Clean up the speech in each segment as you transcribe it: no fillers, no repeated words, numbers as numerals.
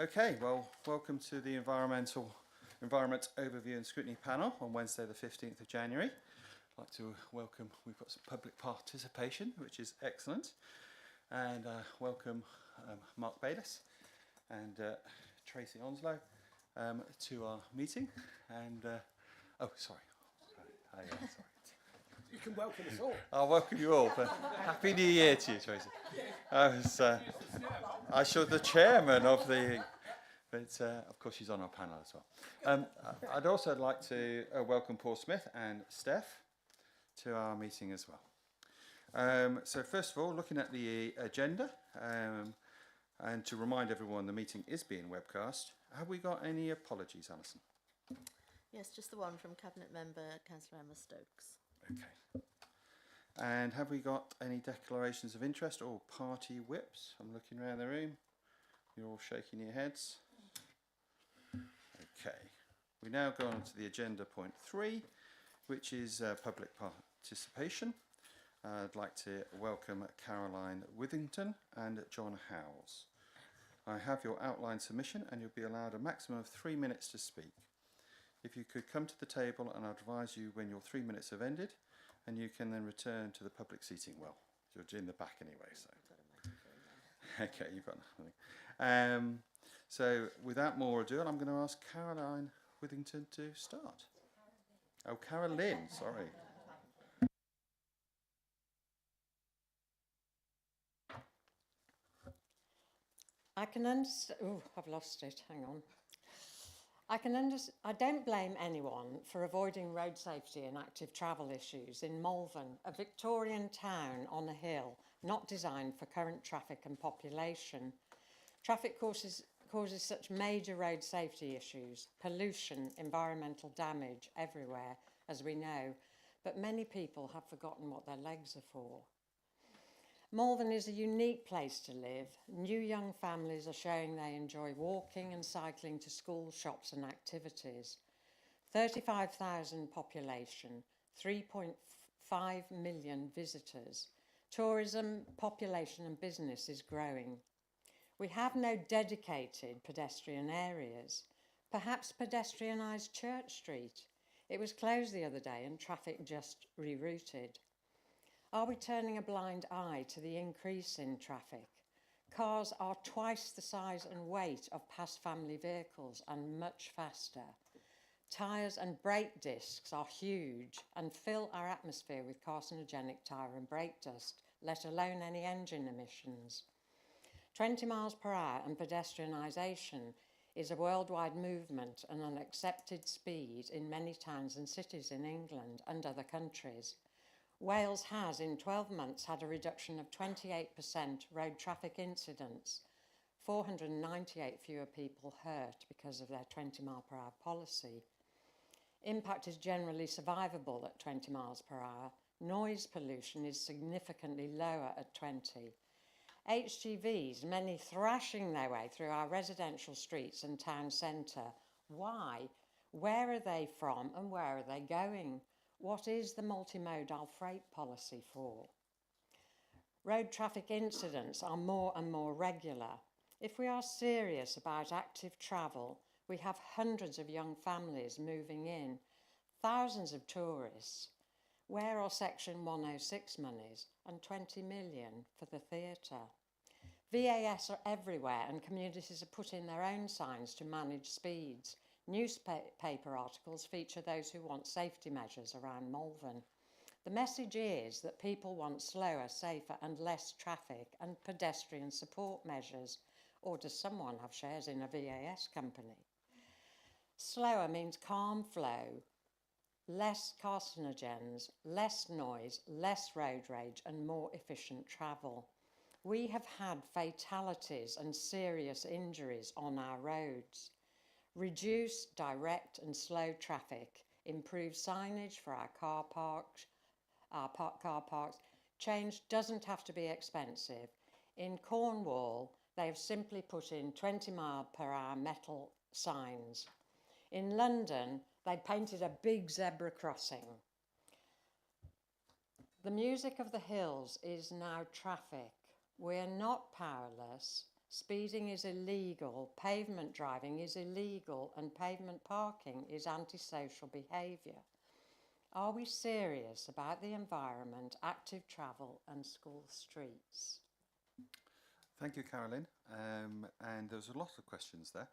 Okay, well, welcome to the Environment Overview and Scrutiny panel on Wednesday the 15th of January. I'd like to welcome, we've got some public participation, which is excellent, and welcome Mark Bayliss and Tracy Onslow to our meeting. And, sorry. You can welcome us all. I'll welcome you all. Happy New Year to you, Tracy. I should the chairman of the, but of course she's on our panel as well. I'd also like to welcome Paul Smith and Steph to our meeting as well. So first of all, looking at the agenda, and to remind everyone the meeting is being webcast, have we got any apologies, Alison? Yes, just the one from Cabinet Member Councillor Emma Stokes. Okay. And have we got any declarations of interest or party whips? I'm looking around the room. You're all shaking your heads. Okay. We now go on to the agenda point 3, which is public participation. I'd like to welcome Caroline Withington and John Howells. I have your outline submission and you'll be allowed a maximum of 3 minutes to speak. If you could come to the table and I'll advise you when your 3 minutes have ended, and you can then return to the public seating. Well, you're in the back anyway, so. Okay, you've got nothing. So without more ado, I'm going to ask Caroline Withington to start. Oh, Carolyn, sorry. I can understand. Oh, I've lost it. Hang on. I don't blame anyone for avoiding road safety and active travel issues in Malvern, a Victorian town on a hill, not designed for current traffic and population. Traffic causes such major road safety issues, pollution, environmental damage everywhere, as we know, but many people have forgotten what their legs are for. Malvern is a unique place to live. New young families are showing they enjoy walking and cycling to school, shops and activities. 35,000 population, 3.5 million visitors. Tourism, population and business is growing. We have no dedicated pedestrian areas. Perhaps pedestrianised Church Street. It was closed the other day and traffic just rerouted. Are we turning a blind eye to the increase in traffic? Cars are twice the size and weight of past family vehicles and much faster. Tyres and brake discs are huge and fill our atmosphere with carcinogenic tyre and brake dust, let alone any engine emissions. 20 miles per hour and pedestrianisation is a worldwide movement and an accepted speed in many towns and cities in England and other countries. Wales has, in 12 months, had a reduction of 28% road traffic incidents, 498 fewer people hurt because of their 20 mile per hour policy. Impact is generally survivable at 20 miles per hour. Noise pollution is significantly lower at 20. HGVs, many thrashing their way through our residential streets and town centre. Why? Where are they from and where are they going? What is the multimodal freight policy for? Road traffic incidents are more and more regular. If we are serious about active travel, we have hundreds of young families moving in, thousands of tourists. Where are Section 106 monies and 20 million for the theatre? VAS are everywhere and communities are putting their own signs to manage speeds. Newspaper articles feature those who want safety measures around Malvern. The message is that people want slower, safer and less traffic and pedestrian support measures. Or does someone have shares in a VAS company? Slower means calm flow, less carcinogens, less noise, less road rage and more efficient travel. We have had fatalities and serious injuries on our roads. Reduce direct and slow traffic, improve signage for our car parks. Change doesn't have to be expensive. In Cornwall, they have simply put in 20 mile per hour metal signs. In London, they painted a big zebra crossing. The music of the hills is now traffic. We're not powerless. Speeding is illegal, pavement driving is illegal, and pavement parking is antisocial behaviour. Are we serious about the environment, active travel and school streets? Thank you, Carolyn. And there's a lot of questions there.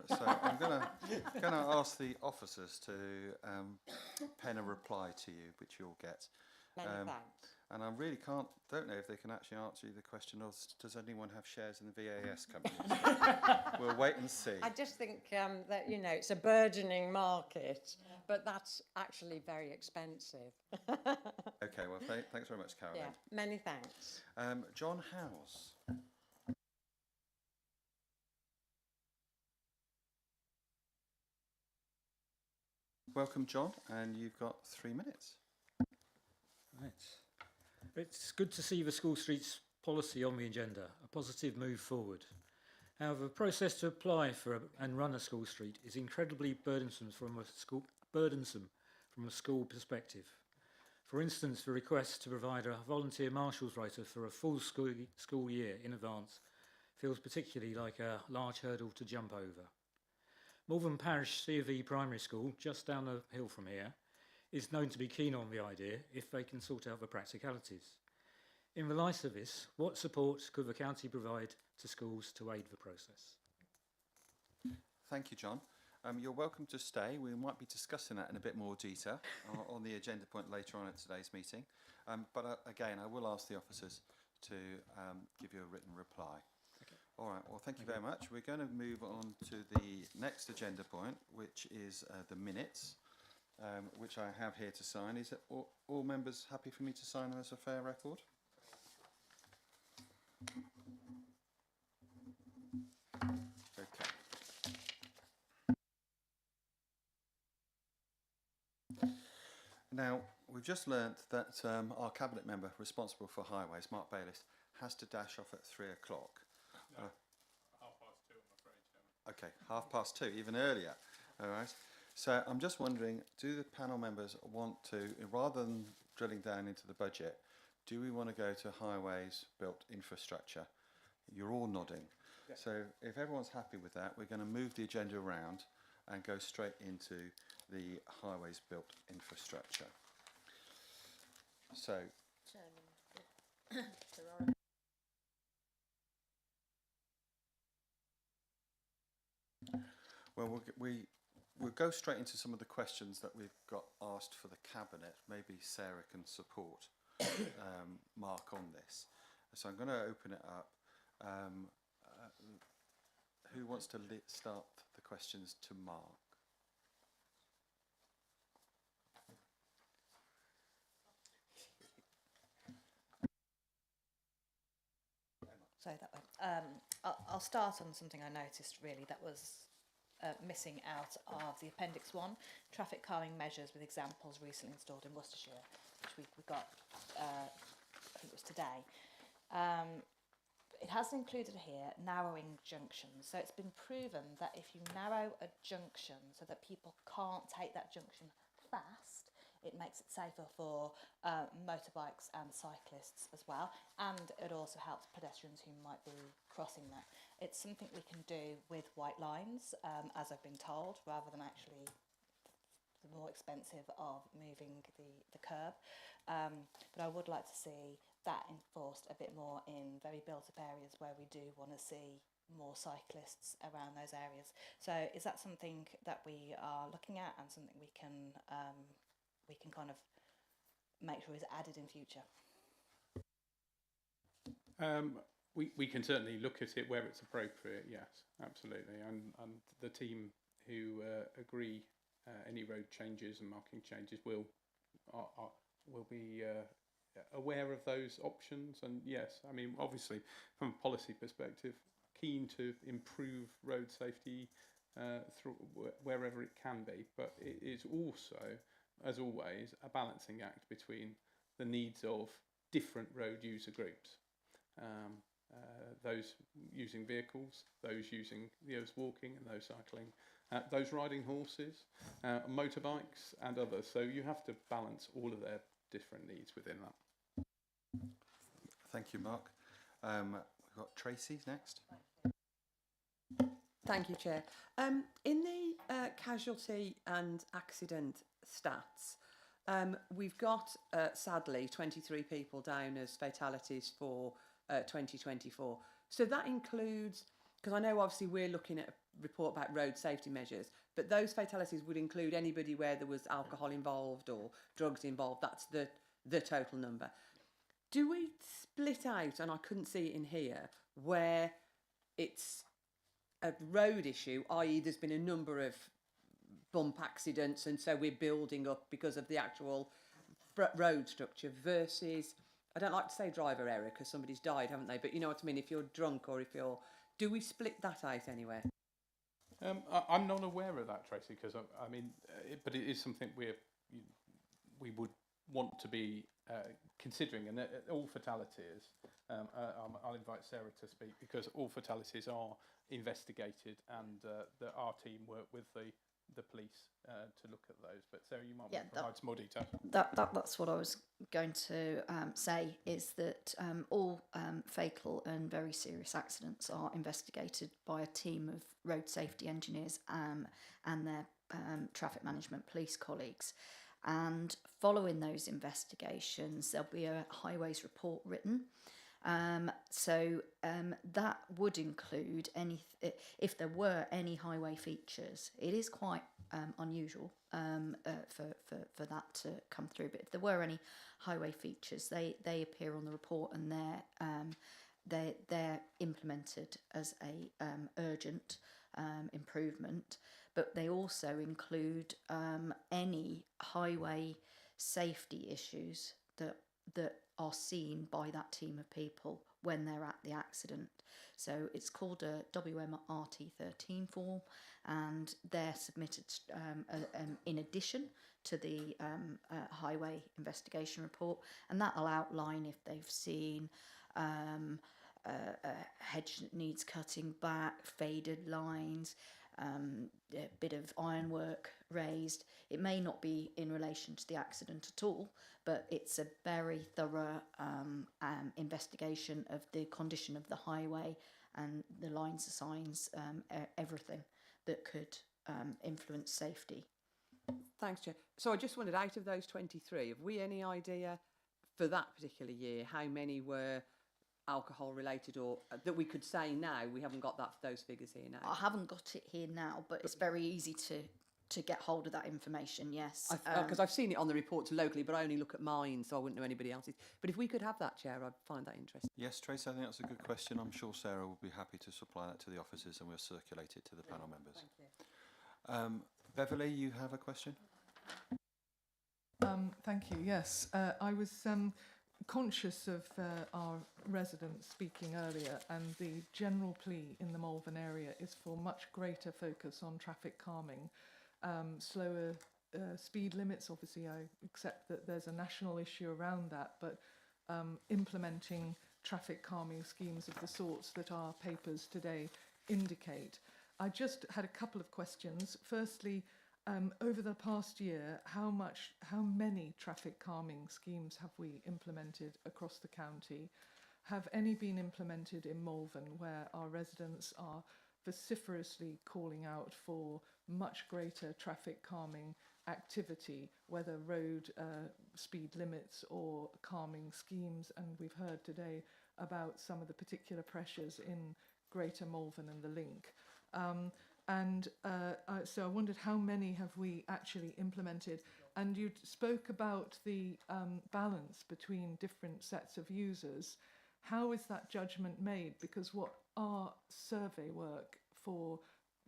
So I'm going to ask the officers to pen a reply to you, which you'll get. Many thanks. And I really don't know if they can actually answer you the question of, does anyone have shares in the VAS company? So we'll wait and see. I just think that, you know, it's a burgeoning market, but that's actually very expensive. Okay, well, thanks very much, Carolyn. Yeah, many thanks. John Howes. Welcome, John, and you've got 3 minutes. Right. It's good to see the school streets policy on the agenda, a positive move forward. However, the process to apply for and run a school street is incredibly burdensome from a school perspective. For instance, the request to provide a volunteer marshal's rota for a full school year in advance feels particularly like a large hurdle to jump over. Malvern Parish C of E Primary School, just down the hill from here, is known to be keen on the idea if they can sort out the practicalities. In the light of this, what support could the county provide to schools to aid the process? Thank you, John. You're welcome to stay. We might be discussing that in a bit more detail on the agenda point later on at today's meeting. But again, I will ask the officers to give you a written reply. Okay. All right, well, thank you very much. We're going to move on to the next agenda point, which is the minutes, which I have here to sign. Is it all members happy for me to sign them as a fair record? Okay. Now, we've just learnt that our cabinet member responsible for highways, Mark Bayliss, has to dash off at 3 o'clock. No, 2:30, I'm afraid, Chairman. Okay, 2:30, even earlier. All right. So I'm just wondering, do the panel members want to, rather than drilling down into the budget, do we want to go to highways built infrastructure? You're all nodding. Yeah. So if everyone's happy with that, we're going to move the agenda around and go straight into the highways built infrastructure. So, Chairman, there are well, we'll go straight into some of the questions that we've got asked for the cabinet. Maybe Sarah can support Mark on this. So I'm going to open it up. Who wants to start the questions to Mark? So that way. I'll start on something I noticed really that was missing out of the Appendix 1, traffic calming measures with examples recently installed in Worcestershire, which we got, I think it was today. It has included here narrowing junctions. So it's been proven that if you narrow a junction so that people can't take that junction fast, it makes it safer for motorbikes and cyclists as well, and it also helps pedestrians who might be crossing that. It's something we can do with white lines, as I've been told, rather than actually the more expensive of moving the curb. But I would like to see that enforced a bit more in very built-up areas where we do want to see more cyclists around those areas. So is that something that we are looking at and something we can kind of make sure is added in future? We can certainly look at it where it's appropriate, yes, absolutely. And the team who agree any road changes and marking changes will be aware of those options. And yes, I mean, obviously, from a policy perspective, keen to improve road safety through wherever it can be. But it is also, as always, a balancing act between the needs of different road user groups. Those using vehicles, those using those walking and those cycling, those riding horses, motorbikes and others. So you have to balance all of their different needs within that. Thank you, Mark. We've We've got Tracy next. Thank you, Chair. In the casualty and accident stats, we've got, sadly, 23 people down as fatalities for 2024. So that includes, because I know obviously we're looking at a report about road safety measures, but those fatalities would include anybody where there was alcohol involved or drugs involved. That's the total number. Do we split out, and I couldn't see it in here, where it's a road issue, i.e. there's been a number of bump accidents and so we're building up because of the actual road structure, versus, I don't like to say driver error because somebody's died, haven't they? But you know what I mean, if you're drunk or if you're... Do we split that out anywhere? I'm not aware of that, Tracy, because but it is something we would want to be considering, and all fatalities. I'll invite Sarah to speak, because all fatalities are investigated, and our team work with the police to look at those. But Sarah, you might want to provide some more detail. That's what I was going to say, is that all fatal and very serious accidents are investigated by a team of road safety engineers and their traffic management police colleagues. And following those investigations, there'll be a highways report written. So that would include if there were any highway features. It is quite unusual for that to come through, but if there were any highway features, they appear on the report, and they're implemented as a urgent improvement. But they also include any highway safety issues that are seen by that team of people when they're at the accident. So it's called a WMRT13 form, and they're submitted in addition to the highway investigation report, and that'll outline if they've seen a hedge that needs cutting back, faded lines, a bit of ironwork raised. It may not be in relation to the accident at all, but it's a very thorough investigation of the condition of the highway and the lines, the signs, everything that could influence safety. Thanks, Chair. So I just wondered, out of those 23, have we any idea for that particular year how many were alcohol related, or that we could say now? We haven't got those figures here now. I haven't got it here now, but it's very easy to get hold of that information, yes. Because I've seen it on the reports locally, but I only look at mine, so I wouldn't know anybody else's. But if we could have that, Chair, I'd find that interesting. Yes, Tracy, I think that's a good question. I'm sure Sarah will be happy to supply that to the officers, and we'll circulate it to the panel members. Thank you. Beverly, you have a question? Thank you, yes. I was conscious of our residents speaking earlier, and the general plea in the Malvern area is for much greater focus on traffic calming, slower speed limits. Obviously, I accept that there's a national issue around that, but implementing traffic calming schemes of the sorts that our papers today indicate. I just had a couple of questions. Firstly, over the past year, how many traffic calming schemes have we implemented across the county? Have any been implemented in Malvern, where our residents are vociferously calling out for much greater traffic calming activity, whether road speed limits or calming schemes? And we've heard today about some of the particular pressures in Greater Malvern and the Link. So I wondered, how many have we actually implemented? And you spoke about the balance between different sets of users. How is that judgment made? Because what our survey work for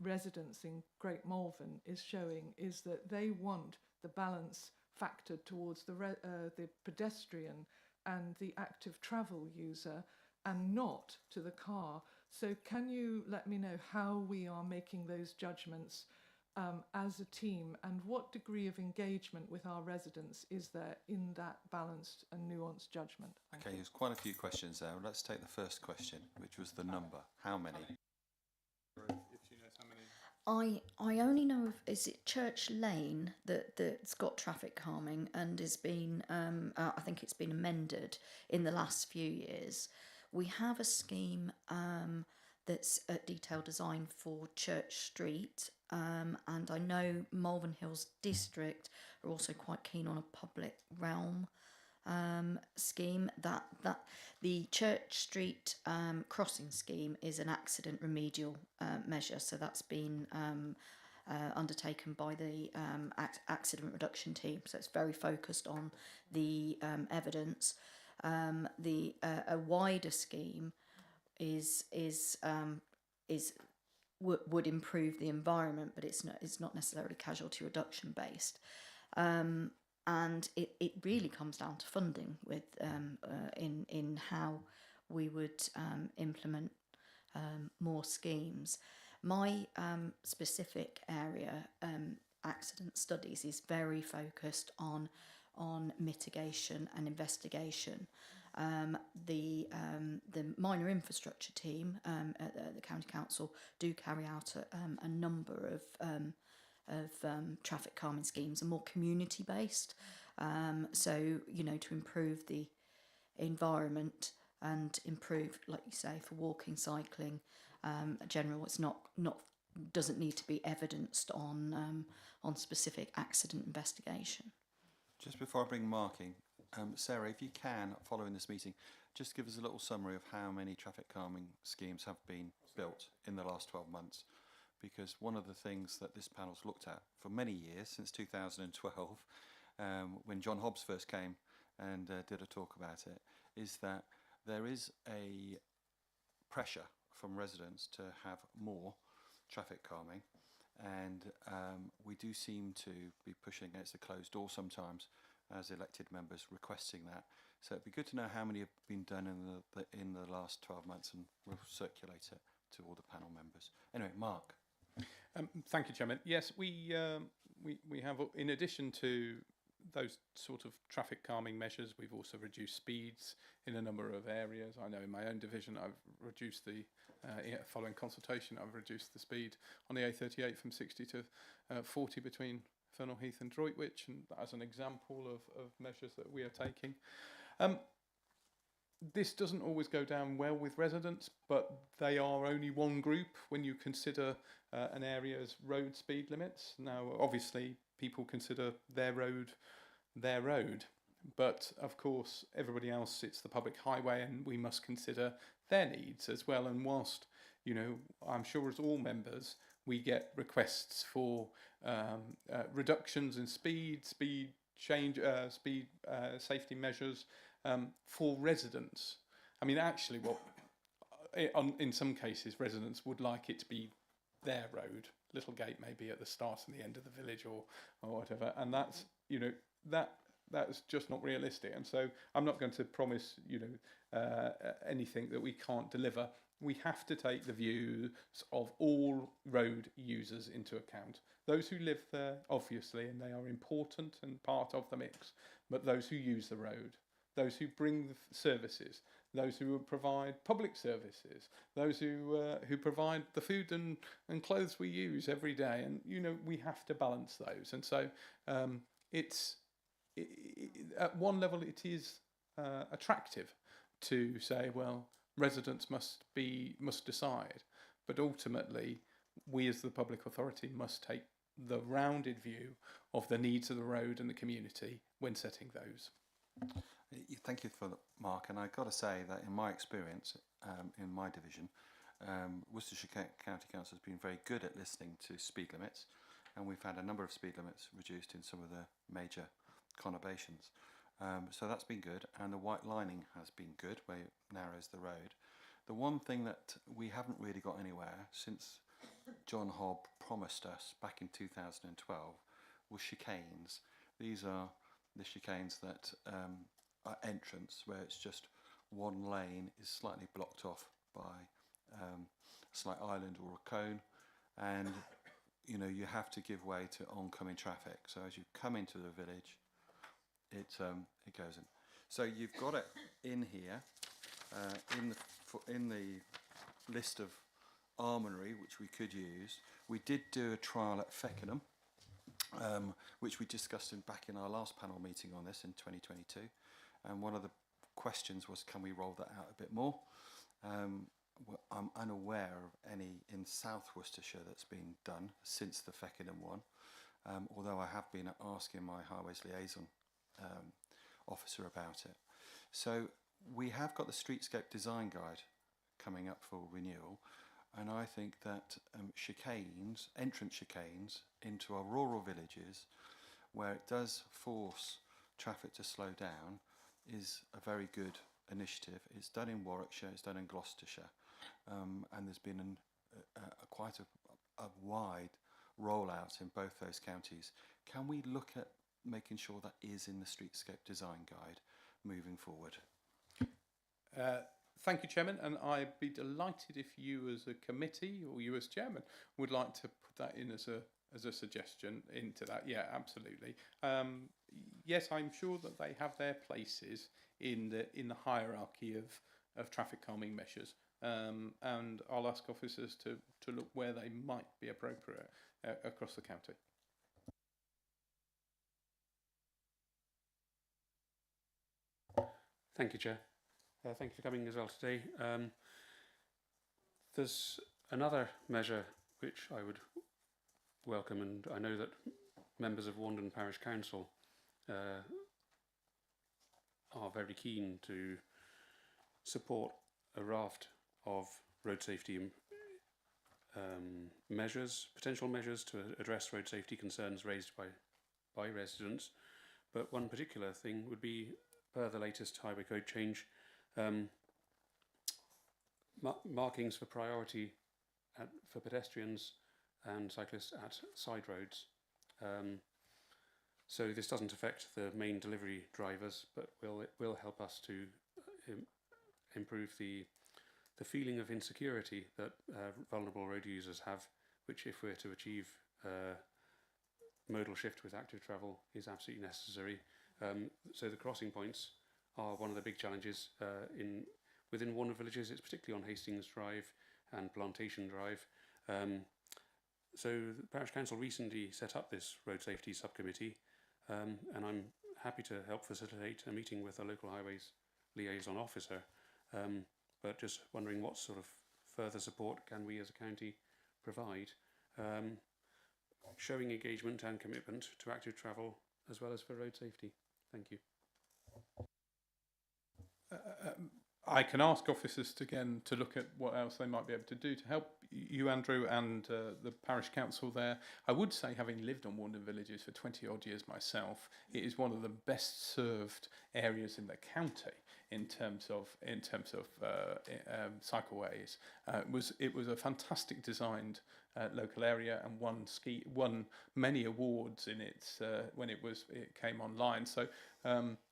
residents in Great Malvern is showing is that they want the balance factored towards the pedestrian and the active travel user, and not to the car. So can you let me know how we are making those judgments as a team, and what degree of engagement with our residents is there in that balanced and nuanced judgment? Okay, there's quite a few questions there. Let's take the first question, which was the number. How many? If she knows how many. I only know of, is it Church Lane that's got traffic calming and has been, I think it's been amended in the last few years. We have a scheme that's a detailed design for Church Street, and I know Malvern Hills District are also quite keen on a public realm scheme. That the Church Street crossing scheme is an accident remedial measure, so that's been undertaken by the accident reduction team. So it's very focused on the evidence. A wider scheme would improve the environment, but it's not necessarily casualty reduction based. And it really comes down to funding with in how we would implement more schemes. My specific area, accident studies, is very focused on mitigation and investigation. The minor infrastructure team at the County Council do carry out a number of traffic calming schemes, and more community based. So to improve the environment and improve, like you say, for walking, cycling, general. It's not doesn't need to be evidenced on specific accident investigation. Just before I bring Mark in, Sarah, if you can, following this meeting, just give us a little summary of how many traffic calming schemes have been built in the last 12 months. Because one of the things that this panel's looked at for many years, since 2012, when John Hobbs first came and did a talk about it, is that there is a pressure from residents to have more traffic calming, and we do seem to be pushing against the closed door sometimes as elected members requesting that. So it'd be good to know how many have been done in the last 12 months, and we'll circulate it to all the panel members. Anyway, Mark. Thank you, Chairman. Yes, we have, in addition to those sort of traffic calming measures, we've also reduced speeds in a number of areas. I know in my own division I've reduced following consultation, I've reduced the speed on the A38 from 60 to 40 between Fernal Heath and Droitwich, and as an example of measures that we are taking. This doesn't always go down well with residents, but they are only one group when you consider an area's road speed limits. Now, obviously, people consider their road, but of course, everybody else, it's the public highway, and we must consider their needs as well. And whilst, I'm sure as all members, we get requests for reductions in speed change, safety measures, for residents. I mean, actually, in some cases, residents would like it to be their road. Littlegate may be at the start and the end of the village, or whatever, and that's that's just not realistic. And so I'm not going to promise anything that we can't deliver. We have to take the views of all road users into account. Those who live there, obviously, and they are important and part of the mix, but those who use the road, those who bring the services, those who provide public services, those who provide the food and clothes we use every day, and we have to balance those. And so at one level it is attractive to say, well, residents must decide, but ultimately we as the public authority must take the rounded view of the needs of the road and the community when setting those. Thank you for that, Mark. And I've got to say that in my experience, in my division, Worcestershire County Council has been very good at listening to speed limits, and we've had a number of speed limits reduced in some of the major conurbations. So that's been good, and the white lining has been good, where it narrows the road. The one thing that we haven't really got anywhere since John Hobb promised us back in 2012 was chicanes. These are the chicanes that are entrance, where it's just one lane is slightly blocked off by a slight island or a cone, and you have to give way to oncoming traffic. So as you come into the village, it goes in. So you've got it in here in the list of armoury which we could use. We did do a trial at Feckenham, which we discussed back in our last panel meeting on this in 2022, and one of the questions was, can we roll that out a bit more? I'm unaware of any in South Worcestershire that's been done since the Feckenham one, although I have been asking my Highways Liaison officer about it. So we have got the Streetscape Design Guide coming up for renewal, and I think that entrance chicanes into our rural villages, where it does force traffic to slow down, is a very good initiative. It's done in Warwickshire, it's done in Gloucestershire, and there's been quite a wide rollout in both those counties. Can we look at making sure that is in the Streetscape Design Guide moving forward? Thank you, Chairman, and I'd be delighted if you as a committee or you as Chairman would like to put that in as a suggestion into that. Yeah, absolutely. Yes, I'm sure that they have their places in the hierarchy of traffic calming measures, and I'll ask officers to look where they might be appropriate across the county. Thank you, Chair. Thank you for coming as well today. There's another measure which I would welcome, and I know that members of Wandon Parish Council are very keen to support a raft of road safety potential measures to address road safety concerns raised by residents. But one particular thing would be, per the latest highway code change, markings for priority for pedestrians and cyclists at side roads. So this doesn't affect the main delivery drivers, but it will help us to improve the feeling of insecurity that vulnerable road users have, which, if we're to achieve modal shift with active travel, is absolutely necessary. So the crossing points are one of the big challenges within Warner villages. It's particularly on Hastings Drive and Plantation Drive. So the Parish Council recently set up this road safety subcommittee, and I'm happy to help facilitate a meeting with a local highways liaison officer, but just wondering what sort of further support can we as a county provide, showing engagement and commitment to active travel as well as for road safety. Thank you. I can ask officers to look at what else they might be able to do to help you, Andrew, and the parish council there. I would say, having lived on Wandon villages for 20 odd years myself, it is one of the best served areas in the county in terms of cycleways. It was a fantastic designed local area, and won many awards in its when it came online. So.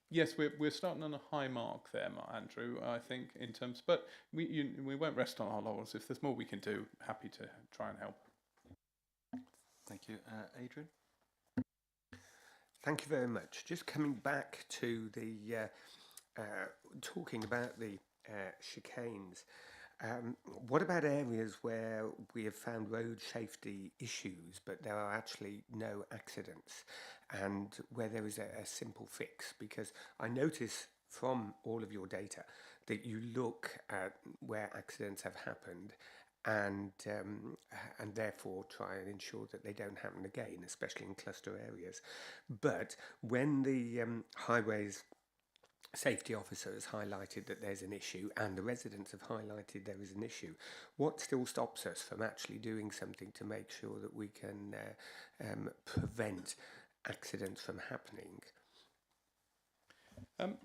Yes, we're starting on a high mark there, Andrew, I think, in terms, but we won't rest on our laurels. If there's more we can do, happy to try and help. Thank you. Adrian? Thank you very much. Just coming back to the talking about the chicanes, what about areas where we have found road safety issues, but there are actually no accidents, and where there is a simple fix? Because I notice from all of your data that you look at where accidents have happened and therefore try and ensure that they don't happen again, especially in cluster areas. But when the highways safety officer has highlighted that there's an issue and the residents have highlighted there is an issue, what still stops us from actually doing something to make sure that we can prevent accidents from happening?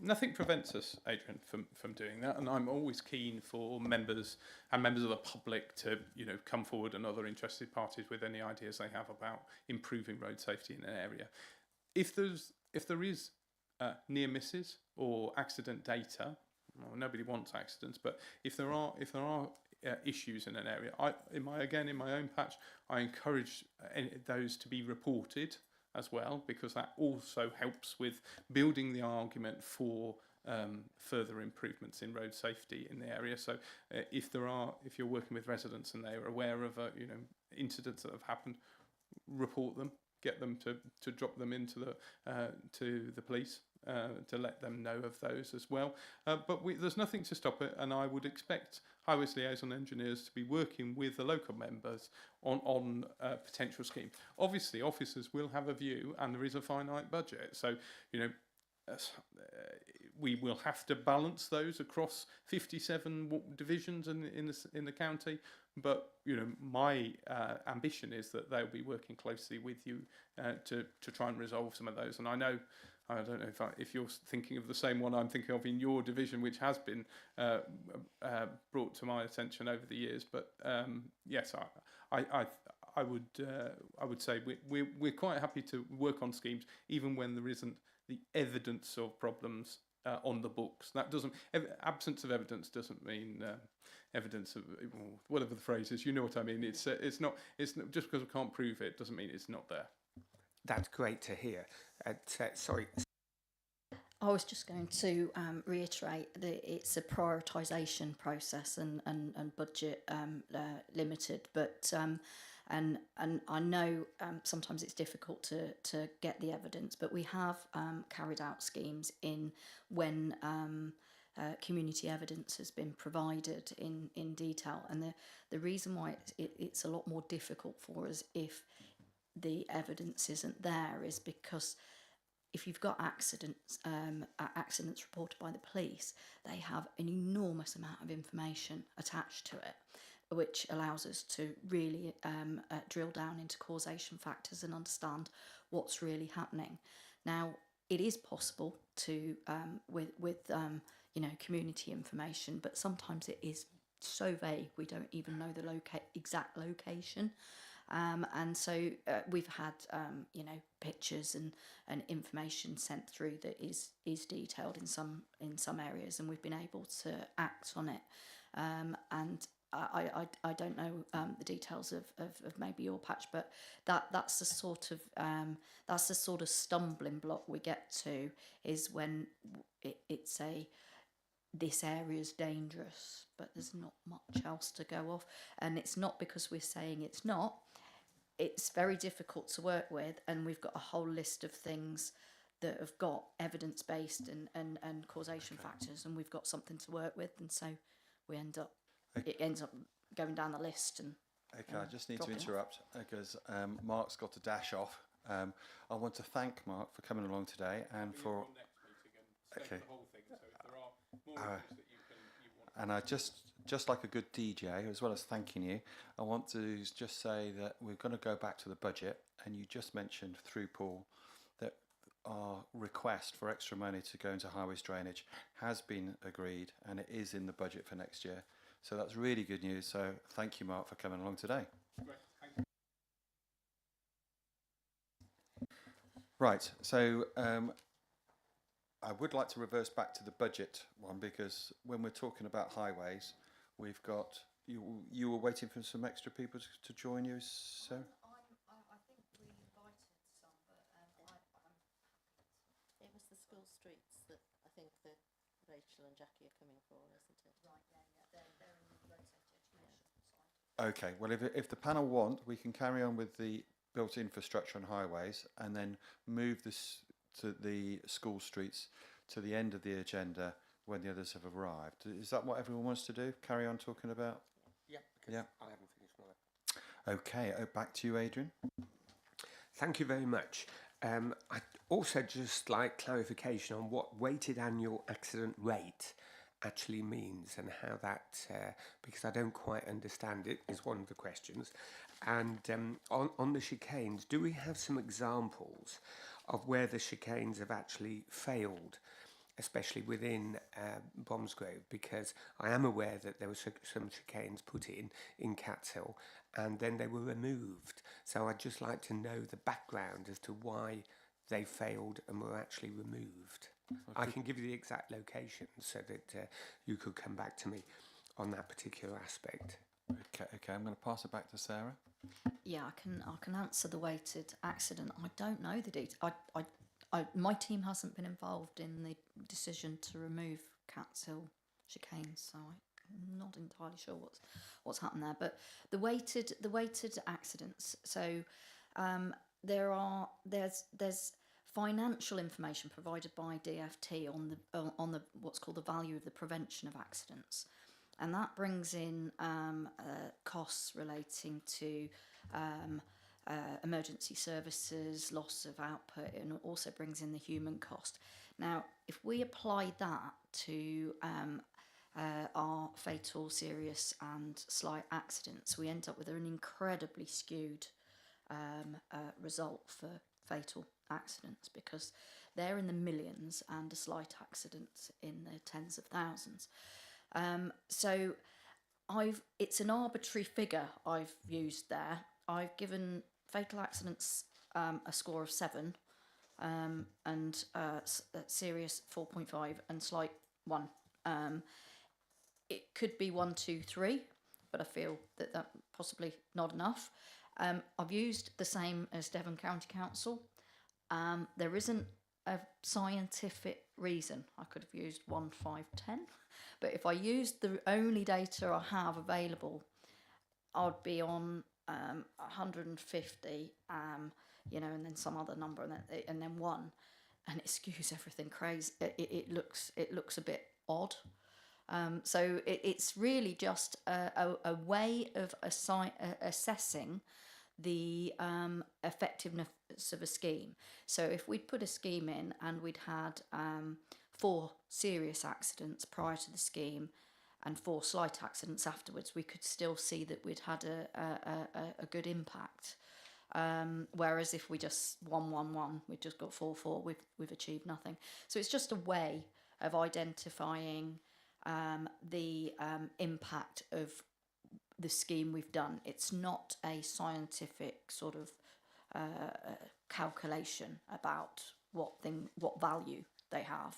Nothing prevents us, Adrian, from doing that, and I'm always keen for members of the public to come forward, and other interested parties with any ideas they have about improving road safety in an area. If there is near misses or accident data, well, nobody wants accidents, but if there are issues in an area, in my own patch, I encourage those to be reported as well, because that also helps with building the argument for further improvements in road safety in the area. So if you're working with residents and they are aware of incidents that have happened, report them, get them to drop them into to the police, to let them know of those as well. But there's nothing to stop it, and I would expect highways liaison engineers to be working with the local members on a potential scheme. Obviously, officers will have a view, and there is a finite budget. So, you know, we will have to balance those across 57 divisions in the county. But you know, my ambition is that they'll be working closely with you to try and resolve some of those. And I don't know if you're thinking of the same one I'm thinking of in your division, which has been brought to my attention over the years. But yes, I would say we're quite happy to work on schemes even when there isn't the evidence of problems on the books. That doesn't absence of evidence doesn't mean evidence of whatever the phrase is. You know what I mean? It's not just because we can't prove it doesn't mean it's not there. That's great to hear. Sorry. I was just going to reiterate that it's a prioritisation process and budget limited, but and I know sometimes it's difficult to get the evidence, but we have carried out schemes in when community evidence has been provided in detail, and the reason why it's a lot more difficult for us if the evidence isn't there is because if you've got accidents reported by the police, they have an enormous amount of information attached to it, which allows us to really drill down into causation factors and understand what's really happening. Now, it is possible to with community information, but sometimes it is so vague we don't even know the exact location. And so we've had pictures and information sent through that is detailed in some areas, and we've been able to act on it. And I don't know the details of maybe your patch, but that's the sort of stumbling block we get to, is when it's this area is dangerous, but there's not much else to go off. And it's not because we're saying it's not. It's very difficult to work with, and we've got a whole list of things that have got evidence-based and causation factors, and we've got something to work with, and so it ends up going down the list. And okay, I just need to interrupt because Mark's got to dash off. I want to thank Mark for coming along today and for. Okay. And I just like a good DJ, as well as thanking you, I want to just say that we're going to go back to the budget, and you just mentioned through Paul that our request for extra money to go into highways drainage has been agreed, and it is in the budget for next year. So that's really good news. So thank you, Mark, for coming along today. Great, thank you. Right, so I would like to reverse back to the budget one, because when we're talking about highways, we've got you were waiting for some extra people to join you, so. I think we invited some, but It was the school streets that I think that Rachel and Jackie are coming for, isn't it? right, they're in the road safety education side. Okay, well, if the panel want, we can carry on with the built infrastructure and highways, and then move this to the school streets to the end of the agenda when the others have arrived. Is that what everyone wants to do? Carry on talking about? Yeah, because Yeah. I haven't finished mine. Okay, back to you, Adrian. Thank you very much. I'd also just like clarification on what weighted annual accident rate actually means, and how that, because I don't quite understand it, is one of the questions. And on the chicanes, do we have some examples of where the chicanes have actually failed, especially within Bromsgrove? Because I am aware that there were some chicanes put in Cats Hill, and then they were removed. So I'd just like to know the background as to why they failed and were actually removed. I can give you the exact location so that you could come back to me on that particular aspect. Okay, I'm going to pass it back to Sarah. Yeah, I can answer the weighted accident. I don't know the detail. My team hasn't been involved in the decision to remove Cats Hill chicanes, so I'm not entirely sure what's happened there. But the weighted accidents. So there's financial information provided by DFT on the what's called the value of the prevention of accidents, and that brings in costs relating to emergency services, loss of output, and also brings in the human cost. Now, if we apply that to our fatal, serious and slight accidents, we end up with an incredibly skewed result for fatal accidents, because they're in the millions and a slight accident in the tens of thousands. So it's an arbitrary figure I've used there. I've given fatal accidents a score of 7, and serious 4.5 and slight 1. It could be 1, 2, 3, but I feel that possibly not enough. I've used the same as Devon County Council. There isn't a scientific reason. I could have used 1, 5, 10, but if I used the only data I have available, I'd be on 150, and then some other number, and then 1, and it skews everything crazy. It looks a bit odd. So it's really just a way of assessing the effectiveness of a scheme. So if we'd put a scheme in and we'd had 4 serious accidents prior to the scheme and 4 slight accidents afterwards, we could still see that we'd had a good impact. Whereas if we just 1, 1, 1, we've just got 4, 4, we've achieved nothing. So it's just a way of identifying the impact of the scheme we've done. It's not a scientific sort of calculation about what value they have.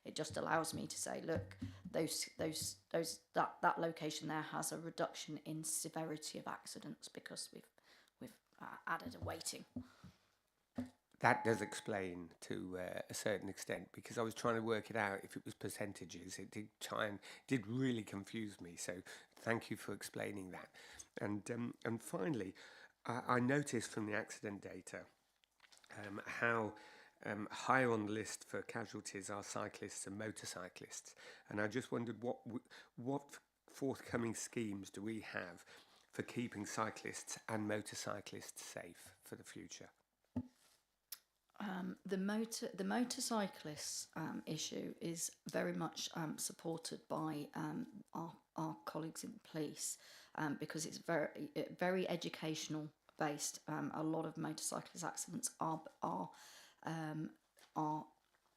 It just allows me to say, look, that location there has a reduction in severity of accidents because we've added a weighting. That does explain to a certain extent, because I was trying to work it out if it was percentages. It did really confuse me. So thank you for explaining that. And finally, I noticed from the accident data how higher on the list for casualties are cyclists and motorcyclists. And I just wondered what forthcoming schemes do we have for keeping cyclists and motorcyclists safe for the future? The motorcyclists issue is very much supported by our colleagues in the police, because it's very educational based. A lot of motorcyclist accidents are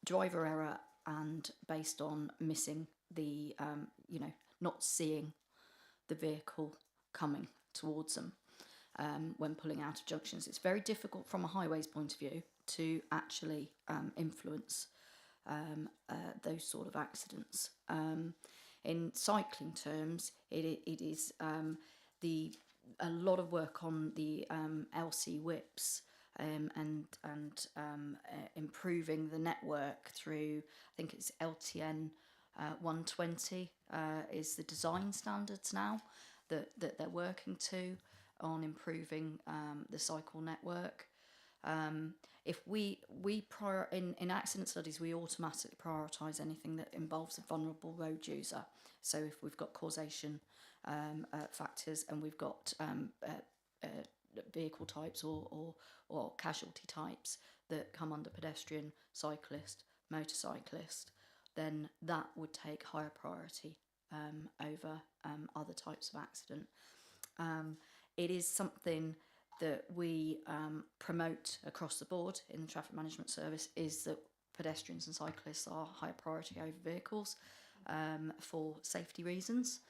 driver error and based on missing the not seeing the vehicle coming towards them when pulling out of junctions. It's very difficult from a highways point of view to actually influence those sort of accidents. In cycling terms, it is a lot of work on the LC whips and improving the network through, I think it's LTN 120 is the design standards now that they're working to on improving the cycle network. If we in accident studies, we automatically prioritise anything that involves a vulnerable road user. So if we've got causation factors and we've got vehicle types or casualty types that come under pedestrian, cyclist, motorcyclist, then that would take higher priority over other types of accident. It is something that we promote across the board in the traffic management service, is that pedestrians and cyclists are higher priority over vehicles for safety reasons.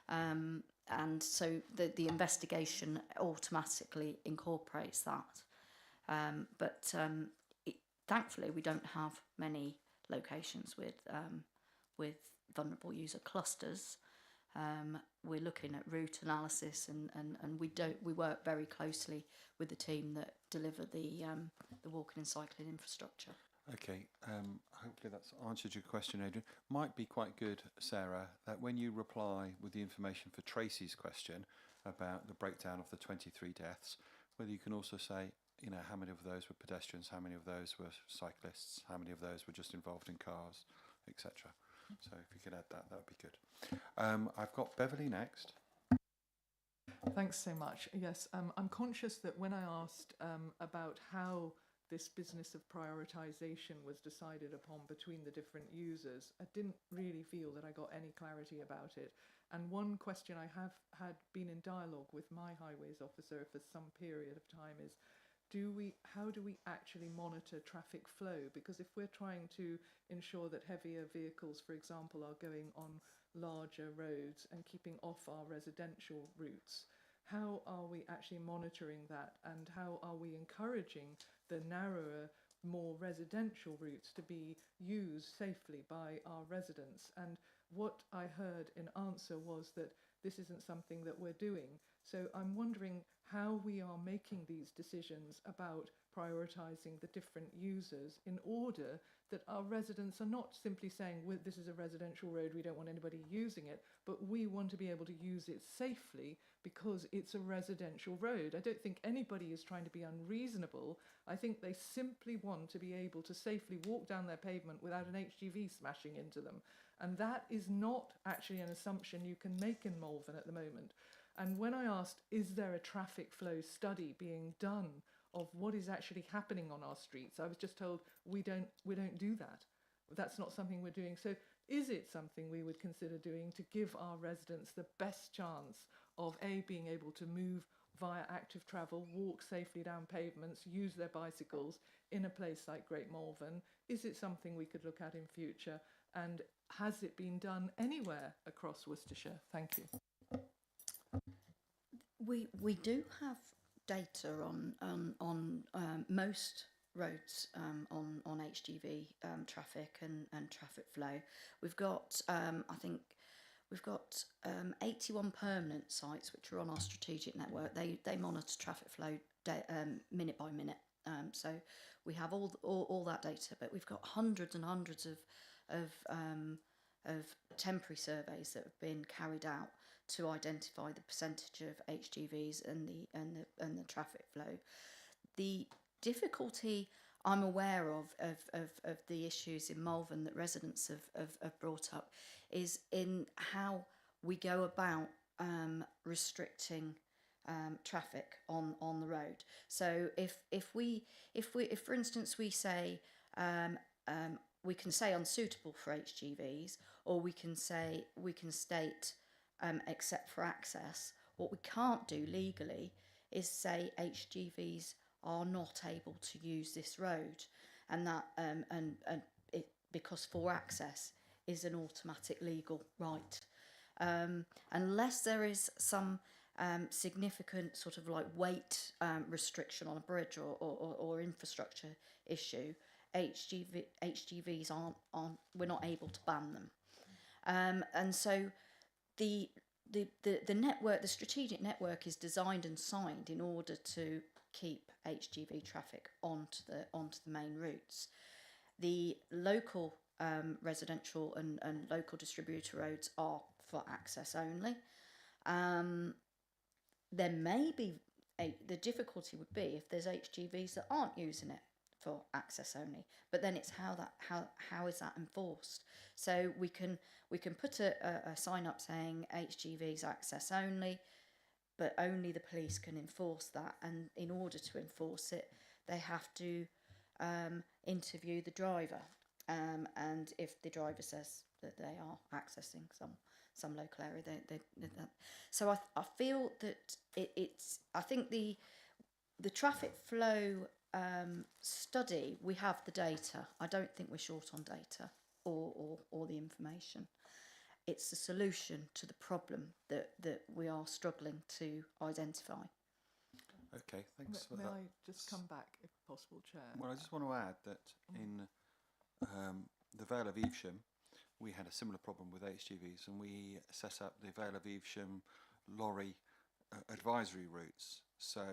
And so the investigation automatically incorporates that. But thankfully, we don't have many locations with vulnerable user clusters. We're looking at route analysis, and we work very closely with the team that deliver the walking and cycling infrastructure. Okay, hopefully that's answered your question, Adrian. Might be quite good, Sarah, that when you reply with the information for Tracy's question about the breakdown of the 23 deaths, whether you can also say, you know, how many of those were pedestrians, how many of those were cyclists, how many of those were just involved in cars, etc. So if you could add that, that would be good. I've got Beverly next. Thanks so much. Yes, I'm conscious that when I asked about how this business of prioritisation was decided upon between the different users, I didn't really feel that I got any clarity about it. And one question I have had been in dialogue with my highways officer for some period of time is, how do we actually monitor traffic flow? Because if we're trying to ensure that heavier vehicles, for example, are going on larger roads and keeping off our residential routes, how are we actually monitoring that, and how are we encouraging the narrower, more residential routes to be used safely by our residents? And what I heard in answer was that this isn't something that we're doing. So I'm wondering how we are making these decisions about prioritising the different users in order that our residents are not simply saying, well, this is a residential road, we don't want anybody using it, but we want to be able to use it safely because it's a residential road. I don't think anybody is trying to be unreasonable. I think they simply want to be able to safely walk down their pavement without an HGV smashing into them. And that is not actually an assumption you can make in Malvern at the moment. And when I asked, is there a traffic flow study being done of what is actually happening on our streets, I was just told we don't do that. That's not something we're doing. So is it something we would consider doing to give our residents the best chance of being able to move via active travel, walk safely down pavements, use their bicycles in a place like Great Malvern? Is it something we could look at in future? And has it been done anywhere across Worcestershire? Thank you. We do have data on most roads on HGV traffic and traffic flow. We've got I think we've got 81 permanent sites which are on our strategic network. They monitor traffic flow minute by minute. So we have all that data, but we've got hundreds and hundreds of temporary surveys that have been carried out to identify the percentage of HGVs and the traffic flow. The difficulty I'm aware of the issues in Malvern that residents have brought up is in how we go about restricting traffic on the road. So if for instance we say we can say unsuitable for HGVs, or we can state except for access. What we can't do legally is say HGVs are not able to use this road, and that because for access is an automatic legal right, unless there is some significant sort of like weight restriction on a bridge or infrastructure issue. HGVs aren't we're not able to ban them, and so the network, the strategic network, is designed and signed in order to keep HGV traffic onto the main routes. The local residential and local distributor roads are for access only. There may be the difficulty would be if there's HGVs that aren't using it for access only, but then it's how is that enforced? So we can put a sign up saying HGVs access only, but only the police can enforce that, and in order to enforce it they have to interview the driver, and if the driver says that they are accessing some local area, so I feel that I think the traffic flow study, we have the data. I don't think we're short on data or the information. It's the solution to the problem that we are struggling to identify. Okay, thanks for May that. I just come back, if possible, Chair? Well, I just want to add that in the Vale of Evesham, we had a similar problem with HGVs, and we set up the Vale of Evesham lorry advisory routes. So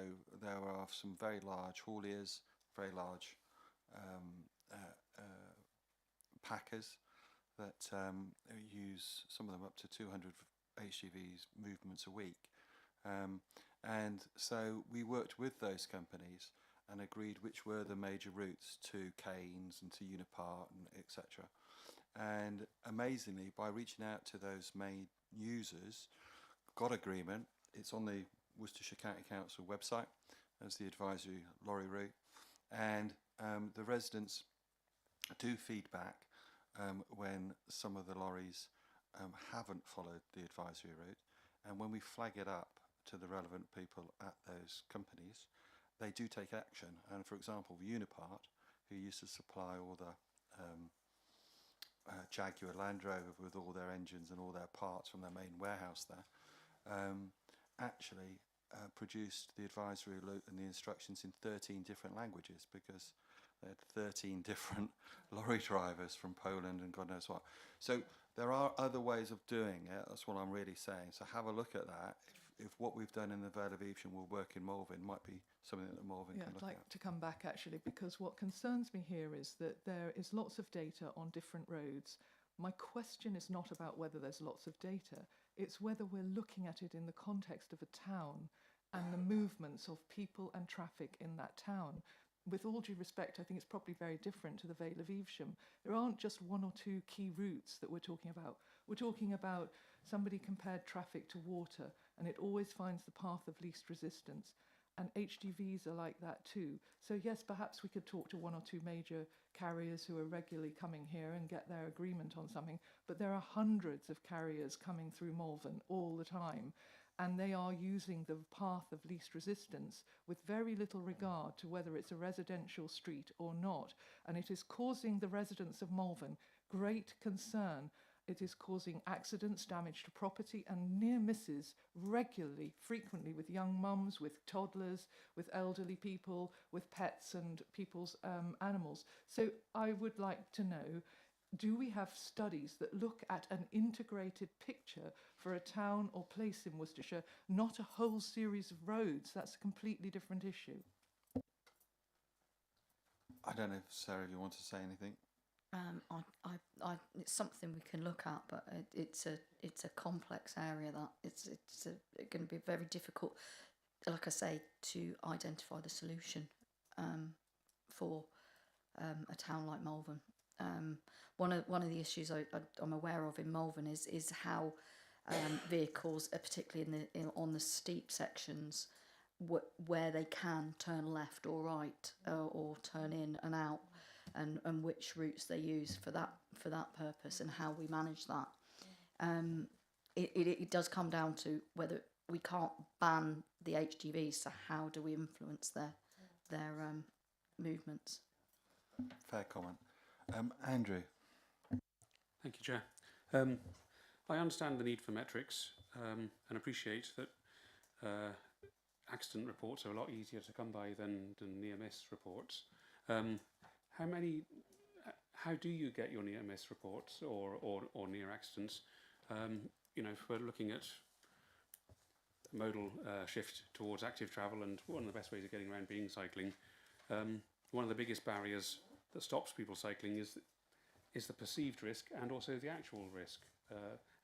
there are some very large hauliers, very large packers that use some of them up to 200 HGVs movements a week. And so we worked with those companies and agreed which were the major routes to Keynes and to Unipart and etc. And amazingly, by reaching out to those main users, got agreement. It's on the Worcestershire County Council website as the advisory lorry route, and the residents do feedback when some of the lorries haven't followed the advisory route, and when we flag it up to the relevant people at those companies, they do take action. And for example, Unipart, who used to supply all the Jaguar Land Rover with all their engines and all their parts from their main warehouse there, actually produced the advisory route and the instructions in 13 different languages, because they had 13 different lorry drivers from Poland and God knows what. So there are other ways of doing it. That's what I'm really saying. So have a look at that. If what we've done in the Vale of Evesham will work in Malvern, might be something that Malvern can I'd look like at. to come back actually, because what concerns me here is that there is lots of data on different roads. My question is not about whether there's lots of data, it's whether we're looking at it in the context of a town and the movements of people and traffic in that town. With all due respect, I think it's probably very different to the Vale of Evesham. There aren't just one or two key routes that we're talking about. We're talking about somebody compared traffic to water, and it always finds the path of least resistance. And HGVs are like that too. So yes, perhaps we could talk to one or two major carriers who are regularly coming here and get their agreement on something, but there are hundreds of carriers coming through Malvern all the time, and they are using the path of least resistance with very little regard to whether it's a residential street or not. And it is causing the residents of Malvern great concern. It is causing accidents, damage to property, and near misses regularly, frequently, with young mums, with toddlers, with elderly people, with pets and people's animals. So I would like to know, do we have studies that look at an integrated picture for a town or place in Worcestershire, not a whole series of roads? That's a completely different issue. I don't know, if Sarah, if you want to say anything. It's something we can look at, but it's a complex area that it's going to be very difficult, like I say, to identify the solution for a town like Malvern. One of the issues I'm aware of in Malvern is how vehicles, particularly on the steep sections, where they can turn left or right or turn in and out, and which routes they use for that purpose, and how we manage that. It does come down to whether we can't ban the HGVs, so how do we influence their movements? Fair comment. Andrew. Thank you, Chair. I understand the need for metrics and appreciate that accident reports are a lot easier to come by than near-miss reports. How do you get your near-miss reports or near accidents? If we're looking at modal shift towards active travel, and one of the best ways of getting around being cycling, one of the biggest barriers that stops people cycling is the perceived risk and also the actual risk,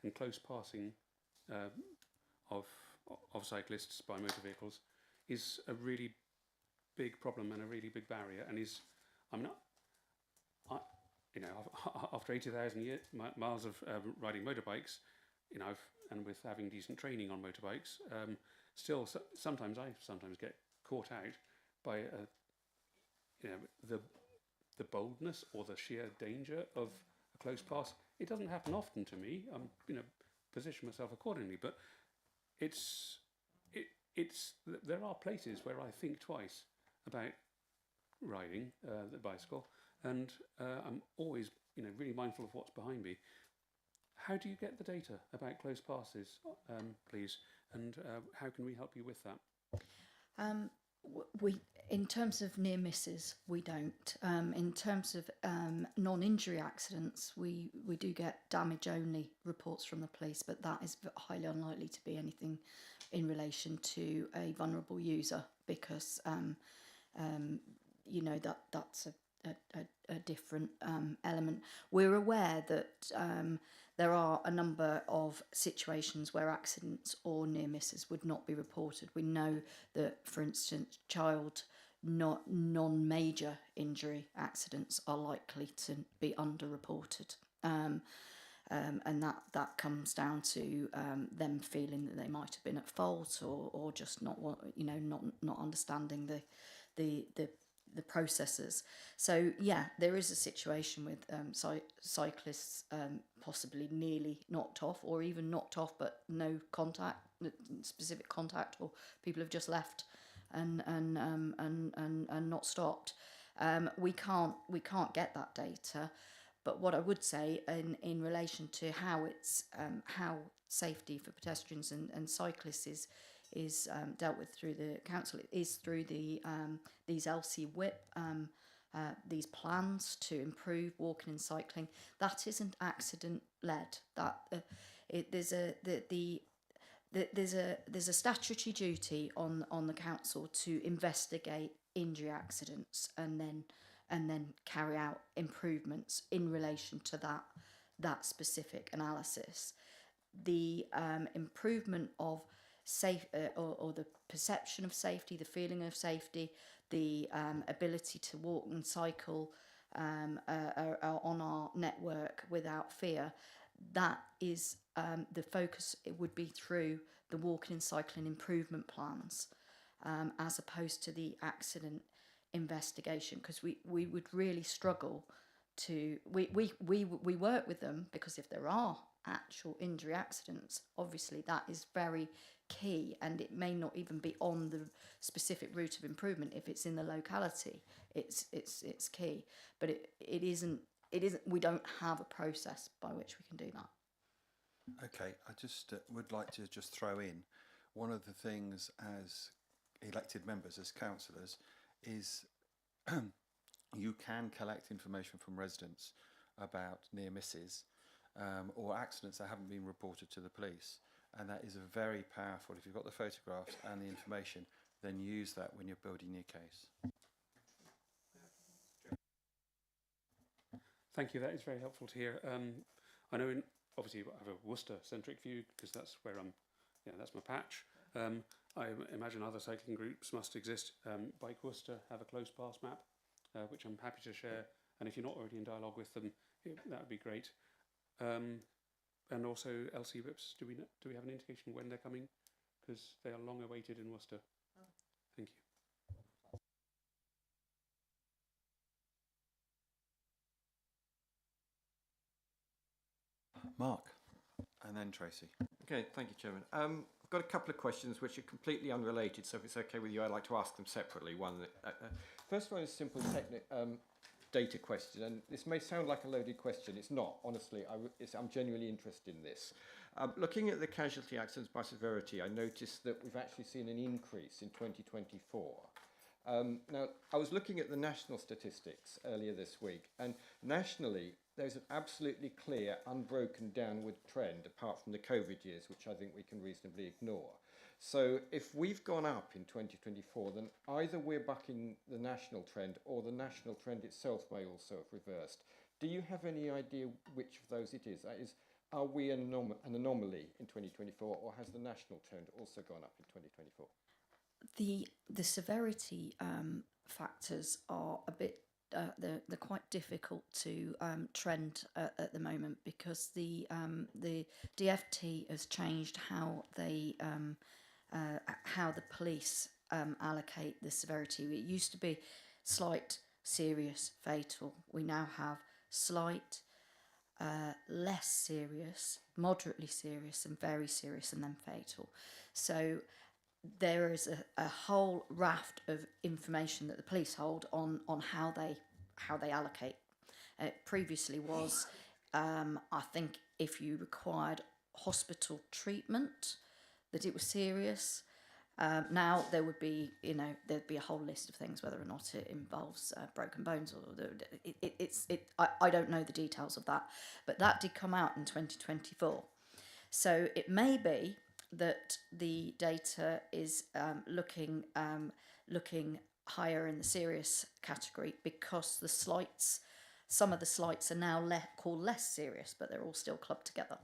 and close passing of cyclists by motor vehicles is a really big problem and a really big barrier, and after 80,000 miles of riding motorbikes, and with having decent training on motorbikes, still sometimes I get caught out by the boldness or the sheer danger of a close pass. It doesn't happen often to me. I'm position myself accordingly, but there are places where I think twice about riding the bicycle, and I'm always really mindful of what's behind me. How do you get the data about close passes, please, and how can we help you with that? We, in terms of near misses, we don't. In terms of non-injury accidents, we do get damage only reports from the police, but that is highly unlikely to be anything in relation to a vulnerable user, because that's a different element. We're aware that there are a number of situations where accidents or near misses would not be reported. We know that, for instance, child non-major injury accidents are likely to be underreported. And that comes down to them feeling that they might have been at fault, or just not not understanding the processes. So yeah, there is a situation with cyclists possibly nearly knocked off, or even knocked off but no specific contact, or people have just left and not stopped. We can't get that data. But what I would say in relation to how safety for pedestrians and cyclists is dealt with through the council is through these LC WIP, these plans to improve walking and cycling. That isn't accident led. There's a statutory duty on the council to investigate injury accidents and then carry out improvements in relation to that specific analysis. The improvement of or the perception of safety, the feeling of safety, the ability to walk and cycle on our network without fear, that is the focus. It would be through the walking and cycling improvement plans, as opposed to the accident investigation, because we would really struggle to we work with them, because if there are actual injury accidents, obviously that is very key, and it may not even be on the specific route of improvement. If it's in the locality, it's key, but it isn't we don't have a process by which we can do that. Okay, I just would like to just throw in one of the things as elected members, as councillors, is you can collect information from residents about near misses or accidents that haven't been reported to the police, and that is a very powerful. If you've got the photographs and the information, then use that when you're building your case. Thank you. That is very helpful to hear. I know, obviously, I have a Worcester-centric view because that's where that's my patch. I imagine other cycling groups must exist. Bike Worcester have a close pass map, which I'm happy to share. And if you're not already in dialogue with them, that would be great. And also LC whips. Do we have an indication when they're coming? Because they are long awaited in Worcester. Oh. Thank you. Mark, and then Tracy. Okay, thank you, Chairman. I've got a couple of questions which are completely unrelated, so if it's okay with you, I'd like to ask them separately. First one is a simple data question, and this may sound like a loaded question. It's not, honestly. I'm genuinely interested in this. Looking at the casualty accidents by severity, I noticed that we've actually seen an increase in 2024. Now, I was looking at the national statistics earlier this week, and nationally, there's an absolutely clear, unbroken downward trend, apart from the COVID years, which I think we can reasonably ignore. So if we've gone up in 2024, then either we're bucking the national trend, or the national trend itself may also have reversed. Do you have any idea which of those it is? That is, are we an anomaly in 2024, or has the national trend also gone up in 2024? The severity factors are a bit they're quite difficult to trend at the moment, because the DFT has changed how the police allocate the severity. It used to be slight, serious, fatal. We now have slight, less serious, moderately serious, and very serious, and then fatal. So there is a whole raft of information that the police hold on how they allocate. It previously was, I think, if you required hospital treatment, that it was serious. Now there would be, there'd be a whole list of things, whether or not it involves broken bones or I don't know the details of that, but that did come out in 2024. So it may be that the data is looking higher in the serious category, because some of the slights are now called less serious, but they're all still clubbed together.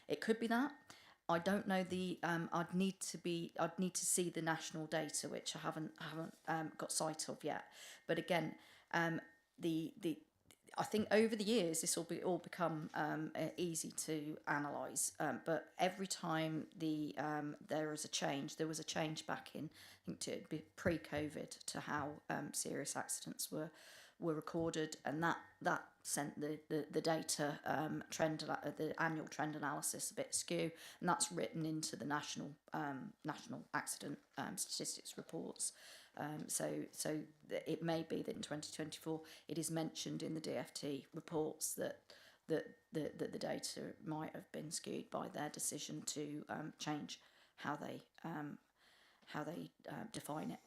It could be that. I don't know the. I'd need to see the national data, which I haven't got sight of yet. But again, the I think over the years this will all become easy to analyse. But every time there is a change, there was a change back in, I think, to pre-COVID to how serious accidents were recorded, and that sent the data the annual trend analysis a bit skew, and that's written into the national accident statistics reports. So it may be that in 2024 it is mentioned in the DFT reports that the data might have been skewed by their decision to change how they define it.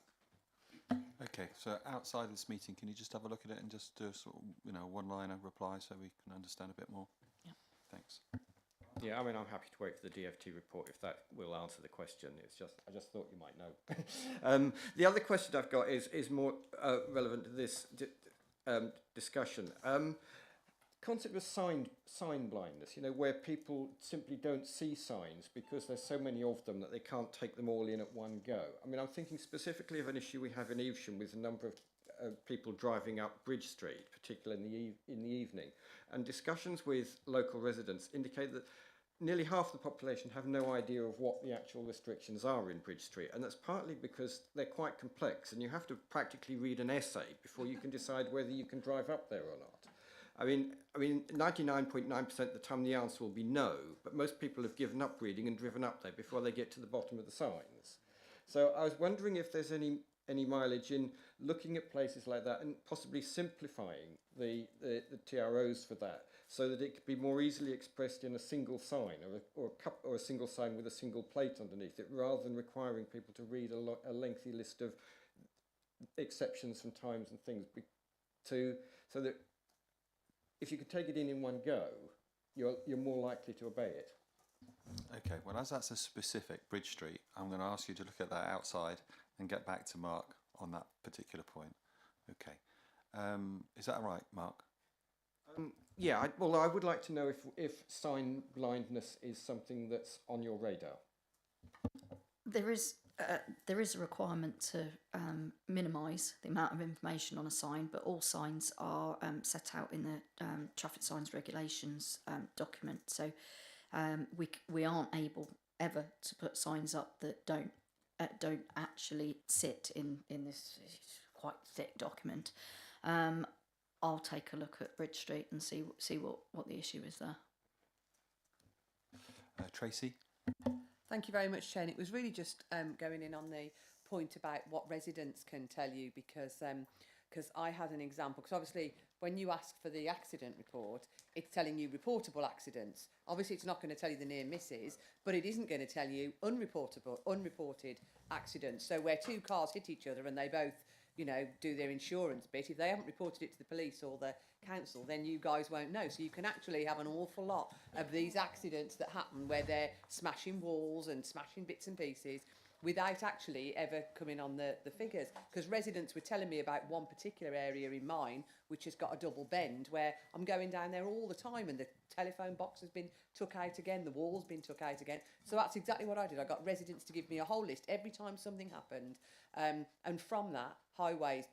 Okay, so outside of this meeting, can you just have a look at it and just do a sort of, one-liner reply so we can understand a bit more? Yeah. Thanks. Yeah, I mean, I'm happy to wait for the DFT report if that will answer the question. I just thought you might know. The other question I've got is more relevant to this discussion. Concept of sign blindness, where people simply don't see signs because there's so many of them that they can't take them all in at one go. I mean, I'm thinking specifically of an issue we have in Evesham with a number of people driving up Bridge Street, particularly in the evening. And discussions with local residents indicate that nearly half the population have no idea of what the actual restrictions are in Bridge Street. And that's partly because they're quite complex and you have to practically read an essay before you can decide whether you can drive up there or not. I mean, 99.9% of the time the answer will be no, but most people have given up reading and driven up there before they get to the bottom of the signs. So I was wondering if there's any mileage in looking at places like that and possibly simplifying the TROs for that, so that it could be more easily expressed in a single sign or a single sign with a single plate underneath it, rather than requiring people to read a lengthy list of exceptions from times and things, so that if you could take it in one go, you're more likely to obey it. Okay, well, as that's a specific Bridge Street, I'm going to ask you to look at that outside and get back to Mark on that particular point. Okay. Is that all right, Mark? Yeah, I would like to know if sign blindness is something that's on your radar. There is a requirement to minimise the amount of information on a sign, but all signs are set out in the traffic signs regulations document. So we aren't able ever to put signs up that don't actually sit in this quite thick document. I'll take a look at Bridge Street and see what the issue is there. Tracy? Thank you very much, Chen. It was really just going in on the point about what residents can tell you, because I had an example. Because obviously, when you ask for the accident report, it's telling you reportable accidents. Obviously, it's not going to tell you the near misses, but it isn't going to tell you unreported accidents. So where two cars hit each other and they both, do their insurance bit, if they haven't reported it to the police or the council, then you guys won't know. So you can actually have an awful lot of these accidents that happen where they're smashing walls and smashing bits and pieces without actually ever coming on the figures. Because residents were telling me about one particular area in mine which has got a double bend, where I'm going down there all the time and the telephone box has been took out again, the wall's been took out again. So that's exactly what I did. I got residents to give me a whole list every time something happened. And from that, highways,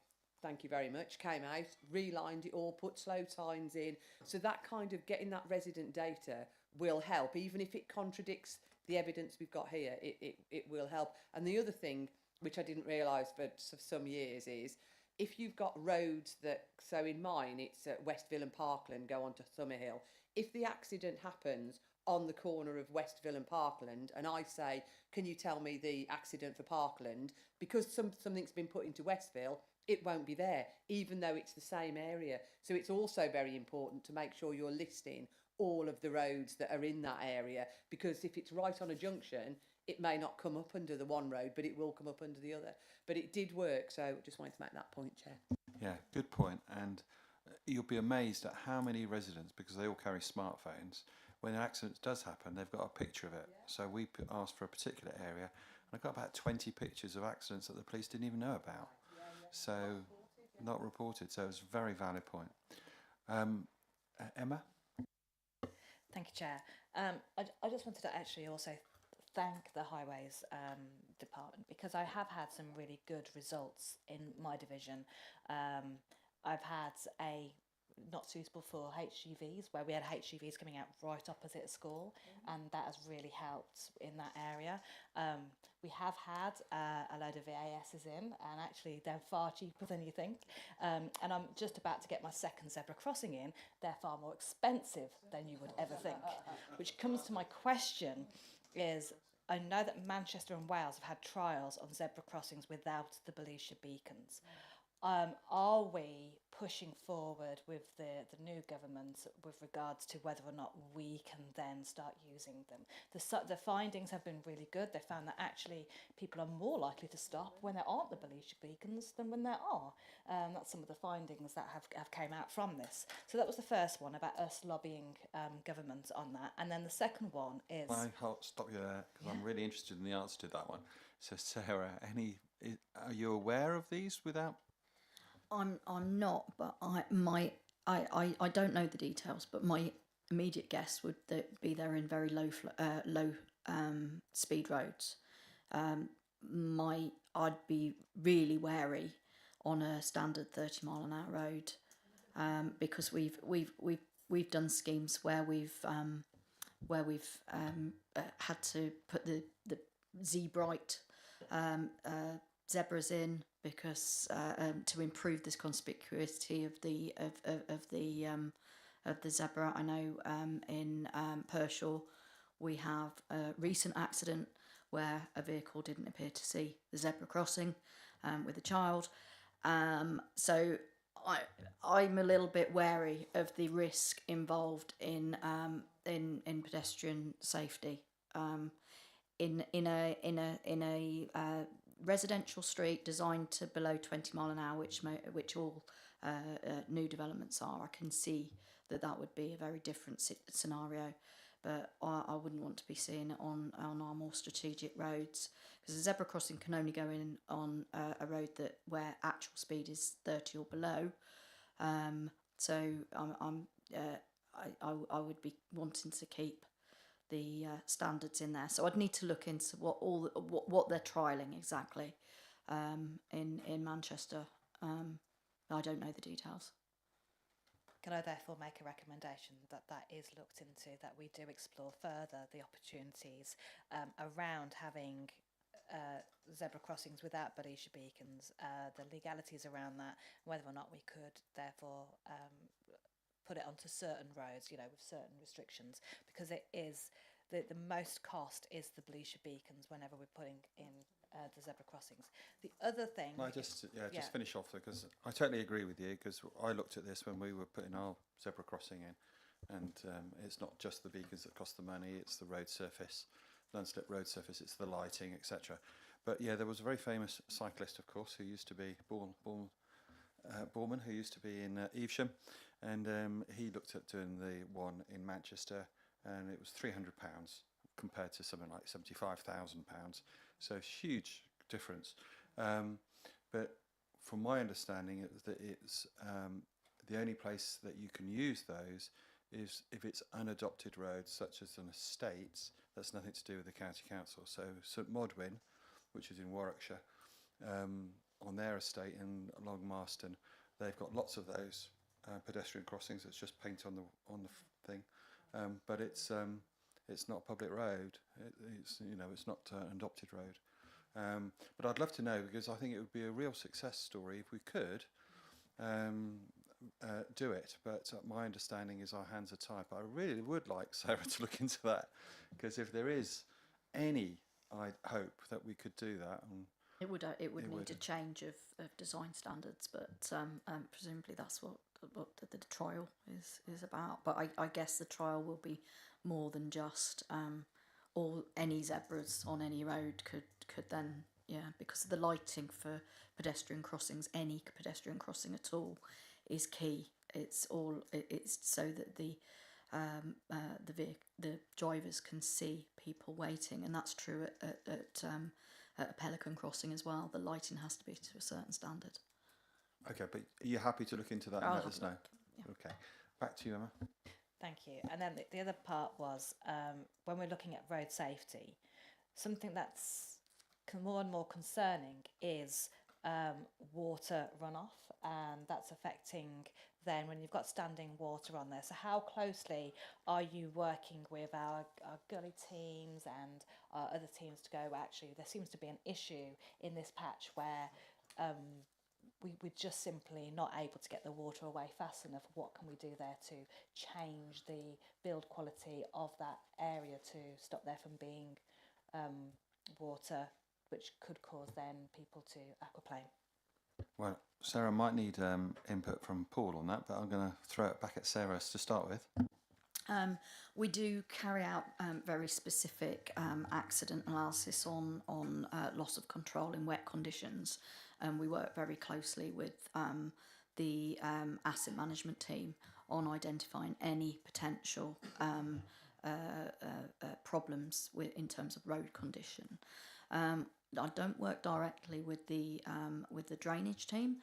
thank you very much, came out, relined it all, put slow signs in. So that kind of getting that resident data will help, even if it contradicts the evidence we've got here, it will help. And the other thing, which I didn't realise for some years, is if you've got roads that, so in mine, it's at Westville and Parkland, go on to Summerhill. If the accident happens on the corner of Westville and Parkland, and I say, can you tell me the accident for Parkland? Because something's been put into Westville, it won't be there, even though it's the same area. So it's also very important to make sure you're listing all of the roads that are in that area, because if it's right on a junction, it may not come up under the one road, but it will come up under the other. But it did work, so just wanted to make that point, Chair. Yeah, good point. And you'll be amazed at how many residents, because they all carry smartphones, when an accident does happen, they've got a picture of it. Yeah. So we asked for a particular area, and I got about 20 pictures of accidents that the police didn't even know about. So not reported. So it's a very valid point. Emma? Thank you, Chair. I just wanted to actually also thank the Highways Department, because I have had some really good results in my division. I've had a not suitable for HGVs, where we had HGVs coming out right opposite a school, and that has really helped in that area. We have had a load of VASs in, and actually they're far cheaper than you think. And I'm just about to get my second zebra crossing in. They're far more expensive than you would ever think. Which comes to my question is, I know that Manchester and Wales have had trials on zebra crossings without the Belisha beacons. Are we pushing forward with the new government with regards to whether or not we can then start using them? The findings have been really good. They found that actually people are more likely to stop when there aren't the Belisha beacons than when there are. That's some of the findings that have came out from this. So that was the first one, about us lobbying government on that. And then the second one is... I'll stop you there, because I'm really interested in the answer to that one. So Sarah, are you aware of these without... I'm not, but I don't know the details, but my immediate guess would be they're in very low speed roads. I'd be really wary on a standard 30 mile an hour road, because we've done schemes where we've had to put the Z-bright zebras in, because to improve this conspicuity of the zebra. I know in Pershore we have a recent accident where a vehicle didn't appear to see the zebra crossing with a child. So I'm a little bit wary of the risk involved in pedestrian safety. In a residential street designed to below 20 mile an hour, which all new developments are, I can see that would be a very different scenario. But I wouldn't want to be seeing it on our more strategic roads, because a zebra crossing can only go in on a road where actual speed is 30 or below. So I would be wanting to keep the standards in there. So I'd need to look into what they're trialling exactly in Manchester. I don't know the details. Can I therefore make a recommendation that is looked into, that we do explore further the opportunities around having zebra crossings without Belisha beacons, the legalities around that, whether or not we could therefore put it onto certain roads, with certain restrictions, because it is the most cost is the Belisha beacons whenever we're putting in the zebra crossings. The other thing... Can I just finish off there, because I totally agree with you, because I looked at this when we were putting our zebra crossing in, and it's not just the beacons that cost the money, it's the road surface, non-slip road surface, it's the lighting, etc. But yeah, there was a very famous cyclist, of course, who used to be Borman, who used to be in Evesham, and he looked at doing the one in Manchester, and it was £300 compared to something like £75,000. So huge difference. But from my understanding, it's the only place that you can use those is if it's unadopted roads, such as an estate. That's nothing to do with the county council. So St Modwyn, which is in Warwickshire, on their estate in Long Marston, they've got lots of those pedestrian crossings. It's just paint on the thing, but it's not a public road. It's not an adopted road. But I'd love to know, because I think it would be a real success story if we could do it. But my understanding is our hands are tied. But I really would like Sarah to look into that, because if there is any hope that we could do that. It would need a change of design standards, but presumably that's what the trial is about. But I guess the trial will be more than just any zebras on any road could then, because the lighting for pedestrian crossings, any pedestrian crossing at all, is key. It's so that the drivers can see people waiting, and that's true at a Pelican crossing as well. The lighting has to be to a certain standard. Okay, but are you happy to look into that and let us know? Yeah. Okay, back to you, Emma. Thank you. And then the other part was when we're looking at road safety, something that's more and more concerning is water runoff, and that's affecting then when you've got standing water on there. So how closely are you working with our gully teams and our other teams to go, actually, there seems to be an issue in this patch where we're just simply not able to get the water away fast enough. What can we do there to change the build quality of that area to stop there from being water which could cause then people to aquaplane? Well, Sarah might need input from Paul on that, but I'm going to throw it back at Sarah to start with. We do carry out very specific accident analysis on loss of control in wet conditions, and we work very closely with the asset management team on identifying any potential problems in terms of road condition. I don't work directly with the drainage team,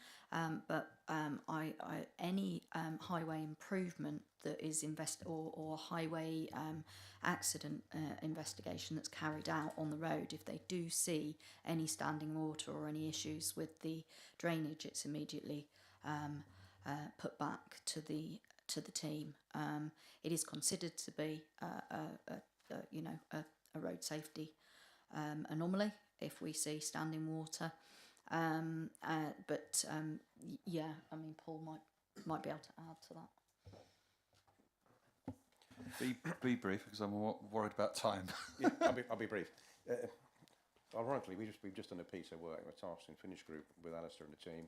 but any highway improvement that is or highway accident investigation that's carried out on the road, if they do see any standing water or any issues with the drainage, it's immediately put back to the team. It is considered to be a road safety anomaly if we see standing water, but yeah, I mean, Paul might be able to add to that. Be brief, because I'm worried about time. Yeah, I'll be brief. Ironically, we've just done a piece of work with Task and Finish Group with Alistair and the team.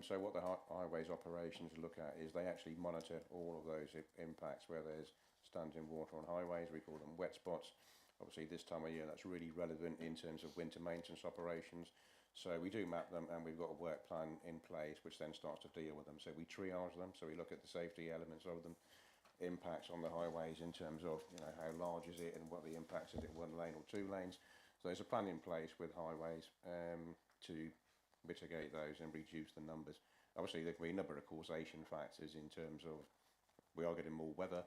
So what the highways operations look at is they actually monitor all of those impacts where there's standing water on highways. We call them wet spots. Obviously, this time of year, that's really relevant in terms of winter maintenance operations. So we do map them, and we've got a work plan in place, which then starts to deal with them. So we triage them. So we look at the safety elements of them, impacts on the highways in terms of, you know, how large is it and what the impacts is it 1 lane or 2 lanes. So there's a plan in place with highways to mitigate those and reduce the numbers. Obviously, there can be a number of causation factors in terms of we are getting more weather.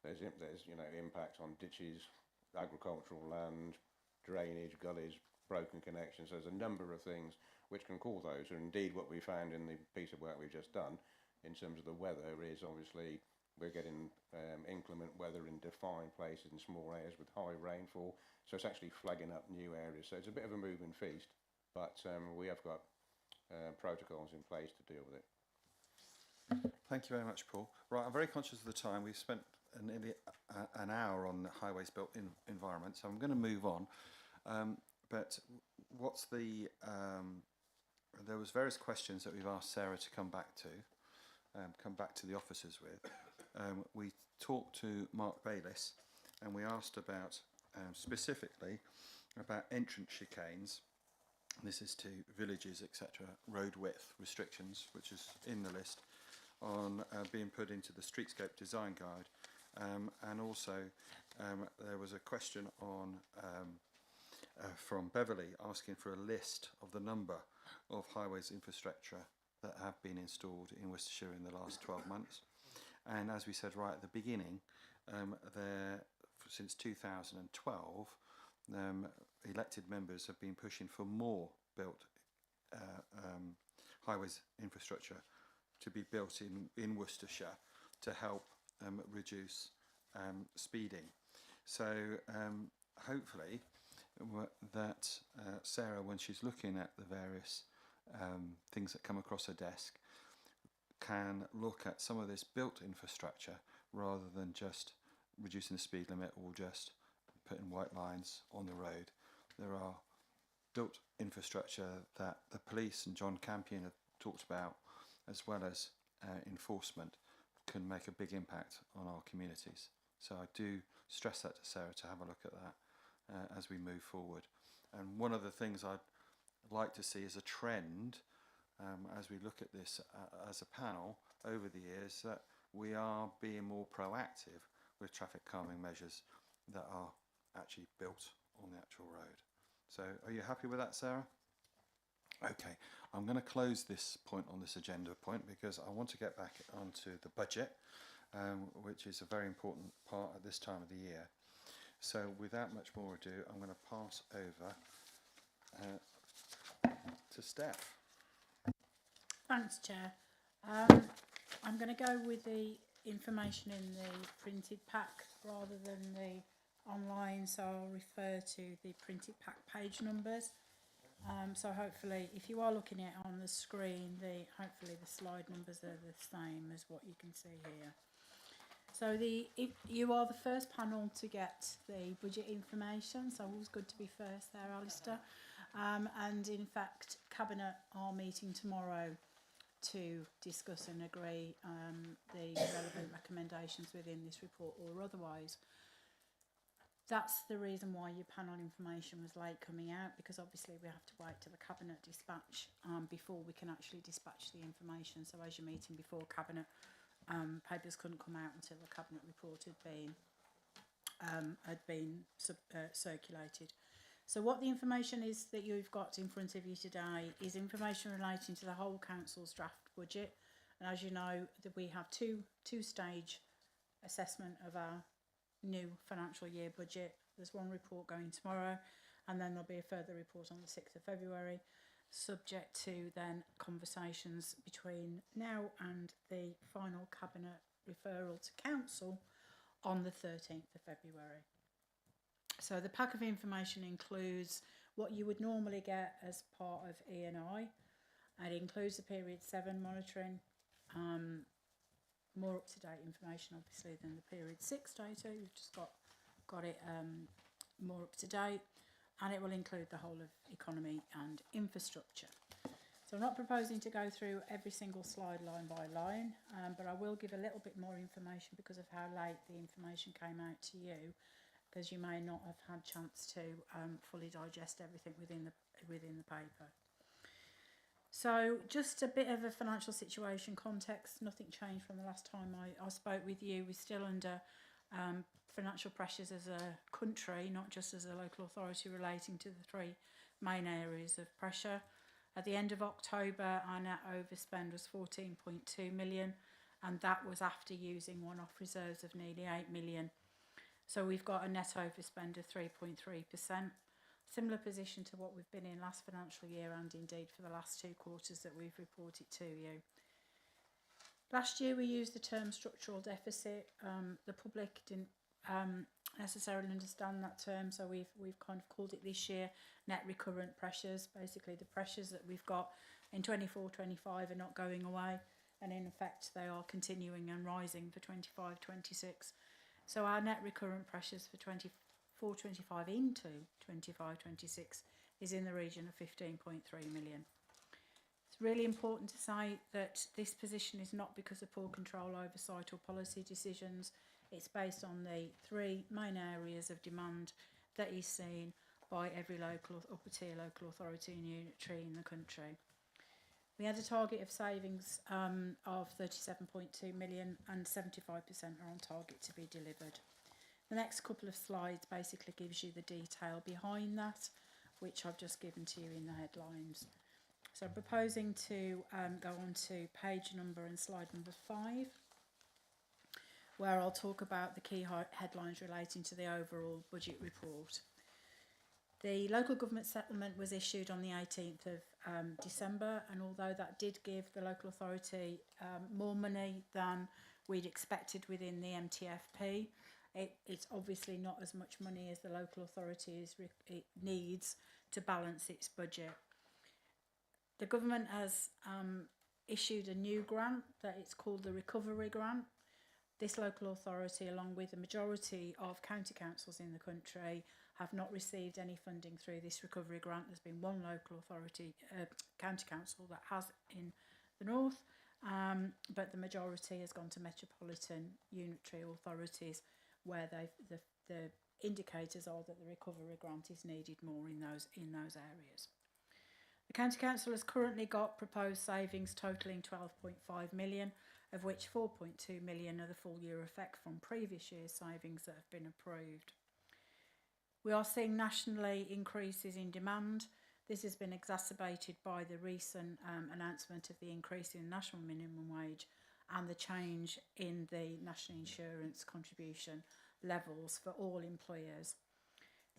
There's impact on ditches, agricultural land, drainage, gullies, broken connections. There's a number of things which can cause those. And indeed, what we found in the piece of work we've just done in terms of the weather is obviously we're getting inclement weather in defined places in small areas with high rainfall. So it's actually flagging up new areas. So it's a bit of a moving feast, but we have got protocols in place to deal with it. Thank you very much, Paul. Right, I'm very conscious of the time. We've spent nearly an hour on highways built environment, so I'm going to move on. But what's the... there was various questions that we've asked Sarah to come back to the officers with. We talked to Mark Bayliss, and we asked about specifically about entrance chicanes. This is to villages, etc. Road width restrictions, which is in the list, on being put into the Streetscape Design Guide. And also there was a question on from Beverly asking for a list of the number of highways infrastructure that have been installed in Worcestershire in the last 12 months. And as we said right at the beginning, since 2012, elected members have been pushing for more built highways infrastructure to be built in Worcestershire to help reduce speeding. So hopefully that Sarah, when she's looking at the various things that come across her desk, can look at some of this built infrastructure rather than just reducing the speed limit or just putting white lines on the road. There are built infrastructure that the police and John Campion have talked about, as well as enforcement, can make a big impact on our communities. So I do stress that to Sarah to have a look at that as we move forward. And one of the things I'd like to see is a trend as we look at this as a panel over the years, that we are being more proactive with traffic calming measures that are actually built on the actual road. So are you happy with that, Sarah? Okay, I'm going to close this point on this agenda point because I want to get back onto the budget, which is a very important part at this time of the year. So without much more ado, I'm going to pass over to Steph. Thanks, Chair. I'm going to go with the information in the printed pack rather than the online, so I'll refer to the printed pack page numbers. So hopefully, if you are looking at it on the screen, hopefully the slide numbers are the same as what you can see here. So you are the first panel to get the budget information, so always good to be first there, Alistair. And in fact, Cabinet are meeting tomorrow to discuss and agree the relevant recommendations within this report or otherwise. That's the reason why your panel information was late coming out, because obviously we have to wait till the Cabinet dispatch before we can actually dispatch the information. So as you're meeting before Cabinet, papers couldn't come out until the Cabinet report had been circulated. So what the information is that you've got in front of you today is information relating to the whole Council's draft budget. And as you know, that we have two-stage assessment of our new financial year budget. There's one report going tomorrow, and then there'll be a further report on the 6th of February, subject to then conversations between now and the final Cabinet referral to Council on the 13th of February. So the pack of information includes what you would normally get as part of E&I. It includes the period 7 monitoring, more up-to-date information obviously than the period 6 data. You've just got it more up-to-date, and it will include the whole of economy and infrastructure. So I'm not proposing to go through every single slide line by line, but I will give a little bit more information because of how late the information came out to you, because you may not have had chance to fully digest everything within the paper. So just a bit of a financial situation context. Nothing changed from the last time I spoke with you. We're still under financial pressures as a country, not just as a local authority, relating to the three main areas of pressure. At the end of October, our net overspend was 14.2 million, and that was after using one-off reserves of nearly 8 million. So we've got a net overspend of 3.3%. Similar position to what we've been in last financial year, and indeed for the last 2 quarters that we've reported to you. Last year we used the term structural deficit. The public didn't necessarily understand that term, so we've kind of called it this year net recurrent pressures. Basically the pressures that we've got in 24-25 are not going away, and in effect they are continuing and rising for 25-26. So our net recurrent pressures for 24-25 into 25-26 is in the region of 15.3 million. It's really important to say that this position is not because of poor control, oversight or policy decisions. It's based on the 3 main areas of demand that is seen by every local upper tier local authority and unitary in the country. We had a target of savings of 37.2 million, and 75% are on target to be delivered. The next couple of slides basically gives you the detail behind that, which I've just given to you in the headlines. So I'm proposing to go on to page number and slide number 5, where I'll talk about the key headlines relating to the overall budget report. The local government settlement was issued on the 18th of December, and although that did give the local authority more money than we'd expected within the MTFP, it's obviously not as much money as the local authority it needs to balance its budget. The government has issued a new grant that it's called the Recovery Grant. This local authority, along with the majority of county councils in the country, have not received any funding through this recovery grant. There's been one local authority, county council, that has in the north, but the majority has gone to metropolitan unitary authorities, where the indicators are that the recovery grant is needed more in those areas. The county council has currently got proposed savings totalling 12.5 million, of which 4.2 million are the full year effect from previous year's savings that have been approved. We are seeing nationally increases in demand. This has been exacerbated by the recent announcement of the increase in the national minimum wage and the change in the national insurance contribution levels for all employers.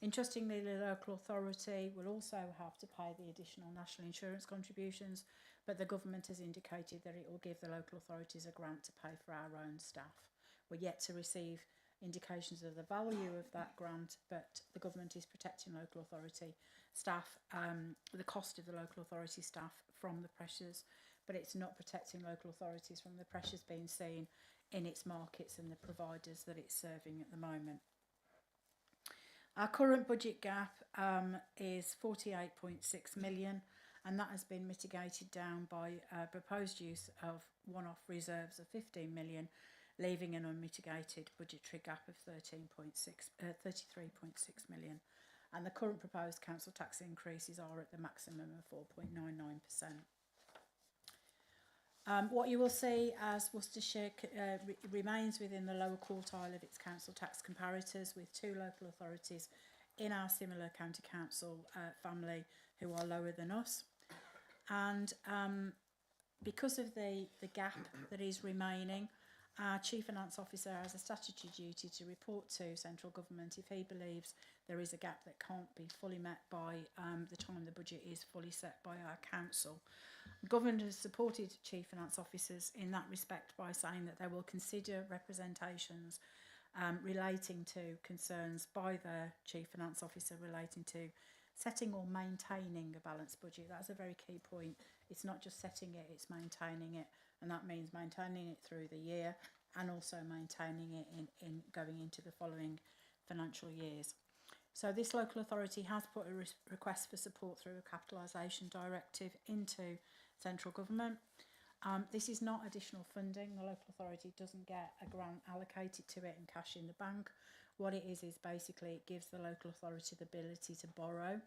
Interestingly, the local authority will also have to pay the additional national insurance contributions, but the government has indicated that it will give the local authorities a grant to pay for our own staff. We're yet to receive indications of the value of that grant, but the government is protecting local authority staff, the cost of the local authority staff from the pressures, but it's not protecting local authorities from the pressures being seen in its markets and the providers that it's serving at the moment. Our current budget gap is 48.6 million, and that has been mitigated down by proposed use of one-off reserves of 15 million, leaving an unmitigated budgetary gap of 33.6 million. And the current proposed council tax increases are at the maximum of 4.99%. What you will see as Worcestershire remains within the lower quartile of its council tax comparators, with 2 local authorities in our similar county council family who are lower than us. And because of the gap that is remaining, our Chief Finance Officer has a statutory duty to report to central government if he believes there is a gap that can't be fully met by the time the budget is fully set by our council. The government has supported Chief Finance Officers in that respect by saying that they will consider representations relating to concerns by the Chief Finance Officer relating to setting or maintaining a balanced budget. That's a very key point. It's not just setting it, it's maintaining it, and that means maintaining it through the year and also maintaining it in going into the following financial years. So this local authority has put a request for support through a capitalisation directive into central government. This is not additional funding. The local authority doesn't get a grant allocated to it and cash in the bank. What it is basically it gives the local authority the ability to borrow.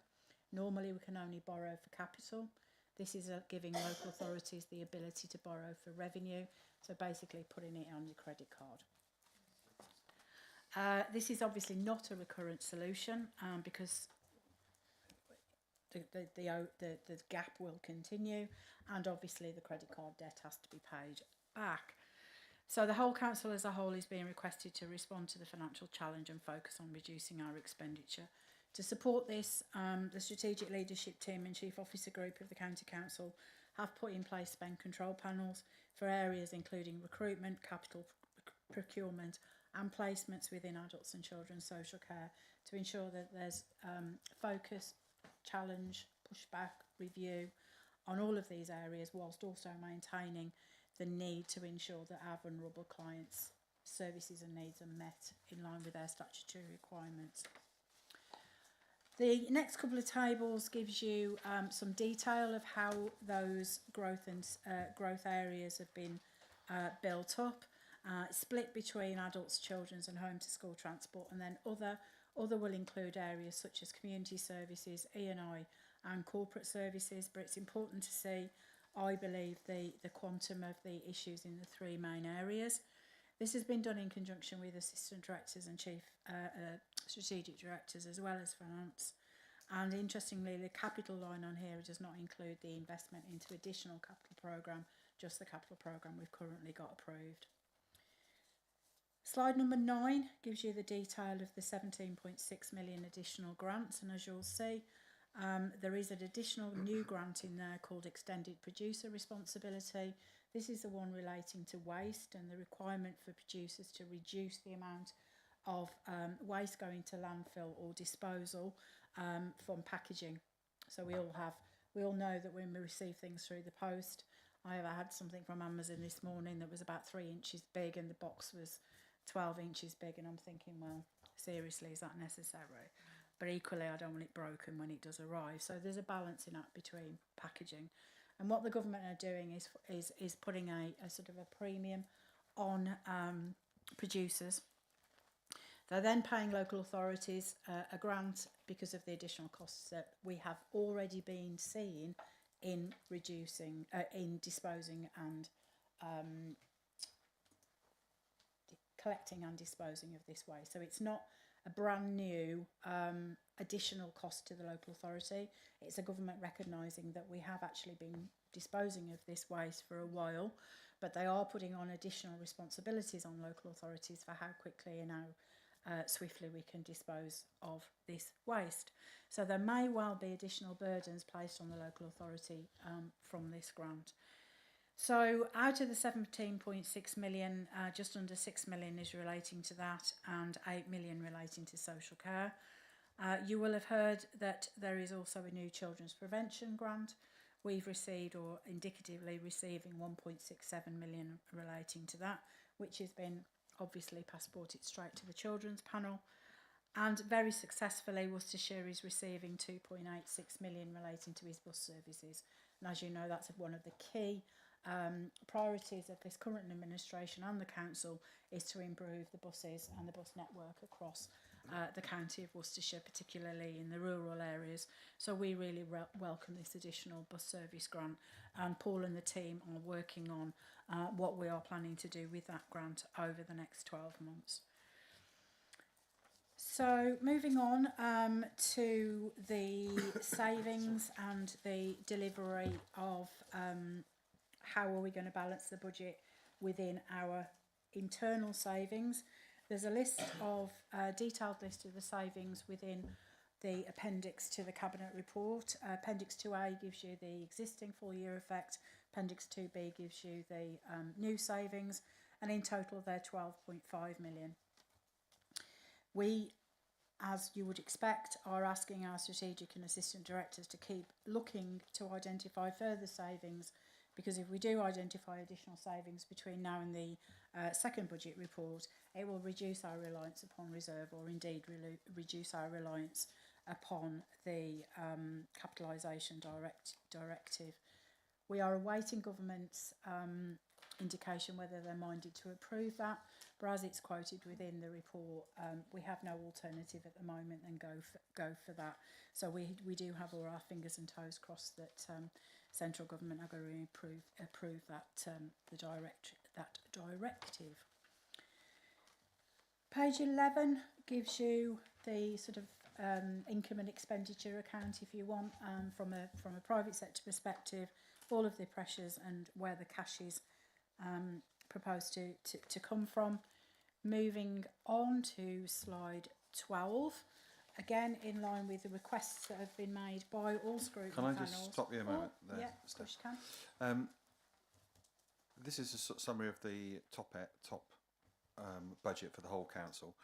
Normally we can only borrow for capital. This is giving local authorities the ability to borrow for revenue, so basically putting it on your credit card. This is obviously not a recurrent solution because the gap will continue, and obviously the credit card debt has to be paid back. So the whole council as a whole is being requested to respond to the financial challenge and focus on reducing our expenditure. To support this, the strategic leadership team and chief officer group of the county council have put in place spend control panels for areas including recruitment, capital procurement and placements within adults and children's social care to ensure that there's focus, challenge, pushback, review on all of these areas, whilst also maintaining the need to ensure that our vulnerable clients' services and needs are met in line with their statutory requirements. The next couple of tables gives you some detail of how those growth areas have been built up, split between adults, children's and home to school transport, and then other will include areas such as community services, E&I and corporate services. But it's important to see, I believe, the quantum of the issues in the 3 main areas. This has been done in conjunction with assistant directors and chief strategic directors as well as finance. And interestingly, the capital line on here does not include the investment into additional capital programme, just the capital programme we've currently got approved. Slide number 9 gives you the detail of the 17.6 million additional grants, and as you'll see, there is an additional new grant in there called Extended Producer Responsibility. This is the one relating to waste and the requirement for producers to reduce the amount of waste going to landfill or disposal from packaging. So we all know that when we receive things through the post, I had something from Amazon this morning that was about 3 inches big and the box was 12 inches big, and I'm thinking, well, seriously, is that necessary? But equally, I don't want it broken when it does arrive. So there's a balancing act between packaging. And what the government are doing is putting a sort of a premium on producers. They're then paying local authorities a grant because of the additional costs that we have already been seeing in reducing, in disposing and collecting and disposing of this waste. So it's not a brand new additional cost to the local authority. It's a government recognising that we have actually been disposing of this waste for a while, but they are putting on additional responsibilities on local authorities for how quickly and how swiftly we can dispose of this waste. So there may well be additional burdens placed on the local authority from this grant. So out of the 17.6 million, just under 6 million is relating to that and 8 million relating to social care. You will have heard that there is also a new children's prevention grant. We've received, or indicatively receiving, 1.67 million relating to that, which has been obviously passported straight to the children's panel. And very successfully, Worcestershire is receiving 2.86 million relating to his bus services. And as you know, that's one of the key priorities of this current administration and the council, is to improve the buses and the bus network across the county of Worcestershire, particularly in the rural areas. So we really welcome this additional bus service grant, and Paul and the team are working on what we are planning to do with that grant over the next 12 months. So moving on to the savings and the delivery of how are we going to balance the budget within our internal savings. There's a list of detailed list of the savings within the appendix to the Cabinet report. Appendix 2A gives you the existing full year effect. Appendix 2B gives you the new savings, and in total they're 12.5 million. We, as you would expect, are asking our strategic and assistant directors to keep looking to identify further savings, because if we do identify additional savings between now and the second budget report, it will reduce our reliance upon reserve, or indeed reduce our reliance upon the capitalisation directive. We are awaiting government's indication whether they're minded to approve that, but as it's quoted within the report, we have no alternative at the moment than go for that. So we do have all our fingers and toes crossed that central government are going to approve that that directive. Page 11 gives you the sort of income and expenditure account, if you want, from a private sector perspective, all of the pressures and where the cash is proposed to come from. Moving on to slide 12, again in line with the requests that have been made by all scrutiny panels. Can I just stop you a moment there? Yeah, of course you can. This is a sort of summary of the top budget for the whole council.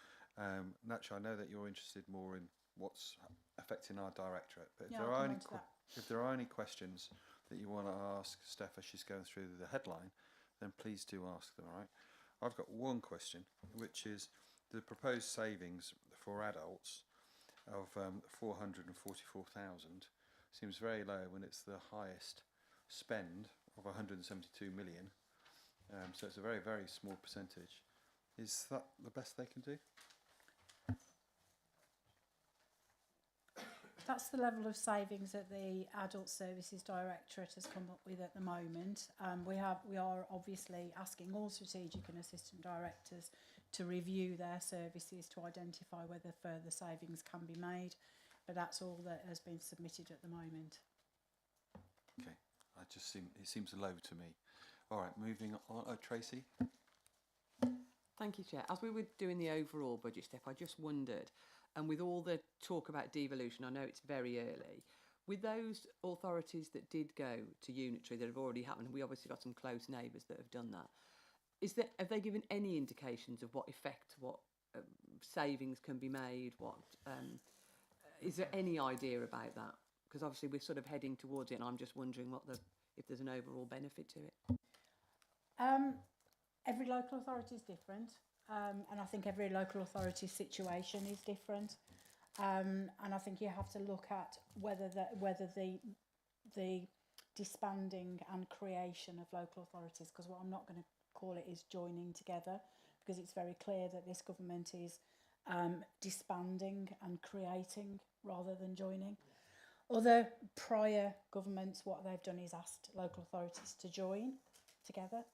Naturally, I know that you're interested more in what's affecting our directorate, but if there are any questions that you want to ask Steph as she's going through the headline, then please do ask them. All right. I've got one question, which is the proposed savings for adults of 444,000 seems very low when it's the highest spend of 172 million. So it's a very, very small percentage. Is that the best they can do? That's the level of savings that the Adult Services Directorate has come up with at the moment. We are obviously asking all strategic and assistant directors to review their services to identify whether further savings can be made, but that's all that has been submitted at the moment. Okay, it seems low to me. All right, moving on. Tracy. Thank you, Chair. As we were doing the overall budget step, I just wondered, and with all the talk about devolution, I know it's very early, with those authorities that did go to unitary that have already happened, we obviously got some close neighbours that have done that. Have they given any indications of what effect, what savings can be made? Is there any idea about that? Because obviously we're sort of heading towards it, and I'm just wondering if there's an overall benefit to it. Every local authority is different, and I think every local authority's situation is different, and I think you have to look at whether the disbanding and creation of local authorities, because what I'm not going to call it is joining together, because it's very clear that this government is disbanding and creating rather than joining. Other prior governments, what they've done is asked local authorities to join together,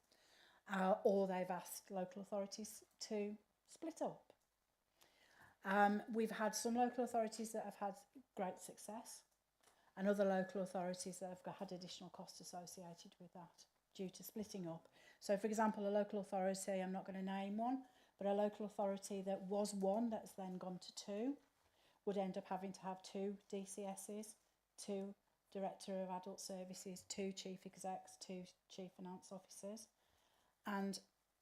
or they've asked local authorities to split up. We've had some local authorities that have had great success, and other local authorities that have had additional costs associated with that due to splitting up. So, for example, a local authority, I'm not going to name one, but a local authority that was one that's then gone to two would end up having to have two DCSs, two Director of Adult Services, two Chief Execs, two Chief Finance Officers. And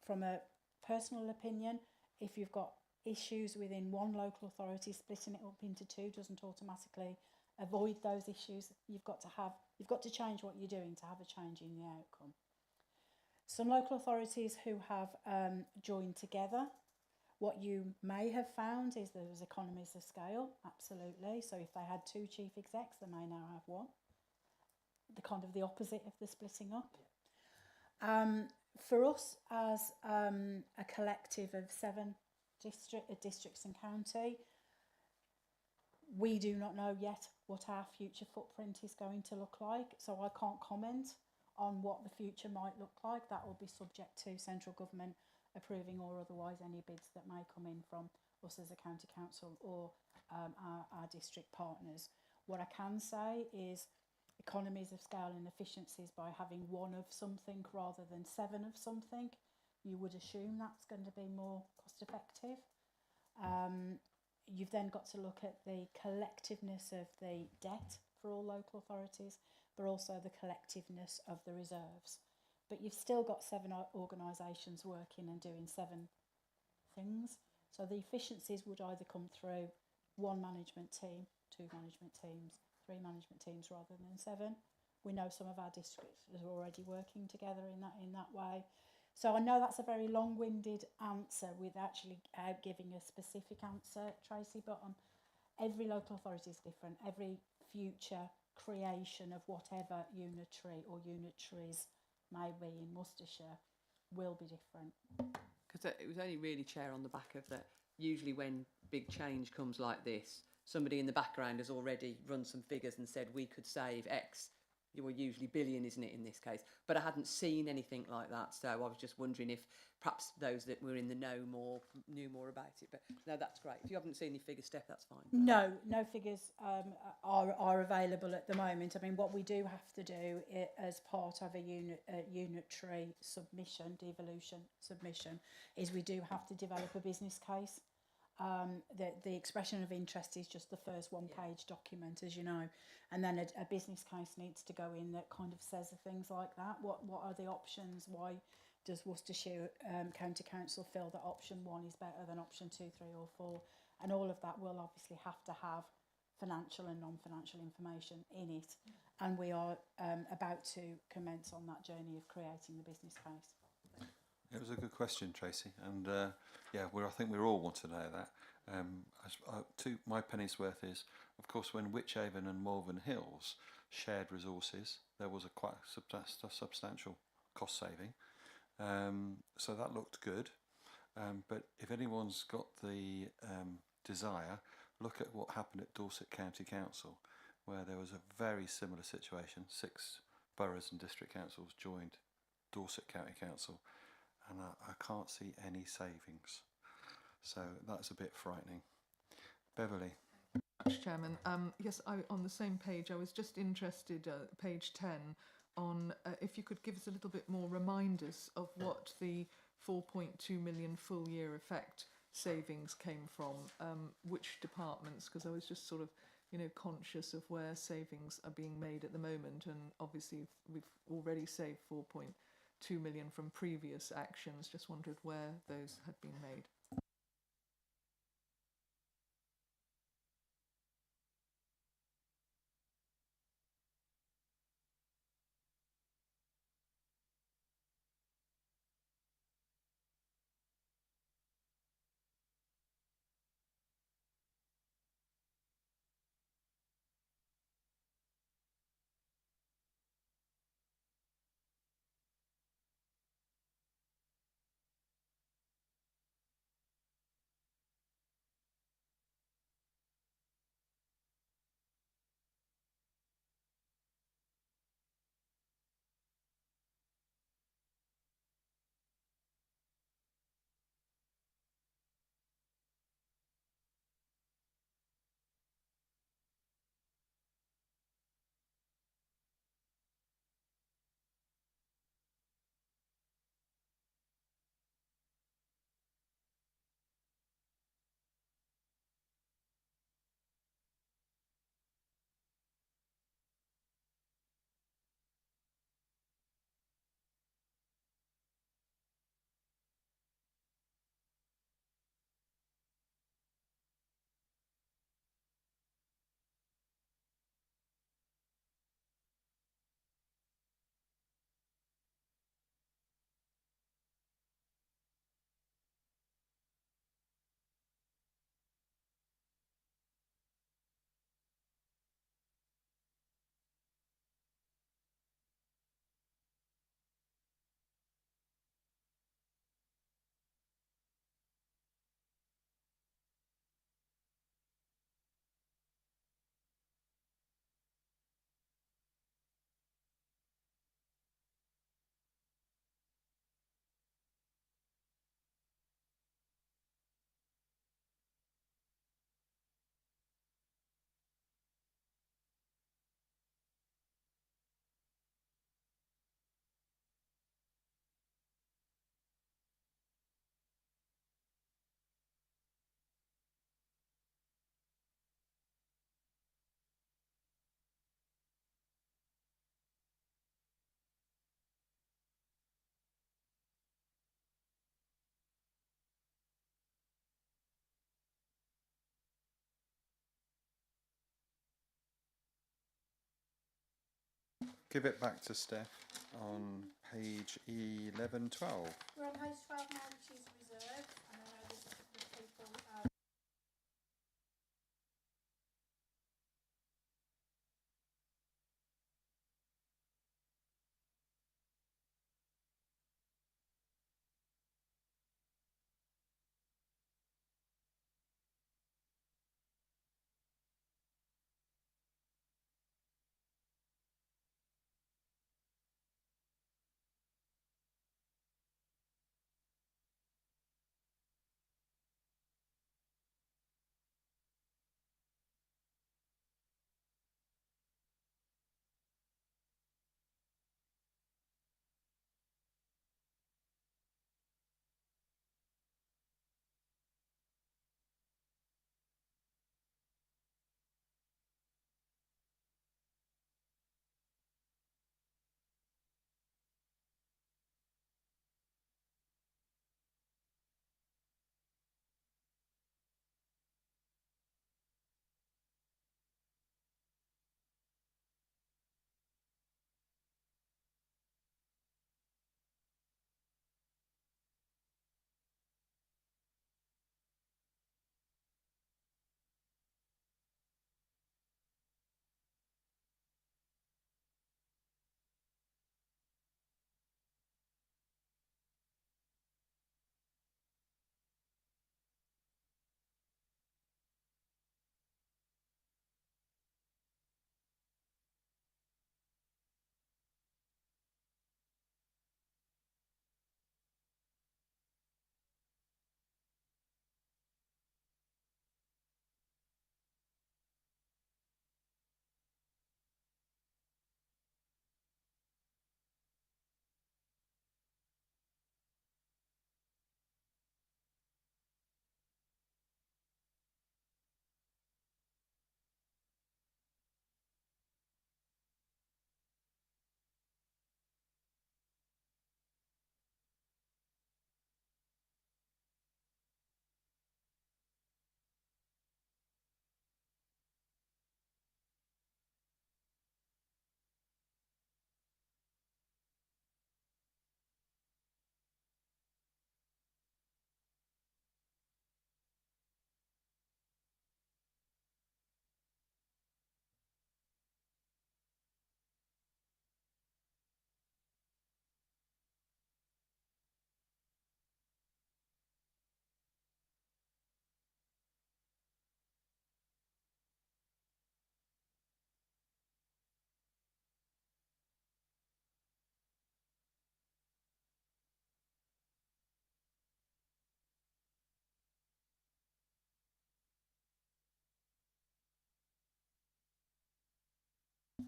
from a personal opinion, if you've got issues within one local authority, splitting it up into two doesn't automatically avoid those issues. You've got to change what you're doing to have a change in the outcome. Some local authorities who have joined together, what you may have found is there's economies of scale, absolutely. So if they had two chief execs, they may now have one. The kind of the opposite of the splitting up. For us as a collective of 7 districts and county, we do not know yet what our future footprint is going to look like. So I can't comment on what the future might look like. That will be subject to central government approving or otherwise any bids that may come in from us as a county council or our district partners. What I can say is economies of scale and efficiencies by having one of something rather than 7 of something. You would assume that's going to be more cost effective. You've then got to look at the collectiveness of the debt for all local authorities, but also the collectiveness of the reserves. But you've still got 7 organisations working and doing 7 things. So the efficiencies would either come through 1 management team, 2 management teams, 3 management teams rather than 7. We know some of our districts are already working together in that way. So I know that's a very long-winded answer with actually giving a specific answer, Tracy, but every local authority is different. Every future creation of whatever unitary or unitaries may be in Worcestershire will be different. Because it was only really, Chair, on the back of that. Usually when big change comes like this, somebody in the background has already run some figures and said we could save X. Well, usually billion, isn't it, in this case? But I hadn't seen anything like that, so I was just wondering if perhaps those that were in the know more knew more about it. But no, that's great. If you haven't seen any figures, Steph, that's fine. No figures are available at the moment. I mean, what we do have to do as part of a unitary submission, devolution submission, is we do have to develop a business case. The expression of interest is just the first one-page document, as you know, and then a business case needs to go in that kind of says things like that. What are the options? Why does Worcestershire County Council feel that option 1 is better than option 2, 3 or 4? And all of that will obviously have to have financial and non-financial information in it. And we are about to commence on that journey of creating the business case. It was a good question, Tracy, and I think we all want to know that. My penny's worth is, of course, when Wychavon and Malvern Hills shared resources, there was a quite substantial cost saving, so that looked good. But if anyone's got the desire, look at what happened at Dorset County Council, where there was a very similar situation. 6 boroughs and district councils joined Dorset County Council, and I can't see any savings. So that's a bit frightening. Beverly. Chairman. Yes, on the same page, I was just interested, page 10, on if you could give us a little bit more reminders of what the 4.2 million full year effect savings came from, which departments, because I was just sort of, conscious of where savings are being made at the moment, and obviously we've already saved 4.2 million from previous actions. Just wondered where those had been made. give it back to Steph on page 11, 12. We're on page 12 now, which is reserve, and I know there's a couple of people.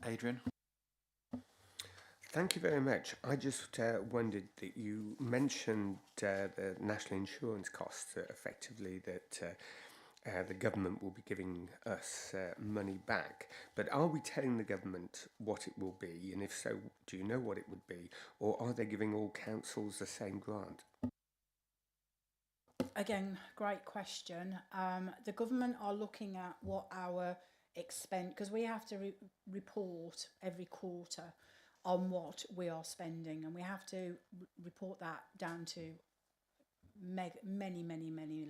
Adrian? Thank you very much. I just wondered that you mentioned the national insurance costs, effectively that the government will be giving us money back. But are we telling the government what it will be? And if so, do you know what it would be? Or are they giving all councils the same grant? Again, great question. The government are looking at what our expense, because we have to report every quarter on what we are spending, and we have to report that down to many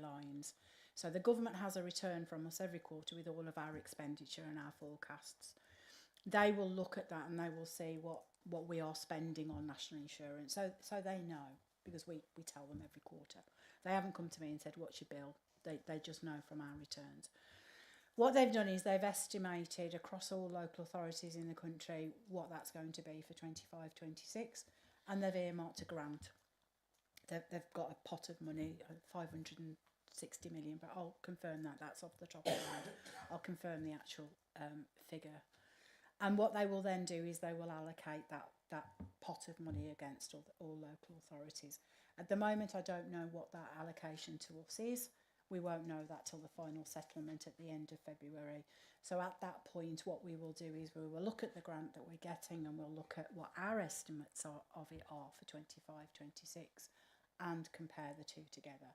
lines. So the government has a return from us every quarter with all of our expenditure and our forecasts. They will look at that and they will see what we are spending on national insurance. So they know, because we tell them every quarter. They haven't come to me and said, what's your bill? They just know from our returns. What they've done is they've estimated across all local authorities in the country what that's going to be for 25-26, and they've earmarked a grant. They've got a pot of money, 560 million, but I'll confirm that. That's off the top of my head. I'll confirm the actual figure. And what they will then do is they will allocate that pot of money against all local authorities. At the moment, I don't know what that allocation to us is. We won't know that till the final settlement at the end of February. So at that point, what we will do is we will look at the grant that we're getting and we'll look at what our estimates of it are for 25-26 and compare the two together.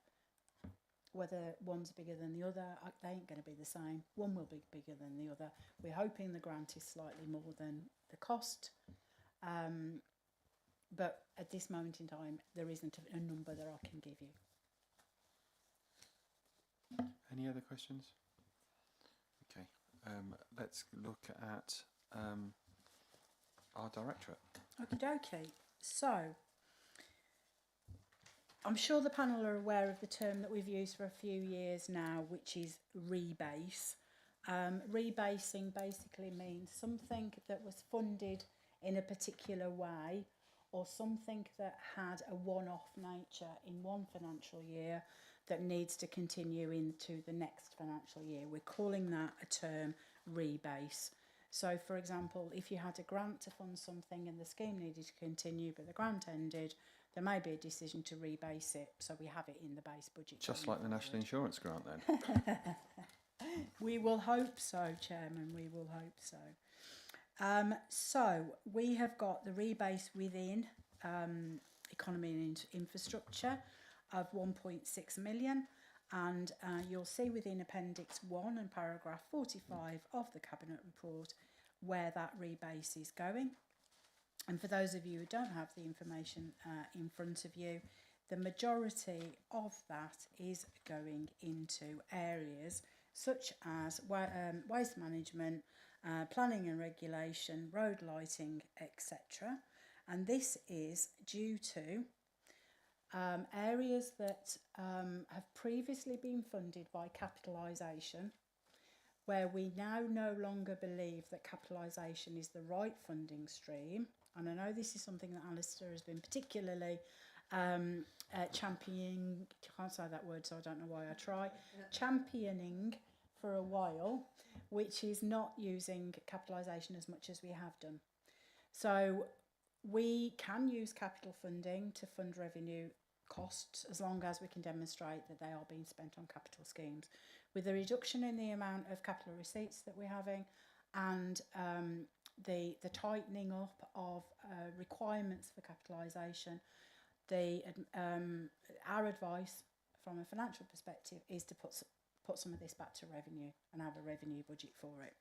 Whether one's bigger than the other, they ain't going to be the same. One will be bigger than the other. We're hoping the grant is slightly more than the cost, But at this moment in time, there isn't a number that I can give you. Any other questions? Okay, let's look at our directorate. Okie dokie. So, I'm sure the panel are aware of the term that we've used for a few years now, which is rebase. Rebasing basically means something that was funded in a particular way, or something that had a one-off nature in one financial year that needs to continue into the next financial year. We're calling that a term rebase. So, for example, if you had a grant to fund something and the scheme needed to continue, but the grant ended, there may be a decision to rebase it, so we have it in the base budget. Just like the National Insurance grant then? We will hope so, Chairman, we will hope so. So, we have got the rebase within economy and infrastructure of 1.6 million, and you'll see within Appendix 1 and paragraph 45 of the Cabinet report where that rebase is going. And for those of you who don't have the information in front of you, the majority of that is going into areas such as waste management, planning and regulation, road lighting, etc. And this is due to areas that have previously been funded by capitalisation, where we now no longer believe that capitalisation is the right funding stream. And I know this is something that Alistair has been particularly championing, I can't say that word so I don't know why I try, championing for a while, which is not using capitalisation as much as we have done. So we can use capital funding to fund revenue costs as long as we can demonstrate that they are being spent on capital schemes. With the reduction in the amount of capital receipts that we're having and the tightening up of requirements for capitalisation, our advice from a financial perspective is to put some of this back to revenue and have a revenue budget for it.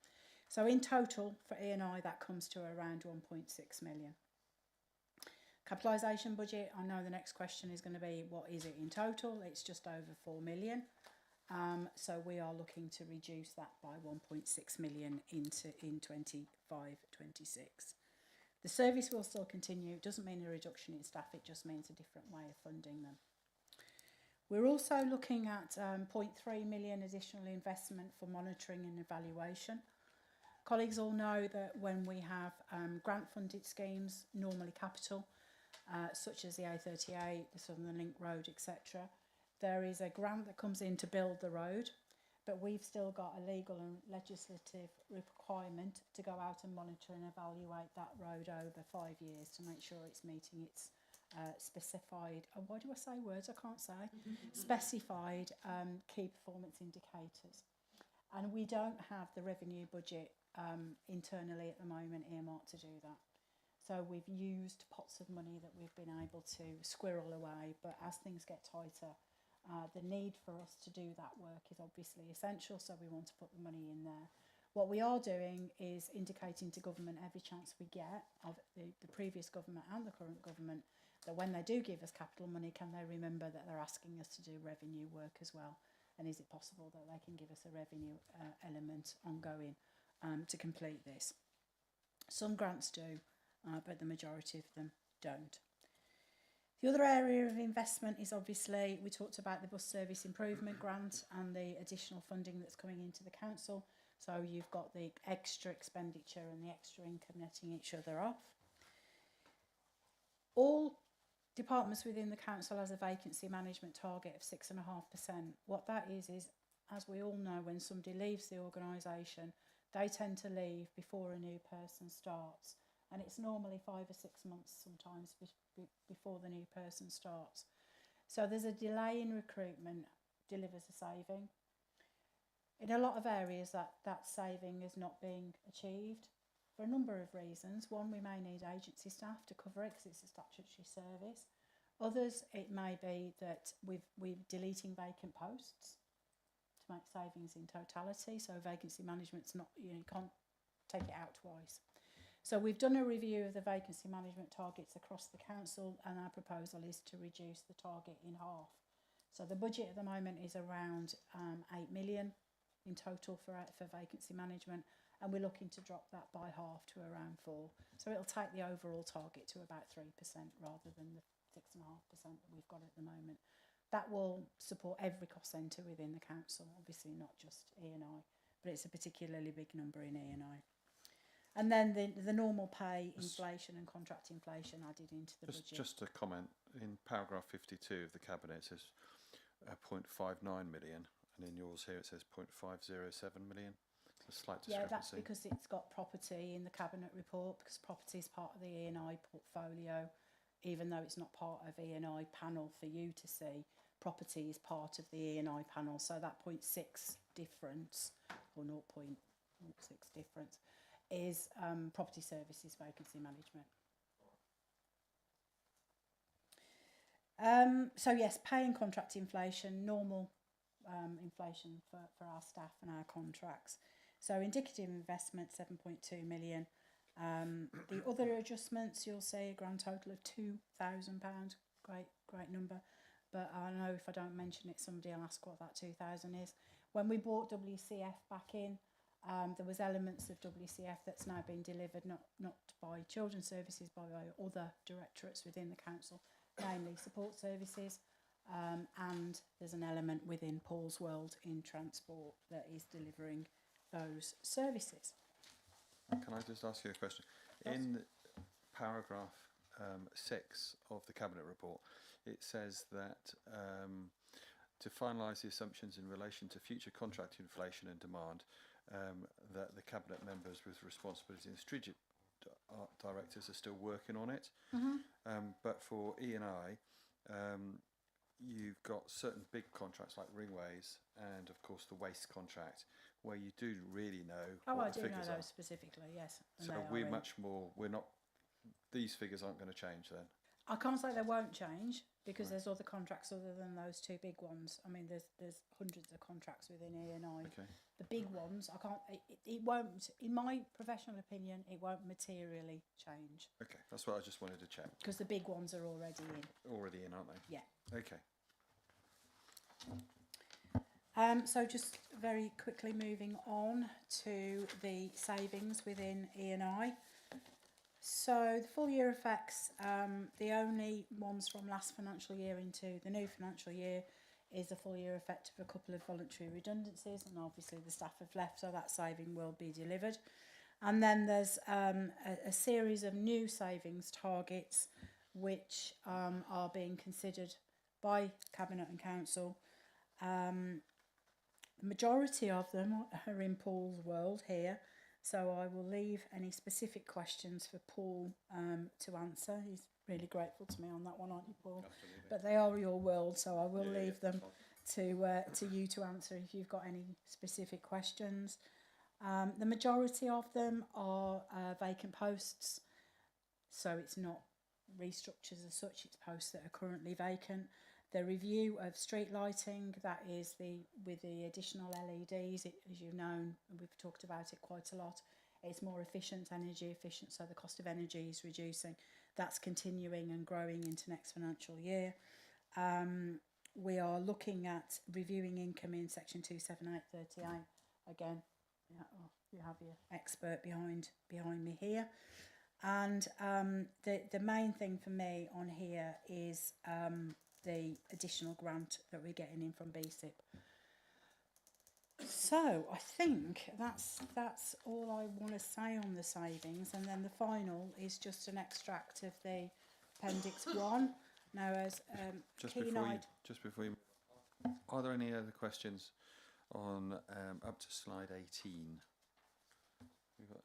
So in total for E&I that comes to around 1.6 million. Capitalisation budget, I know the next question is going to be what is it in total? It's just over 4 million. So we are looking to reduce that by 1.6 million in 25-26. The service will still continue. It doesn't mean a reduction in staff, it just means a different way of funding them. We're also looking at 0.3 million additional investment for monitoring and evaluation. Colleagues all know that when we have grant funded schemes, normally capital, such as the A38, the Southern Link Road, etc., there is a grant that comes in to build the road, but we've still got a legal and legislative requirement to go out and monitor and evaluate that road over 5 years to make sure it's meeting its specified, why do I say words I can't say, specified key performance indicators. And we don't have the revenue budget internally at the moment earmarked to do that. So we've used pots of money that we've been able to squirrel away, but as things get tighter, the need for us to do that work is obviously essential, so we want to put the money in there. What we are doing is indicating to government every chance we get, of the previous government and the current government, that when they do give us capital money, can they remember that they're asking us to do revenue work as well? And is it possible that they can give us a revenue element ongoing to complete this? Some grants do, but the majority of them don't. The other area of investment is obviously, we talked about the bus service improvement grant and the additional funding that's coming into the council. So you've got the extra expenditure and the extra income netting each other off. All departments within the council has a vacancy management target of 6.5%. What that is, as we all know, when somebody leaves the organisation, they tend to leave before a new person starts. And it's normally 5 or 6 months sometimes before the new person starts. So there's a delay in recruitment, delivers a saving. In a lot of areas that saving is not being achieved for a number of reasons. One, we may need agency staff to cover it because it's a statutory service. Others, it may be that we're deleting vacant posts to make savings in totality. So vacancy management's not, you can't take it out twice. So we've done a review of the vacancy management targets across the council, and our proposal is to reduce the target in half. So the budget at the moment is around 8 million in total for vacancy management, and we're looking to drop that by half to around 4. So it'll take the overall target to about 3% rather than the 6.5% that we've got at the moment. That will support every cost centre within the council, obviously not just E&I, but it's a particularly big number in E&I. And then the normal pay, inflation and contract inflation added into the budget. Just a comment, in paragraph 52 of the Cabinet it says 0.59 million, and in yours here it says 0.507 million. It's a slight discrepancy. Yeah, that's because it's got property in the Cabinet report, because property is part of the E&I portfolio, even though it's not part of E&I panel for you to see. Property is part of the E&I panel, so that 0.6 difference, or 0.06 difference, is property services vacancy management. So yes, pay and contract inflation, normal inflation for our staff and our contracts. So indicative investment, 7.2 million. The other adjustments, you'll see a grand total of £2,000. Great number. But I know if I don't mention it, somebody will ask what that 2,000 is. When we brought WCF back in, there was elements of WCF that's now been delivered, not by Children's Services, but by other directorates within the council, namely support services, and there's an element within Paul's World in transport that is delivering those services. Can I just ask you a question? Yes. In paragraph 6 of the Cabinet report, it says that to finalise the assumptions in relation to future contract inflation and demand, that the Cabinet members with responsibility and strategic directors are still working on it. But for E&I, you've got certain big contracts like ringways and, of course, the waste contract, where you do really know what the figures are. I do know those specifically, yes. So we're much more, we're not, these figures aren't going to change then? I can't say they won't change, because there's other contracts other than those two big ones. I mean, there's hundreds of contracts within E&I. Okay. The big ones, I can't. It won't. In my professional opinion, it won't materially change. Okay, that's what I just wanted to check. Because the big ones are already in. Already in, aren't they? Yeah. Okay. So just very quickly moving on to the savings within E&I. So the full year effects, the only ones from last financial year into the new financial year is a full year effect of a couple of voluntary redundancies, and obviously the staff have left, so that saving will be delivered. And then there's a series of new savings targets which are being considered by Cabinet and Council. The majority of them are in Paul's World here, so I will leave any specific questions for Paul to answer. He's really grateful to me on that one, aren't you, Paul? Absolutely. But they are your world, so I will leave them to you to answer if you've got any specific questions. The majority of them are vacant posts, so it's not restructures as such, it's posts that are currently vacant. The review of street lighting, that is with the additional LEDs, as you've known, we've talked about it quite a lot. It's more efficient, energy efficient, so the cost of energy is reducing. That's continuing and growing into next financial year. We are looking at reviewing income in section 27838. Again, you have your expert behind me here. And the main thing for me on here is the additional grant that we're getting in from BSIP. So I think that's all I want to say on the savings, and then the final is just an extract of the Appendix 1. Now, as just before you, are there any other questions on up to slide 18? We've got,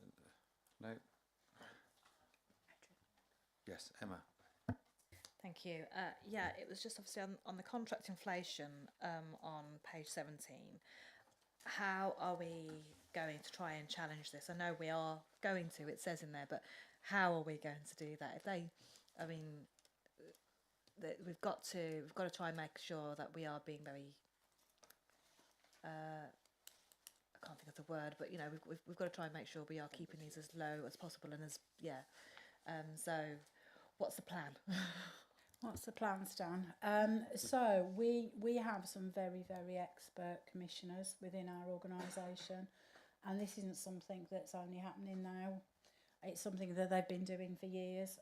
no. Yes, Emma. Thank you. Yeah, it was just obviously on the contract inflation on page 17. How are we going to try and challenge this? I know we are going to, it says in there, but how are we going to do that? We've got to try and make sure that we are being very can't think of the word, but you know, we've got to try and make sure we are keeping these as low as possible and as so what's the plan? What's the plan, Stan? So we have some very, very expert commissioners within our organisation, and this isn't something that's only happening now. It's something that they've been doing for years.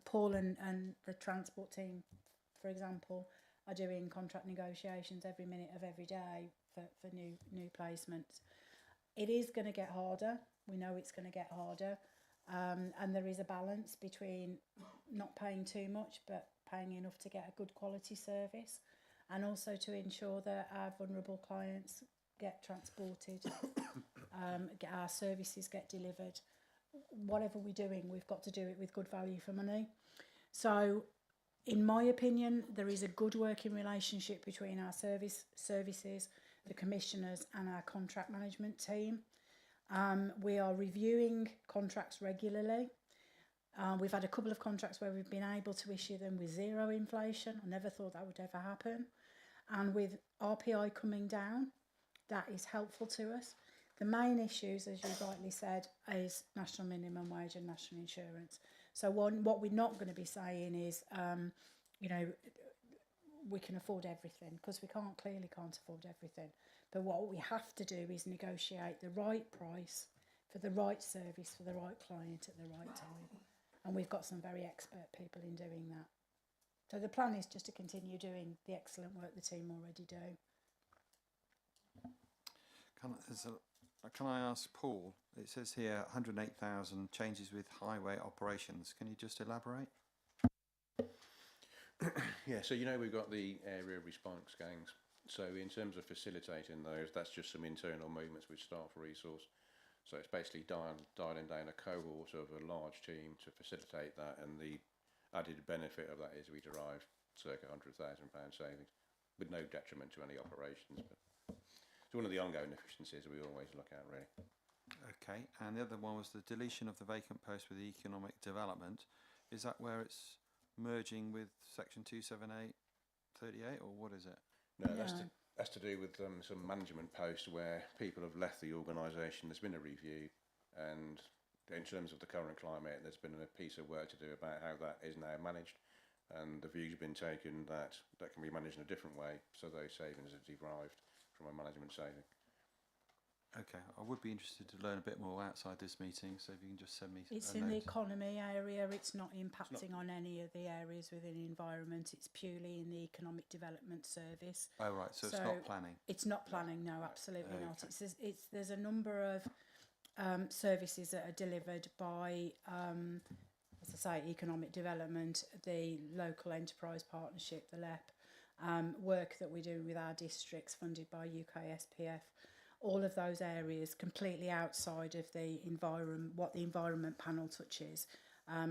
Paul and the transport team, for example, are doing contract negotiations every minute of every day for new placements. It is going to get harder. We know it's going to get harder. And there is a balance between not paying too much but paying enough to get a good quality service, and also to ensure that our vulnerable clients get transported, get our services get delivered. Whatever we're doing, we've got to do it with good value for money. So in my opinion, there is a good working relationship between our services, the commissioners and our contract management team. We are reviewing contracts regularly. We've had a couple of contracts where we've been able to issue them with zero inflation. I never thought that would ever happen. And with RPI coming down, that is helpful to us. The main issues, as you rightly said, is national minimum wage and national insurance. So what we're not going to be saying is, you know, we can afford everything, because we clearly can't afford everything. But what we have to do is negotiate the right price for the right service for the right client at the right time. And we've got some very expert people in doing that. So the plan is just to continue doing the excellent work the team already do. Can I ask Paul? It says here 108,000 changes with highway operations. Can you just elaborate? Yeah, so you know we've got the area response gangs. So in terms of facilitating those, that's just some internal movements with staff resource. So it's basically dialing down a cohort of a large team to facilitate that, and the added benefit of that is we derive circa £100,000 savings with no detriment to any operations. But it's one of the ongoing efficiencies we always look at, really. Okay, and the other one was the deletion of the vacant post with the economic development. Is that where it's merging with section 278/38, or what is it? No, that's to do with some management posts where people have left the organisation. There's been a review, and in terms of the current climate, there's been a piece of work to do about how that is now managed, and the view's been taken that that can be managed in a different way, so those savings are derived from a management saving. Okay, I would be interested to learn a bit more outside this meeting, so if you can just send me It's a in the note. economy area. It's not impacting on any of the areas within the environment. It's purely in the economic development service. Oh, right, so it's not planning. It's not planning, no, absolutely not. Okay. There's a number of services that are delivered by, as I say, economic development, the local enterprise partnership, the LEP, work that we do with our districts funded by UK SPF. All of those areas completely outside of the environment, what the environment panel touches. I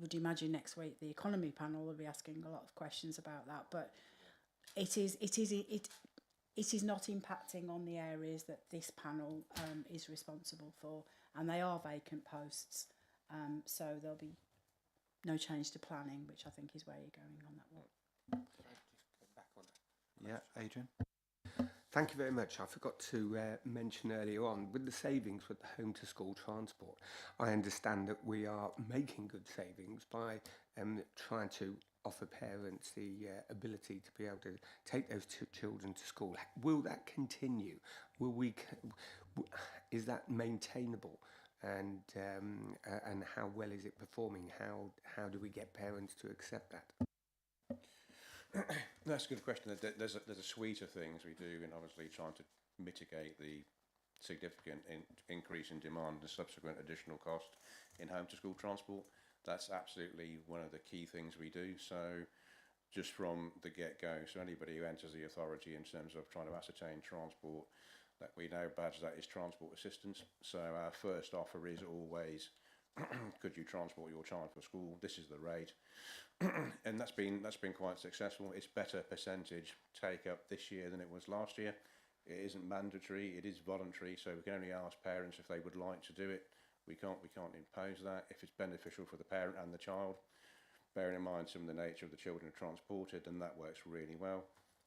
would imagine next week the economy panel will be asking a lot of questions about that, but it is not impacting on the areas that this panel is responsible for, and they are vacant posts, so there'll be no change to planning, which I think is where you're going on that one. Yeah, Adrian? Thank you very much. I forgot to mention earlier on, with the savings with the home to school transport, I understand that we are making good savings by trying to offer parents the ability to be able to take those two children to school. Will that continue? Is that maintainable? And how well is it performing? How do we get parents to accept that? That's a good question. There's a suite of things we do in obviously trying to mitigate the significant increase in demand and subsequent additional cost in home to school transport. That's absolutely one of the key things we do. So just from the get-go, so anybody who enters the authority in terms of trying to ascertain transport, that we now badge that is transport assistance. So our first offer is always, could you transport your child for school? This is the rate. And that's been quite successful. It's better percentage take up this year than it was last year. It isn't mandatory, it is voluntary, so we can only ask parents if they would like to do it. We can't impose that. If it's beneficial for the parent and the child, bearing in mind some of the nature of the children are transported, and that works really well.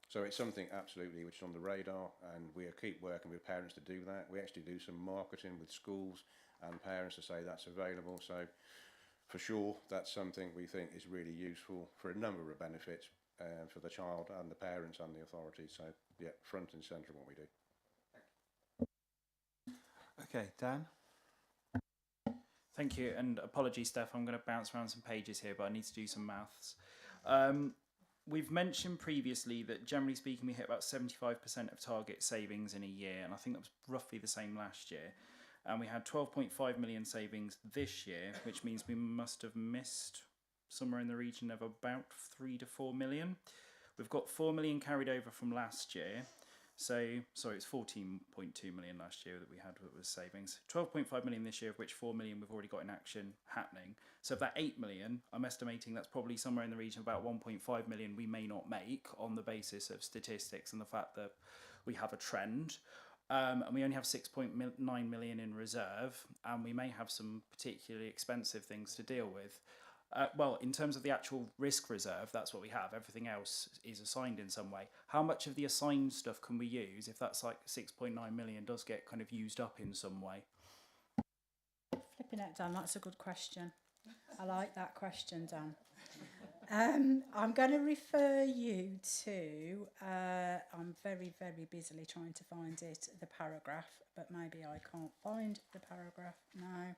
So it's something absolutely which is on the radar, and we keep working with parents to do that. We actually do some marketing with schools and parents to say that's available. So for sure, that's something we think is really useful for a number of benefits for the child and the parents and the authorities. So yeah, front and centre what we do. Okay, Dan. Thank you, and apologies, Steph, I'm going to bounce around some pages here, but I need to do some maths. We've mentioned previously that generally speaking we hit about 75% of target savings in a year, and I think that was roughly the same last year. And we had 12.5 million savings this year, which means we must have missed somewhere in the region of about 3 to 4 million. We've got 4 million carried over from last year. So, sorry, it's 14.2 million last year that we had was savings. 12.5 million this year, of which 4 million we've already got in action happening. So of that 8 million, I'm estimating that's probably somewhere in the region of about 1.5 million we may not make on the basis of statistics and the fact that we have a trend. And we only have 6.9 million in reserve, and we may have some particularly expensive things to deal with. Well, in terms of the actual risk reserve, that's what we have. Everything else is assigned in some way. How much of the assigned stuff can we use if that's like 6.9 million does get kind of used up in some way? Flipping it, Dan, that's a good question. I like that question, Dan. I'm going to refer you to, I'm very, very busily trying to find it, the paragraph, but maybe I can't find the paragraph now.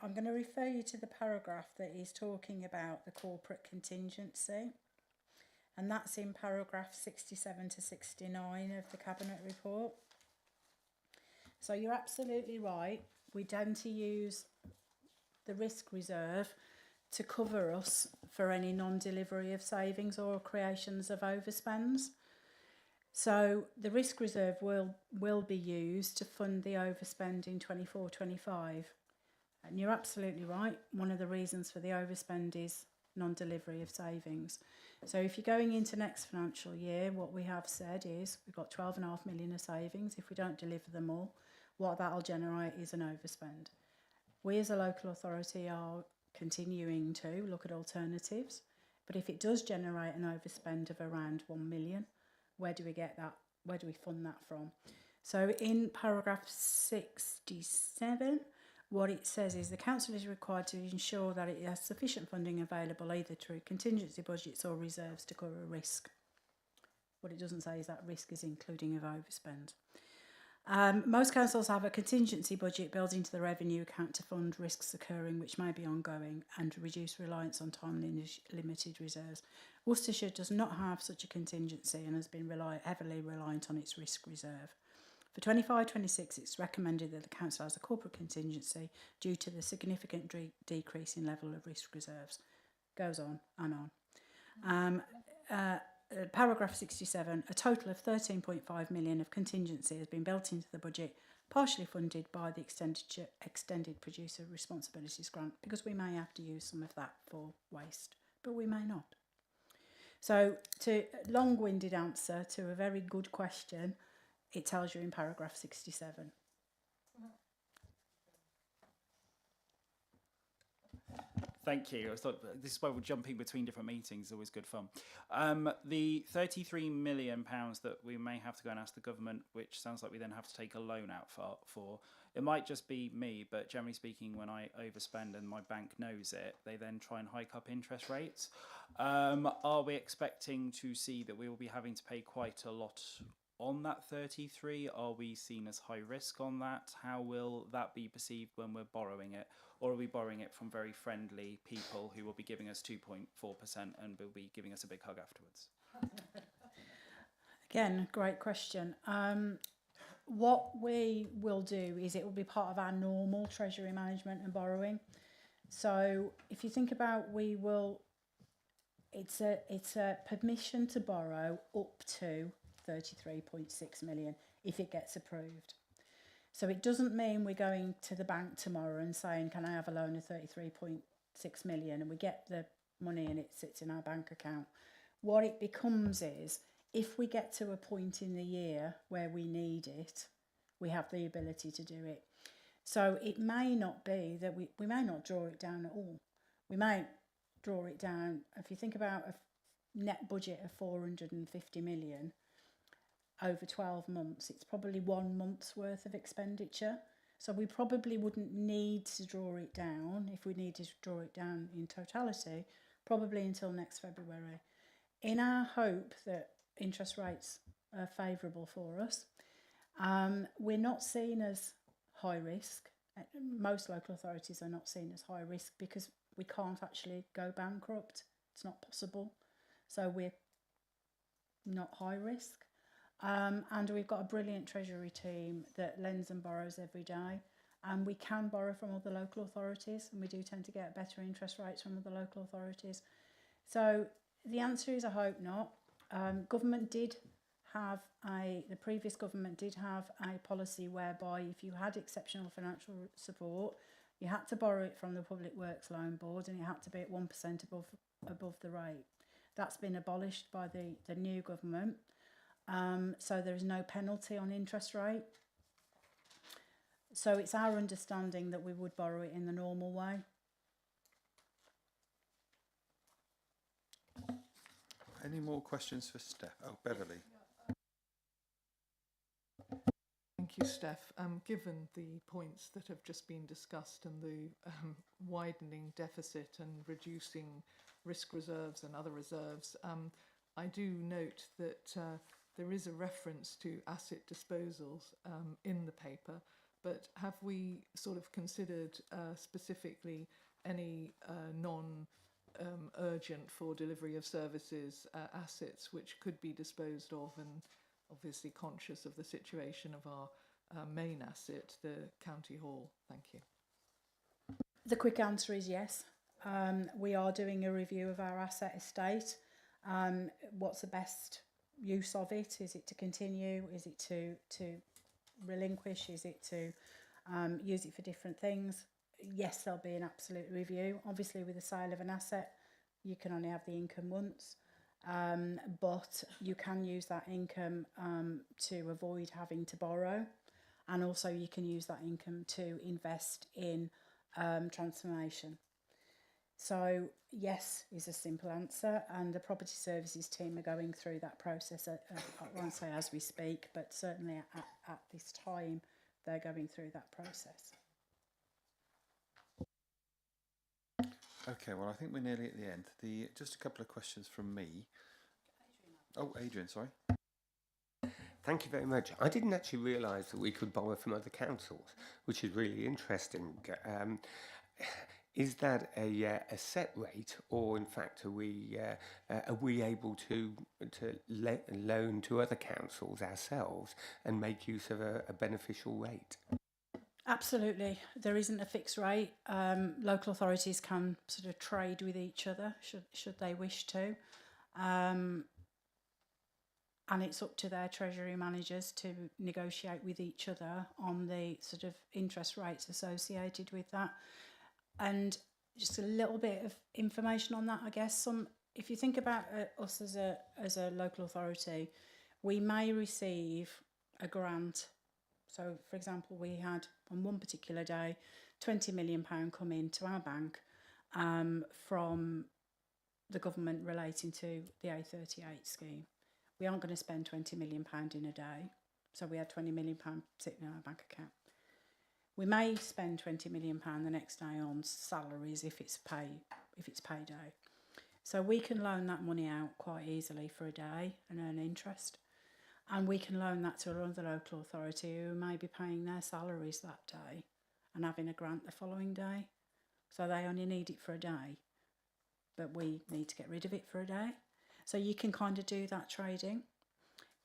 I'm going to refer you to the paragraph that is talking about the corporate contingency, and that's in paragraph 67 to 69 of the Cabinet report. So you're absolutely right. We tend to use the risk reserve to cover us for any non-delivery of savings or creations of overspends. So the risk reserve will be used to fund the overspend in 24-25. And you're absolutely right. One of the reasons for the overspend is non-delivery of savings. So if you're going into next financial year, what we have said is we've got 12.5 million of savings. If we don't deliver them all, what that'll generate is an overspend. We as a local authority are continuing to look at alternatives, but if it does generate an overspend of around 1 million, where do we get that? Where do we fund that from? So in paragraph 67, what it says is the council is required to ensure that it has sufficient funding available either through contingency budgets or reserves to cover risk. What it doesn't say is that risk is including of overspend. Most councils have a contingency budget built into the revenue account to fund risks occurring which may be ongoing and reduce reliance on timely limited reserves. Worcestershire does not have such a contingency and has been heavily reliant on its risk reserve. For 25-26, it's recommended that the council has a corporate contingency due to the significant decrease in level of risk reserves. Goes on and on. Paragraph 67, a total of 13.5 million of contingency has been built into the budget, partially funded by the extended producer responsibilities grant, because we may have to use some of that for waste, but we may not. So, to long-winded answer to a very good question, it tells you in paragraph 67. Thank you. I thought this is why we're jumping between different meetings. Always good fun. The £33 million that we may have to go and ask the government, which sounds like we then have to take a loan out for. It might just be me, but generally speaking, when I overspend and my bank knows it, they then try and hike up interest rates. Are we expecting to see that we will be having to pay quite a lot on that 33? Are we seen as high risk on that? How will that be perceived when we're borrowing it? Or are we borrowing it from very friendly people who will be giving us 2.4% and will be giving us a big hug afterwards? Again, great question. What we will do is it will be part of our normal treasury management and borrowing. So if you think about, it's a permission to borrow up to 33.6 million if it gets approved. So it doesn't mean we're going to the bank tomorrow and saying, can I have a loan of 33.6 million, and we get the money and it sits in our bank account. What it becomes is, if we get to a point in the year where we need it, we have the ability to do it. So it may not be that we may not draw it down at all. We may draw it down, if you think about net budget of 450 million over 12 months, it's probably 1 month's worth of expenditure. So we probably wouldn't need to draw it down, if we needed to draw it down in totality, probably until next February. In our hope that interest rates are favourable for us, we're not seen as high risk. Most local authorities are not seen as high risk because we can't actually go bankrupt. It's not possible. So we're not high risk. And we've got a brilliant treasury team that lends and borrows every day. And we can borrow from other local authorities, and we do tend to get better interest rates from other local authorities. So the answer is I hope not. The previous government did have a policy whereby if you had exceptional financial support, you had to borrow it from the Public Works Loan Board, and it had to be at 1% above the rate. That's been abolished by the new government. So there is no penalty on interest rate. So it's our understanding that we would borrow it in the normal way. Any more questions for Steph? Oh, Beverly. Thank you, Steph. Given the points that have just been discussed and the widening deficit and reducing risk reserves and other reserves, I do note that there is a reference to asset disposals in the paper, but have we sort of considered specifically any non-urgent for delivery of services assets which could be disposed of, and obviously conscious of the situation of our main asset, the County Hall? Thank you. The quick answer is yes. We are doing a review of our asset estate. What's the best use of it? Is it to continue? Is it to relinquish? Is it to use it for different things? Yes, there'll be an absolute review. Obviously, with the sale of an asset, you can only have the income once, but you can use that income to avoid having to borrow, and also you can use that income to invest in transformation. So yes is a simple answer, and the property services team are going through that process. I won't say as we speak, but certainly at this time they're going through that process. Okay, well, I think we're nearly at the end. Just a couple of questions from me. Oh, Adrian, sorry. Thank you very much. I didn't actually realise that we could borrow from other councils, which is really interesting. Is that a set rate, or in fact are we able to loan to other councils ourselves and make use of a beneficial rate? Absolutely. There isn't a fixed rate. Local authorities can sort of trade with each other should they wish to. And it's up to their treasury managers to negotiate with each other on the sort of interest rates associated with that. And just a little bit of information on that, I guess. If you think about us as a local authority, we may receive a grant. So, for example, we had on one particular day £20 million come into our bank from the government relating to the A38 scheme. We aren't going to spend £20 million in a day, so we had £20 million sitting in our bank account. We may spend £20 million the next day on salaries if it's payday. So we can loan that money out quite easily for a day and earn interest. And we can loan that to another local authority who may be paying their salaries that day and having a grant the following day. So they only need it for a day, but we need to get rid of it for a day. So you can kind of do that trading.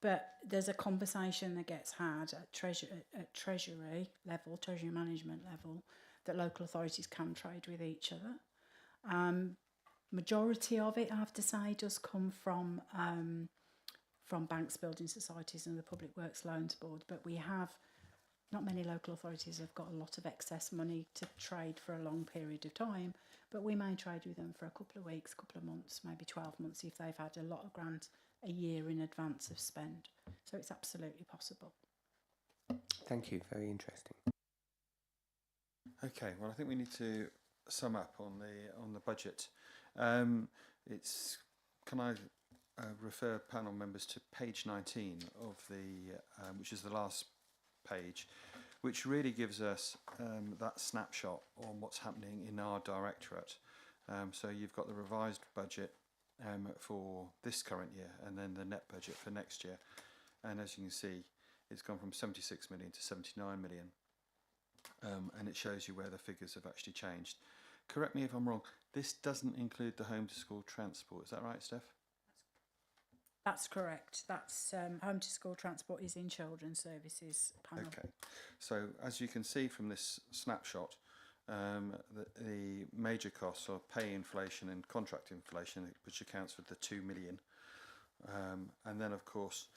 But there's a conversation that gets had at treasury level, treasury management level, that local authorities can trade with each other. Majority of it, I have to say, does come from banks, building societies and the Public Works Loans Board, but not many local authorities have got a lot of excess money to trade for a long period of time, but we may trade with them for a couple of weeks, couple of months, maybe 12 months if they've had a lot of grants a year in advance of spend. So it's absolutely possible. Thank you, very interesting. Okay, well, I think we need to sum up on the budget. It's can I refer panel members to page 19 of the, which is the last page, which really gives us that snapshot on what's happening in our directorate. So you've got the revised budget for this current year, and then the net budget for next year. And as you can see, it's gone from 76 million to 79 million. And it shows you where the figures have actually changed. Correct me if I'm wrong, this doesn't include the home to school transport, is that right, Steph? That's correct. That's home to school transport is in children's services panel. Okay, so as you can see from this snapshot, the major costs are pay inflation and contract inflation, which accounts for the 2 million. And then of course,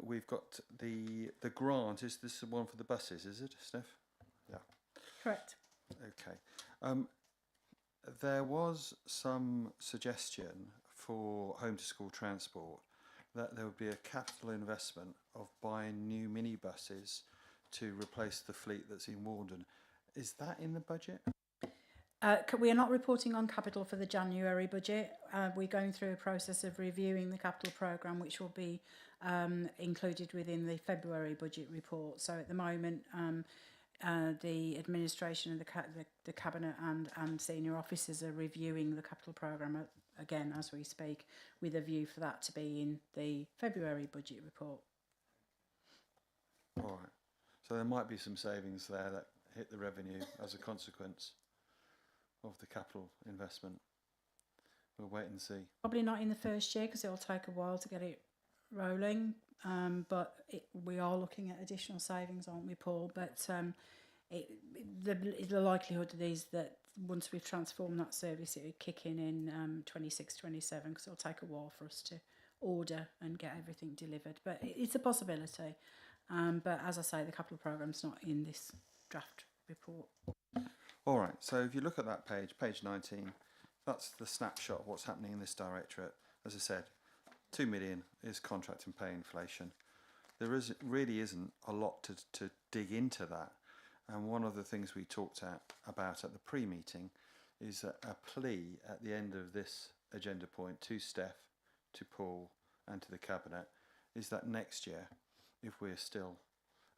we've got the grant. Is this the one for the buses, is it, Steph? Yeah. Correct. Okay. There was some suggestion for home to school transport that there would be a capital investment of buying new minibuses to replace the fleet that's in Warden. Is that in the budget? We are not reporting on capital for the January budget. We're going through a process of reviewing the capital programme, which will be included within the February budget report. So at the moment, the administration and the cabinet and senior officers are reviewing the capital programme again as we speak, with a view for that to be in the February budget report. All right. So there might be some savings there that hit the revenue as a consequence of the capital investment. We'll wait and see. Probably not in the first year because it'll take a while to get it rolling, but we are looking at additional savings, aren't we, Paul? But the likelihood is that once we've transformed that service, it would kick in 26, 27, because it'll take a while for us to order and get everything delivered. But it's a possibility. But as I say, the capital programme's not in this draft report. All right, so if you look at that page, page 19, that's the snapshot of what's happening in this directorate. As I said, 2 million is contract and pay inflation. There really isn't a lot to dig into that. And one of the things we talked about at the pre-meeting is a plea at the end of this agenda point to Steph, to Paul and to the Cabinet, is that next year, if we're still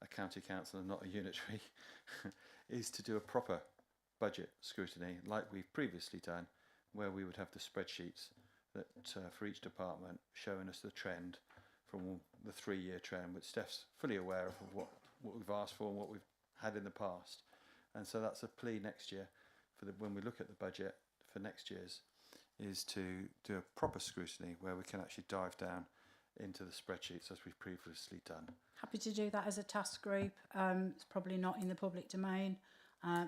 a county council and not a unitary, is to do a proper budget scrutiny like we've previously done, where we would have the spreadsheets that for each department showing us the trend from the 3-year trend, which Steph's fully aware of what we've asked for and what we've had in the past. And so that's a plea next year for when we look at the budget for next year's, is to do a proper scrutiny where we can actually dive down into the spreadsheets as we've previously done. Happy to do that as a task group. It's probably not in the public domain,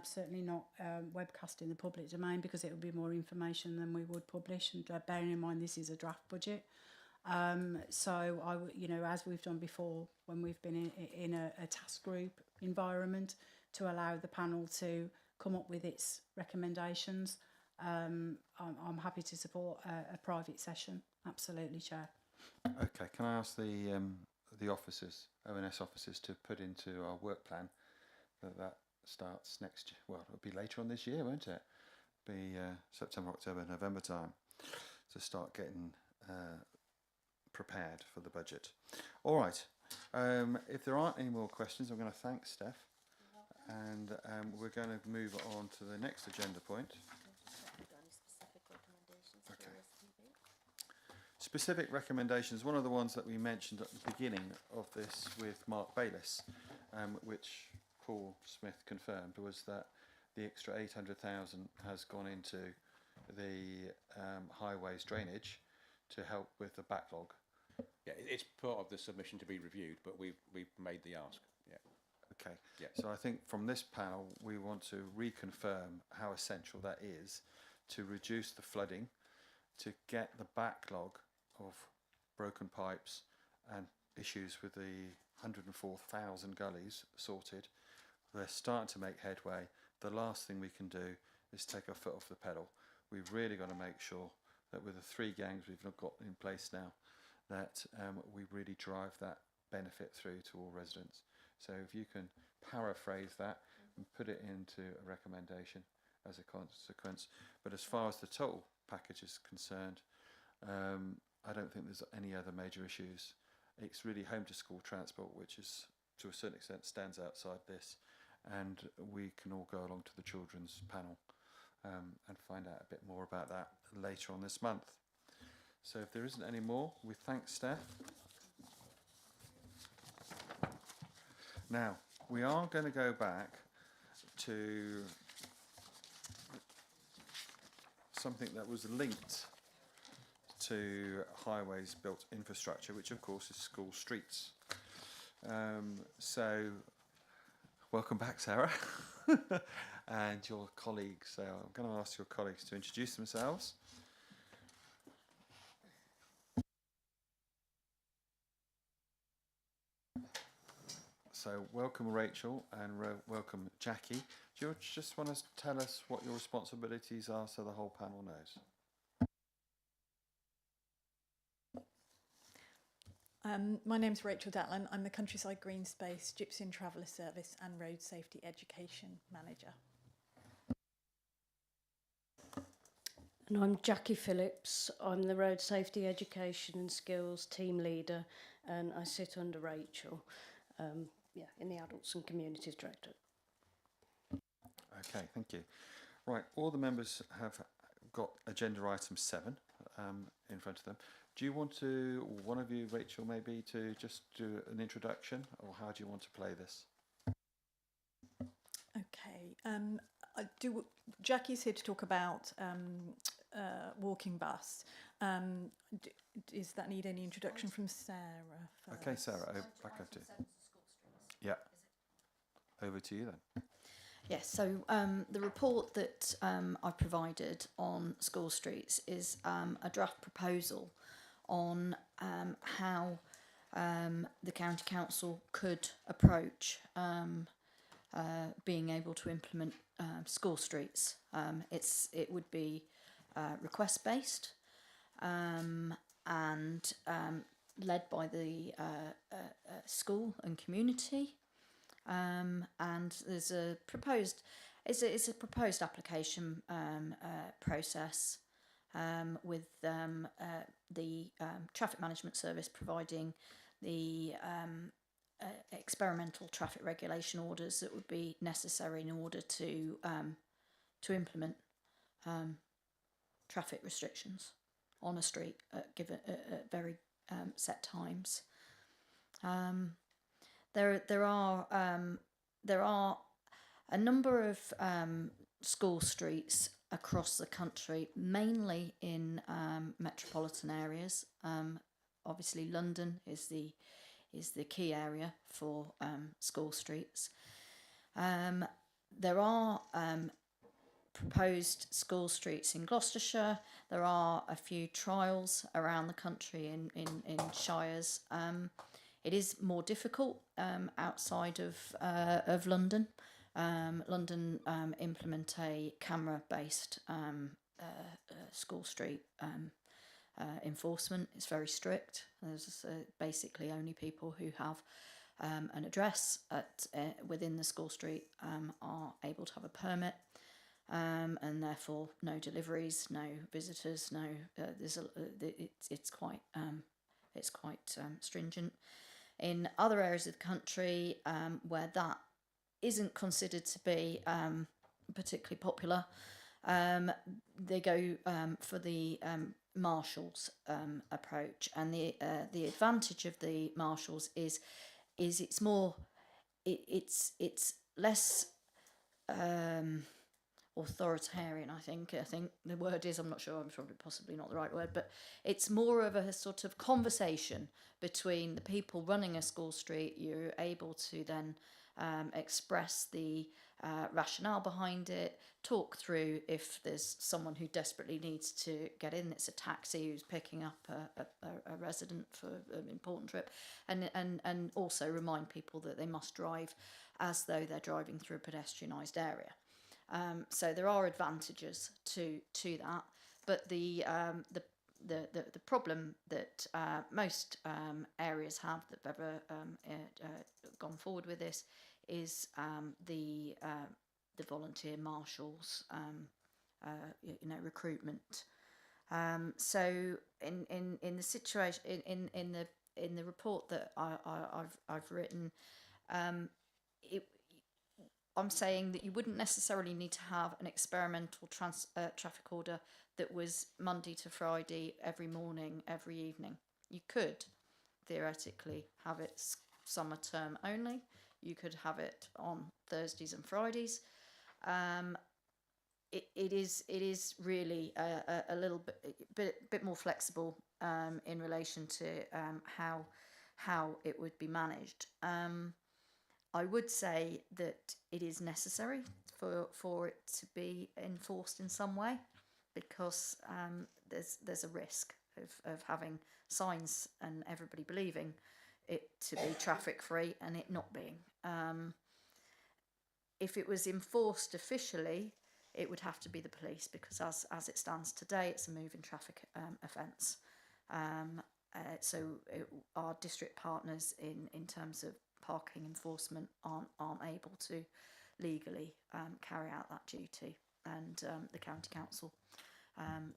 certainly not webcast in the public domain, because it would be more information than we would publish, and bearing in mind this is a draft budget. So I would, as we've done before when we've been in a task group environment, to allow the panel to come up with its recommendations. I'm happy to support a private session. Absolutely, Chair. Okay, can I ask the officers, ONS officers, to put into our work plan that starts next year? Well, it'll be later on this year, won't it? Be September, October, November time to start getting prepared for the budget. All right. If there aren't any more questions, I'm going to thank Steph, and we're going to move on to the next agenda point. Okay. Specific recommendations. One of the ones that we mentioned at the beginning of this with Mark Bayliss, which Paul Smith confirmed, was that the extra 800,000 has gone into the highways drainage to help with the backlog. Yeah, it's part of the submission to be reviewed, but we've made the ask. Yeah. Okay. Yeah. So I think from this panel we want to reconfirm how essential that is to reduce the flooding, to get the backlog of broken pipes and issues with the 104,000 gullies sorted. We're starting to make headway. The last thing we can do is take our foot off the pedal. We've really got to make sure that with the 3 gangs we've got in place now, that we really drive that benefit through to all residents. So if you can paraphrase that and put it into a recommendation as a consequence. But as far as the total package is concerned, I don't think there's any other major issues. It's really home to school transport, which is to a certain extent stands outside this, and we can all go along to the children's panel and find out a bit more about that later on this month. So if there isn't any more, we thank Steph. Now, we are going to go back to something that was linked to highways built infrastructure, which of course is school streets. So welcome back, Sarah, and your colleagues. So I'm going to ask your colleagues to introduce themselves. So welcome Rachel and welcome Jackie. Do you just want to tell us what your responsibilities are so the whole panel knows? My name's Rachel Datland. I'm the Countryside Green Space Gypsy and Traveller Service and Road Safety Education Manager. And I'm Jackie Phillips. I'm the Road Safety Education and Skills Team Leader, and I sit under Rachel in the Adults and Communities Directorate. Okay, thank you. Right, all the members have got agenda item 7 in front of them. Do you want to, one of you, Rachel, maybe, to just do an introduction, or how do you want to play this? Okay. Jackie's here to talk about walking bus. Does that need any introduction from Sarah first? Okay, Sarah, back up to you. Yeah. Over to you then. Yes, so the report that I've provided on school streets is a draft proposal on how the County Council could approach being able to implement school streets. It would be request based and led by the school and community. And there's a proposed, it's a proposed application process with the traffic management service providing the experimental traffic regulation orders that would be necessary in order to implement traffic restrictions on a street given at very set times. There are a number of school streets across the country, mainly in metropolitan areas. Obviously, London is the key area for school streets. There are proposed school streets in Gloucestershire. There are a few trials around the country in shires. It is more difficult outside of London. London implement a camera-based school street enforcement. It's very strict. There's basically only people who have an address within the school street are able to have a permit, and therefore no deliveries, no visitors, no. It's quite stringent. In other areas of the country where that isn't considered to be particularly popular, they go for the marshals approach, and the advantage of the marshals is it's more it's less authoritarian. I think the word is, I'm not sure, I'm probably possibly not the right word, but it's more of a sort of conversation between the people running a school street. You're able to then express the rationale behind it, talk through if there's someone who desperately needs to get in, it's a taxi who's picking up a resident for an important trip, and also remind people that they must drive as though they're driving through a pedestrianised area. So there are advantages to that, but the problem that most areas have that have ever gone forward with this is the volunteer marshals, recruitment. So in the situation in the report that I've written, it, I'm saying that you wouldn't necessarily need to have an experimental traffic order that was Monday to Friday, every morning, every evening. You could theoretically have it summer term only. You could have it on Thursdays and Fridays. It is really a little bit more flexible in relation to how it would be managed. I would say that it is necessary for it to be enforced in some way, because there's a risk of having signs and everybody believing it to be traffic free and it not being. If it was enforced officially, it would have to be the police, because as it stands today, it's a moving traffic offence. Our district partners in terms of parking enforcement aren't able to legally carry out that duty, and the county council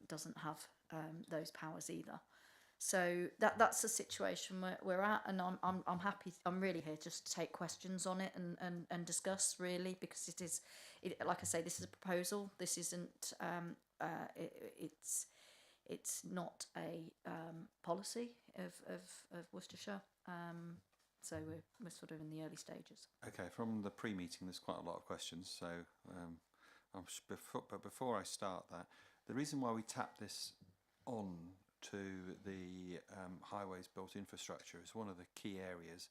doesn't have those powers either. So that's the situation we're at, and I'm happy. I'm really here just to take questions on it and discuss, really, because like I say, this is a proposal. This isn't. It's not a policy of Worcestershire. So we're sort of in the early stages. Okay, from the pre-meeting, there's quite a lot of questions. So, but before I start that, the reason why we tap this on to the highways built infrastructure is one of the key areas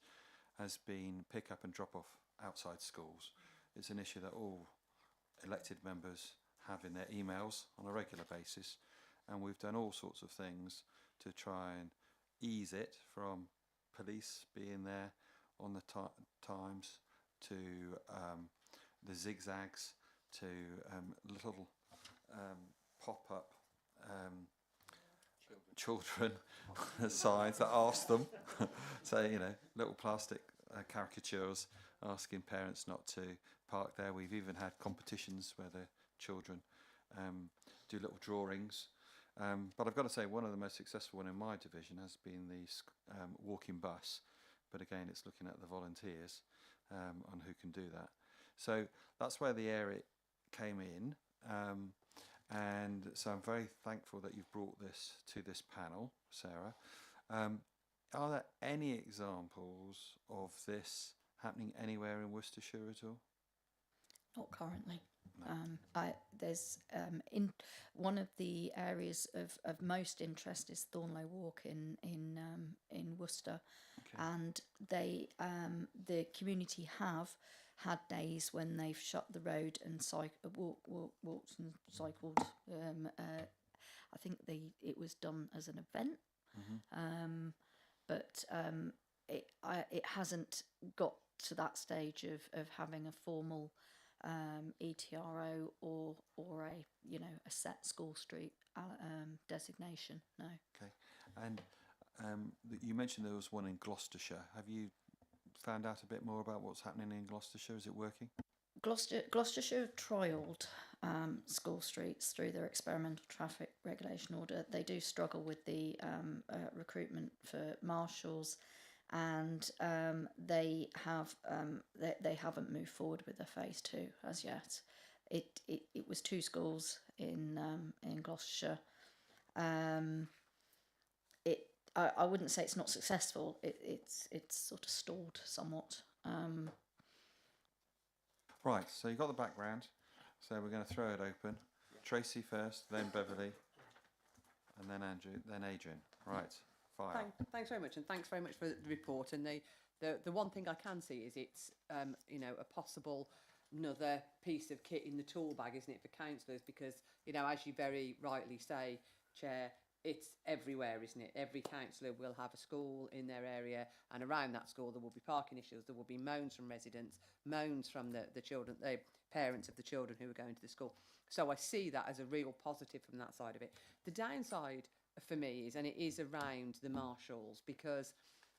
has been pick up and drop off outside schools. It's an issue that all elected members have in their emails on a regular basis, and we've done all sorts of things to try and ease it, from police being there on the times to the zigzags to little pop-up children signs that ask them, so little plastic caricatures asking parents not to park there. We've even had competitions where the children do little drawings. But I've got to say, one of the most successful one in my division has been the walking bus. But again, it's looking at the volunteers on who can do that. So that's where the area came in. And so I'm very thankful that you've brought this to this panel, Sarah. Are there any examples of this happening anywhere in Worcestershire at all? Not currently. No. There's in one of the areas of most interest is Thornlow Walk in Worcester, Okay. and they the community have had days when they've shut the road and walked and cycled. I think it was done as an event, but it hasn't got to that stage of having a formal ETRO or a set school street designation. No. Okay. And you mentioned there was one in Gloucestershire. Have you found out a bit more about what's happening in Gloucestershire? Is it working? Gloucestershire have trialled school streets through their experimental traffic regulation order. They do struggle with the recruitment for marshals, and they haven't moved forward with their phase 2 as yet. It was 2 schools in Gloucestershire. I wouldn't say it's not successful. It's sort of stalled somewhat. Right, so you've got the background, so we're going to throw it open. Tracy first, then Beverly, and then Andrew, then Adrian. Right, fire. Thanks very much, and thanks very much for the report. And the one thing I can see is it's a possible another piece of kit in the tool bag, isn't it, for councillors? Because as you very rightly say, Chair, it's everywhere, isn't it? Every councillor will have a school in their area, and around that school there will be parking issues. There will be moans from residents, moans from the children, the parents of the children who are going to the school. So I see that as a real positive from that side of it. The downside for me is, and it is around the marshals, because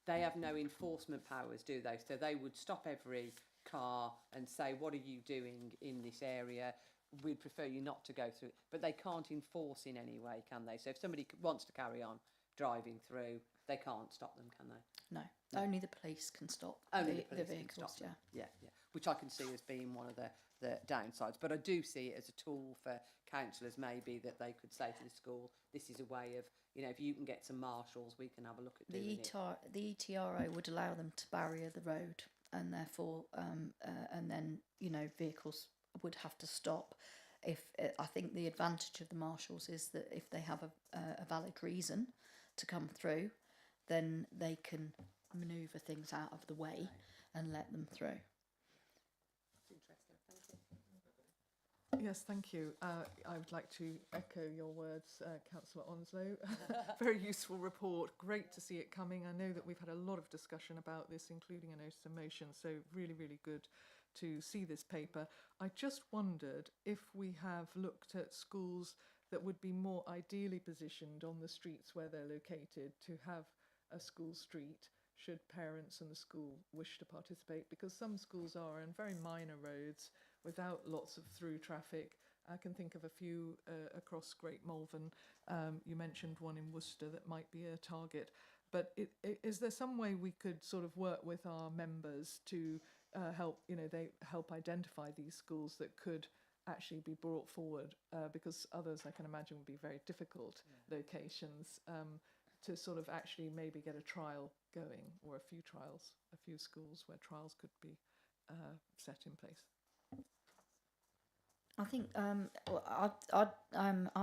they have no enforcement powers, do they? So they would stop every car and say, what are you doing in this area? we'd prefer you not to go through. But they can't enforce in any way, can they? So if somebody wants to carry on driving through, they can't stop them, can they? No, only the police can stop Only the the police can vehicles. stop them. Yeah. Which I can see as being one of the downsides. But I do see it as a tool for councillors, maybe, that they could say to the school, this is a way of, you know, if you can get some marshals, we can have a look at doing it. The ETRO would allow them to barrier the road, and therefore, and then, you know, vehicles would have to stop. If I think the advantage of the marshals is that if they have a valid reason to come through, then they can manoeuvre things out of the way and let them through. That's interesting. Thank you. Yes, thank you. I would like to echo your words, Councillor Onslow. Very useful report. Great to see it coming. I know that we've had a lot of discussion about this, including a notice of motion, so really, really good to see this paper. I just wondered if we have looked at schools that would be more ideally positioned on the streets where they're located to have a school street, should parents and the school wish to participate, because some schools are on very minor roads without lots of through traffic. I can think of a few across Great Malvern. You mentioned one in Worcester that might be a target. But is there some way we could sort of work with our members to help, you know, they help identify these schools that could actually be brought forward, because others, I can imagine, would be very difficult locations, to sort of actually maybe get a trial going, or a few trials, a few schools where trials could be set in place. I think I'm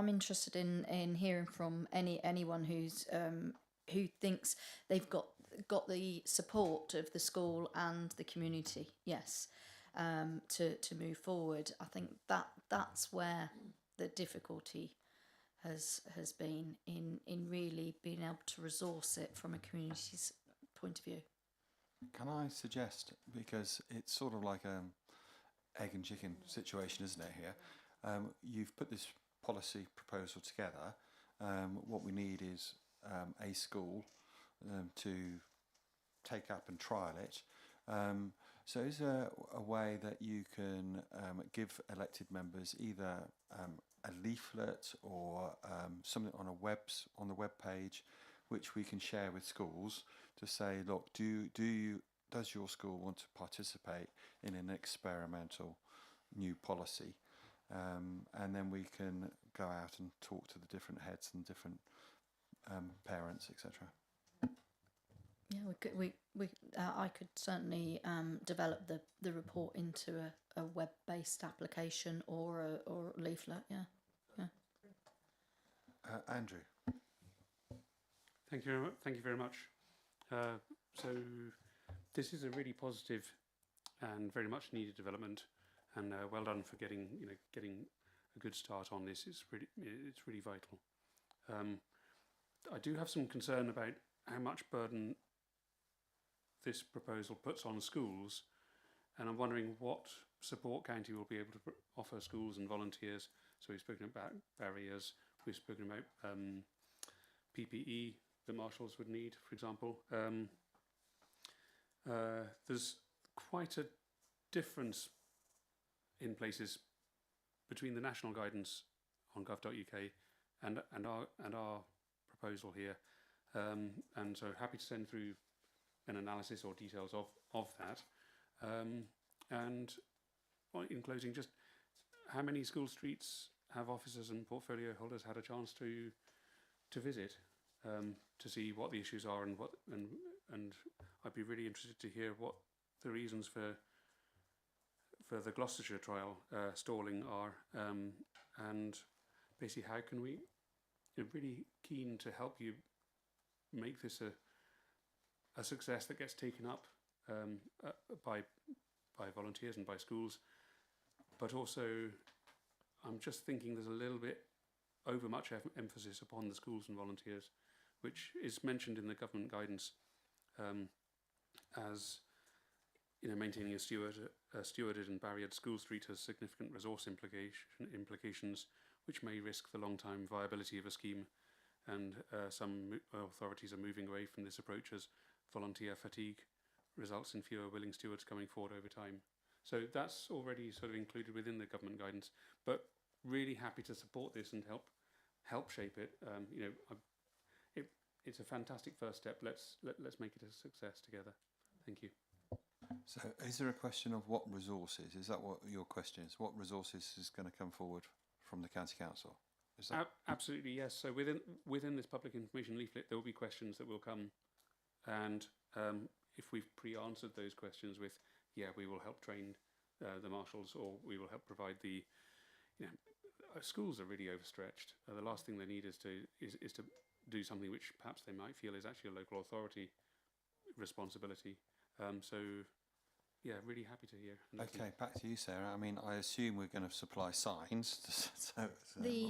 interested in hearing from anyone who thinks they've got the support of the school and the community. Yes, to move forward. I think that's where the difficulty has been in really being able to resource it from a community's point of view. Can I suggest, because it's sort of like egg and chicken situation, isn't it, here? You've put this policy proposal together. What we need is a school to take up and trial it. So is there a way that you can give elected members either a leaflet or something on the web page, which we can share with schools to say, look, does your school want to participate in an experimental new policy? And then we can go out and talk to the different heads and different parents, etc. Yeah, I could certainly develop the report into a web-based application or a leaflet. Yeah. Andrew. Thank you very much. So this is a really positive and very much needed development, and well done for getting a good start on this. It's really vital. I do have some concern about how much burden this proposal puts on schools, and I'm wondering what support county will be able to offer schools and volunteers. So we've spoken about barriers, we've spoken about PPE that marshals would need, for example. There's quite a difference in places between the national guidance on gov.uk and our proposal here, and so happy to send through an analysis or details of that. And in closing, just how many school streets have officers and portfolio holders had a chance to visit, to see what the issues are and I'd be really interested to hear what the reasons for the Gloucestershire trial stalling are, and basically how can we, really keen to help you make this a success that gets taken up by volunteers and by schools. But also, I'm just thinking there's a little bit over much emphasis upon the schools and volunteers, which is mentioned in the government guidance as maintaining a stewarded and barriered school street has significant resource implications, which may risk the long-term viability of a scheme, and some authorities are moving away from this approach as volunteer fatigue results in fewer willing stewards coming forward over time. So that's already sort of included within the government guidance. But really happy to support this and help shape it. It's a fantastic first step. Let's make it a success together. Thank you. So is there a question of what resources? Is that what your question is? What resources is going to come forward from the County Council? Is that Absolutely, yes. So within this public information leaflet, there will be questions that will come, and if we've pre-answered those questions with, yeah, we will help train the marshals, or we will help provide the, schools are really overstretched. The last thing they need is to do something which perhaps they might feel is actually a local authority responsibility. So, yeah, really happy to hear. okay? Back to you, Sarah. I mean, I assume we're going to supply signs. So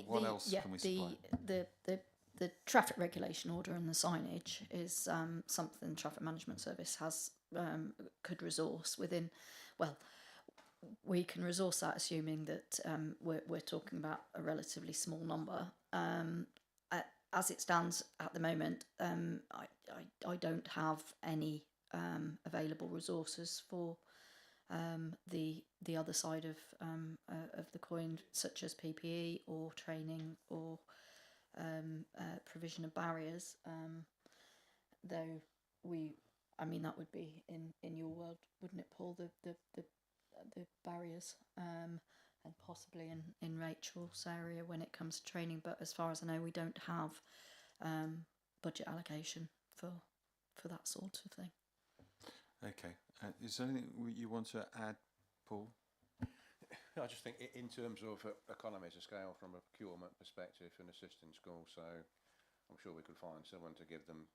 what else can we supply? The traffic regulation order and the signage is something the Traffic Management Service has could resource within. Well, we can resource that, assuming that we're talking about a relatively small number. As it stands at the moment, I don't have any available resources for the other side of the coin, such as PPE or training or provision of barriers. Though that would be in your world, wouldn't it, Paul? The barriers, and possibly in Rachel's area when it comes to training. But as far as I know, we don't have budget allocation for that sort of thing. Okay. Is there anything you want to add, Paul? I just think in terms of economies of scale from a procurement perspective and assisting schools, so I'm sure we could find someone to give them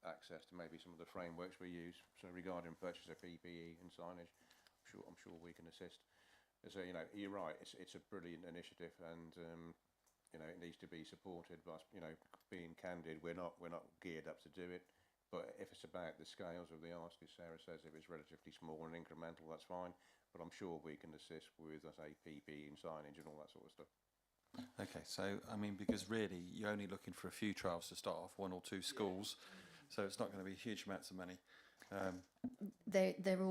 access to maybe some of the frameworks we use. So regarding purchase of PPE and signage, I'm sure we can assist. So you're right. It's a brilliant initiative, and it needs to be supported. But being candid, we're not geared up to do it. But if it's about the scales of the ask, as Sarah says, if it's relatively small and incremental, that's fine. But I'm sure we can assist with, I say, PPE and signage and all that sort of stuff. Okay, so because really you're only looking for a few trials to start off, 1 or 2 schools, so it's not going to be huge amounts of money. They'd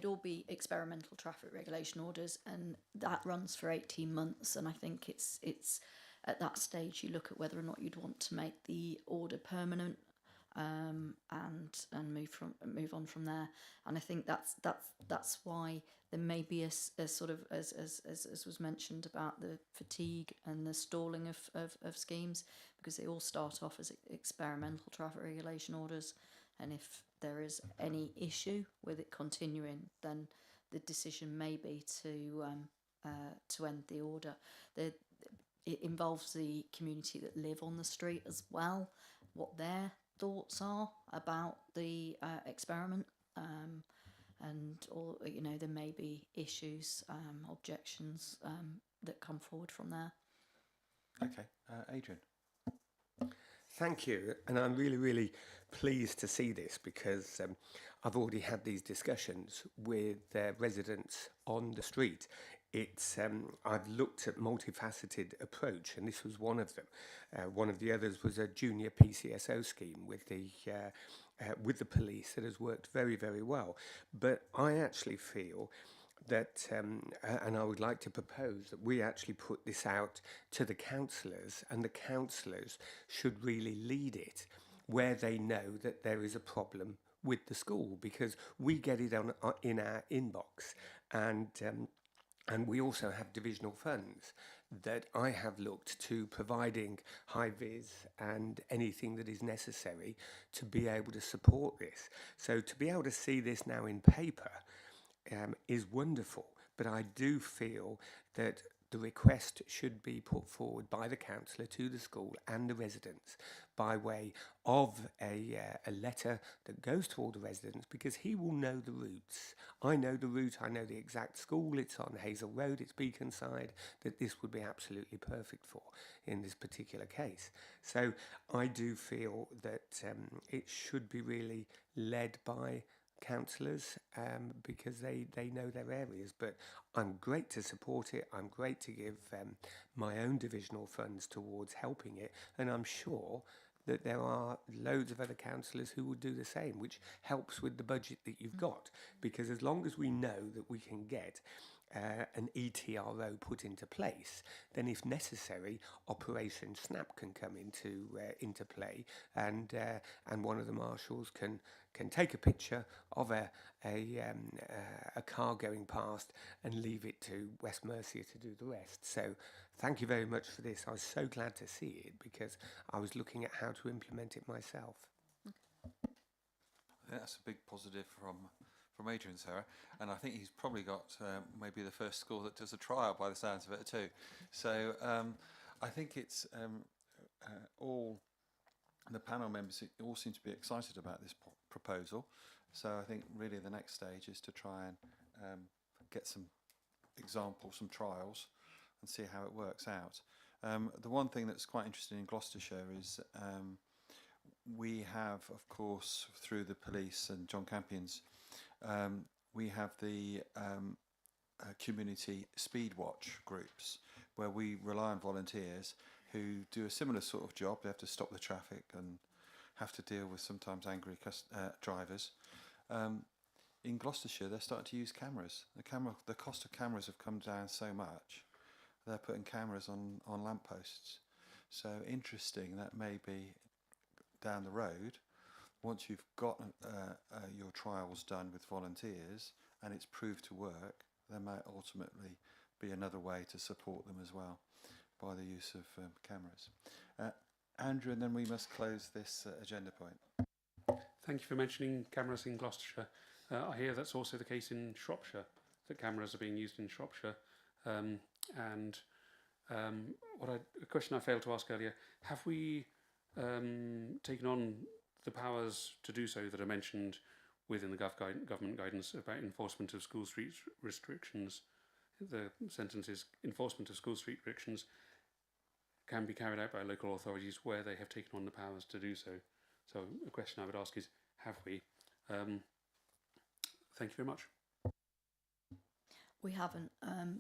all be experimental traffic regulation orders, and that runs for 18 months. And I think it's at that stage you look at whether or not you'd want to make the order permanent, and move on from there. And I think that's why there may be a sort of, as was mentioned about the fatigue and the stalling of schemes, because they all start off as experimental traffic regulation orders, and if there is any issue with it continuing, then the decision may be to end the order. It involves the community that live on the street as well, what their thoughts are about the experiment, and there may be issues, objections that come forward from there. Okay, Adrian. Thank you, and I'm really, really pleased to see this, because I've already had these discussions with residents on the street. I've looked at multifaceted approach, and this was one of them. One of the others was a junior PCSO scheme with the police that has worked very, very well. But I actually feel that, and I would like to propose that we actually put this out to the councillors, and the councillors should really lead it where they know that there is a problem with the school, because we get it in our inbox, and we also have divisional funds that I have looked to providing high-vis and anything that is necessary to be able to support this. So to be able to see this now in paper is wonderful, but I do feel that the request should be put forward by the councillor to the school and the residents by way of a letter that goes to all the residents, because he will know the routes. I know the route, I know the exact school, it's on Hazel Road, it's Beaconside, that this would be absolutely perfect for in this particular case. So I do feel that it should be really led by councillors, because they know their areas. But I'm great to support it. I'm great to give my own divisional funds towards helping it, and I'm sure that there are loads of other councillors who will do the same, which helps with the budget that you've got. Because as long as we know that we can get an ETRO put into place, then if necessary, Operation Snap can come into play, and one of the marshals can take a picture of a car going past and leave it to West Mercia to do the rest. So thank you very much for this. I was so glad to see it because I was looking at how to implement it myself. That's a big positive from Adrian, Sarah, and I think he's probably got maybe the first school that does a trial by the sounds of it too. So I think it's all the panel members all seem to be excited about this proposal. So I think really the next stage is to try and get some examples, some trials, and see how it works out. The one thing that's quite interesting in Gloucestershire is we have, of course, through the police and John Campion's, we have the community speed watch groups where we rely on volunteers who do a similar sort of job. They have to stop the traffic and have to deal with sometimes angry drivers. In Gloucestershire, they're starting to use cameras. The cost of cameras have come down so much. They're putting cameras on lampposts. So interesting that maybe down the road, once you've got your trials done with volunteers and it's proved to work, there might ultimately be another way to support them as well by the use of cameras. Andrew, and then we must close this agenda point. Thank you for mentioning cameras in Gloucestershire. I hear that's also the case in Shropshire, that cameras are being used in Shropshire. A question I failed to ask earlier, have we taken on the powers to do so that are mentioned within the government guidance about enforcement of school street restrictions? The sentence is, enforcement of school street restrictions can be carried out by local authorities where they have taken on the powers to do so. So a question I would ask is, have we? Thank you very much. We haven't.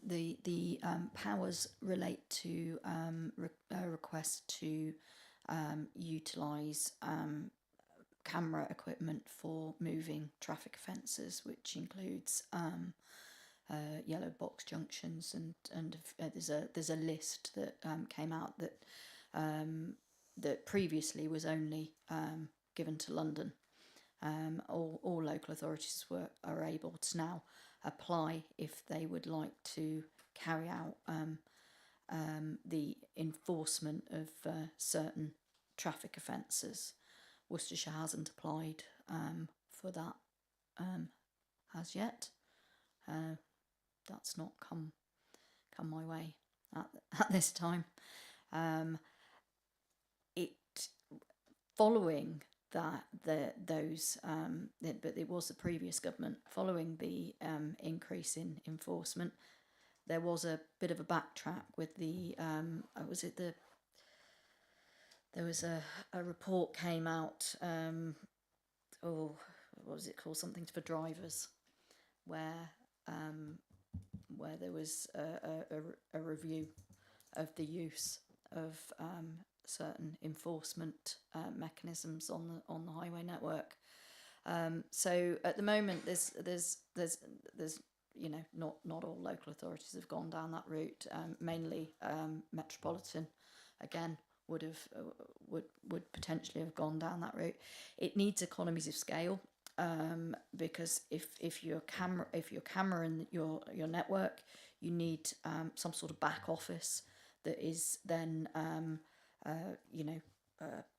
The powers relate to a request to utilise camera equipment for moving traffic offences, which includes yellow box junctions, and there's a list that came out that previously was only given to London. All local authorities are able to now apply if they would like to carry out the enforcement of certain traffic offences. Worcestershire hasn't applied for that as yet. That's not come my way at this time. Following that, but it was the previous government, following the increase in enforcement, there was a bit of a backtrack with the there was a report came out, what was it called, something for drivers, where there was a review of the use of certain enforcement mechanisms on the highway network. So at the moment, there's not all local authorities have gone down that route. Mainly Metropolitan, again, would potentially have gone down that route. It needs economies of scale, because if your camera in your network, you need some sort of back office that is then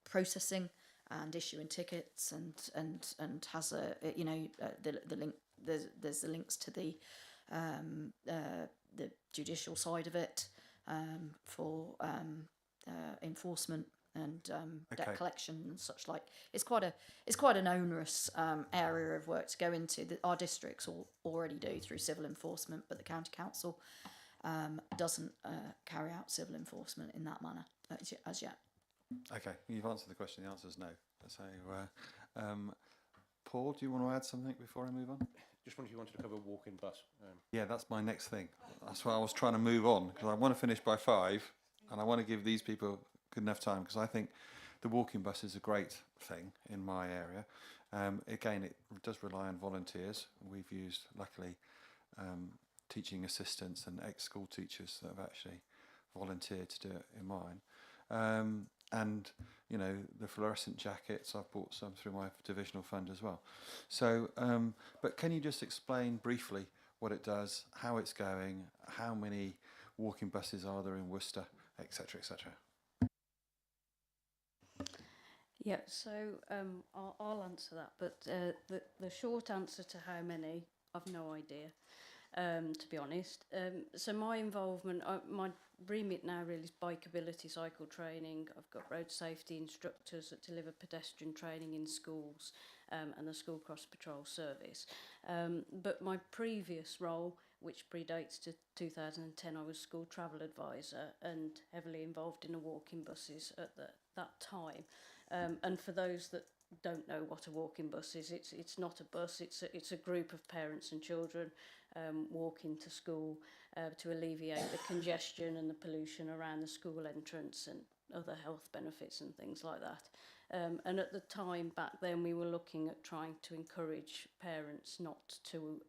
processing and issuing tickets and has the link. There's the links to the judicial side of it for enforcement and debt collection and such like. It's quite an onerous area of work to go into that our districts already do through civil enforcement, but the county council doesn't carry out civil enforcement in that manner as yet. Okay, you've answered the question. The answer is no. So, Paul, do you want to add something before I move on? Just wondered if you wanted to cover walk-in bus. Yeah, that's my next thing. That's why I was trying to move on, because I want to finish by 5, and I want to give these people good enough time, because I think the walking bus is a great thing in my area. Again, it does rely on volunteers. We've used, luckily, teaching assistants and ex-school teachers that have actually volunteered to do it in mine. And, you know, the fluorescent jackets, I've bought some through my divisional fund as well. So, but can you just explain briefly what it does, how it's going, how many walking buses are there in Worcester, etc., etc.? Yeah, so I'll answer that, but the short answer to how many, I've no idea, to be honest. So my involvement, my remit now really is bikeability cycle training. I've got road safety instructors that deliver pedestrian training in schools and the school cross patrol service. But my previous role, which predates to 2010, I was school travel advisor and heavily involved in the walking buses at that time. And for those that don't know what a walking bus is, it's not a bus, it's a group of parents and children walking to school to alleviate the congestion and the pollution around the school entrance and other health benefits and things like that. And at the time back then, we were looking at trying to encourage parents not to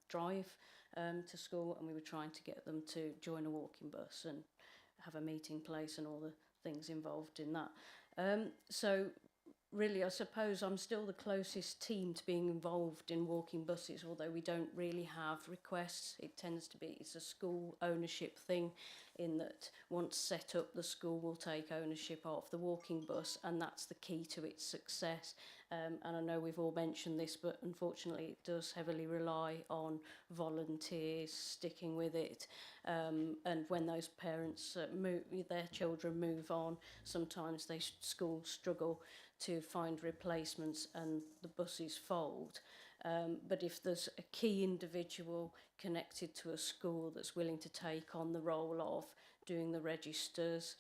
drive to school, and we were trying to get them to join a walking bus and have a meeting place and all the things involved in that. So really, I suppose I'm still the closest team to being involved in walking buses, although we don't really have requests. It tends to be, it's a school ownership thing, in that once set up, the school will take ownership of the walking bus, and that's the key to its success. And I know we've all mentioned this, but unfortunately it does heavily rely on volunteers sticking with it. And when those parents their children move on, sometimes schools struggle to find replacements and the buses fold. But if there's a key individual connected to a school that's willing to take on the role of doing the registers,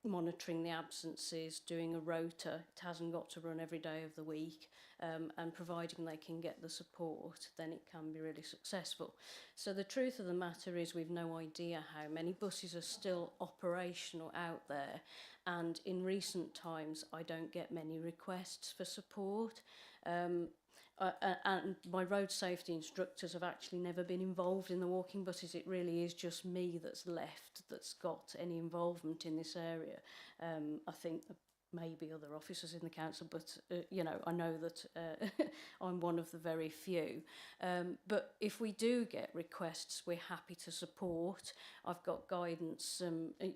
monitoring the absences, doing a rota, it hasn't got to run every day of the week, and providing they can get the support, then it can be really successful. So the truth of the matter is we've no idea how many buses are still operational out there, and in recent times I don't get many requests for support. And my road safety instructors have actually never been involved in the walking buses. It really is just me that's left that's got any involvement in this area. I think maybe other officers in the council, but you know, I know that I'm one of the very few. But if we do get requests, we're happy to support. I've got guidance,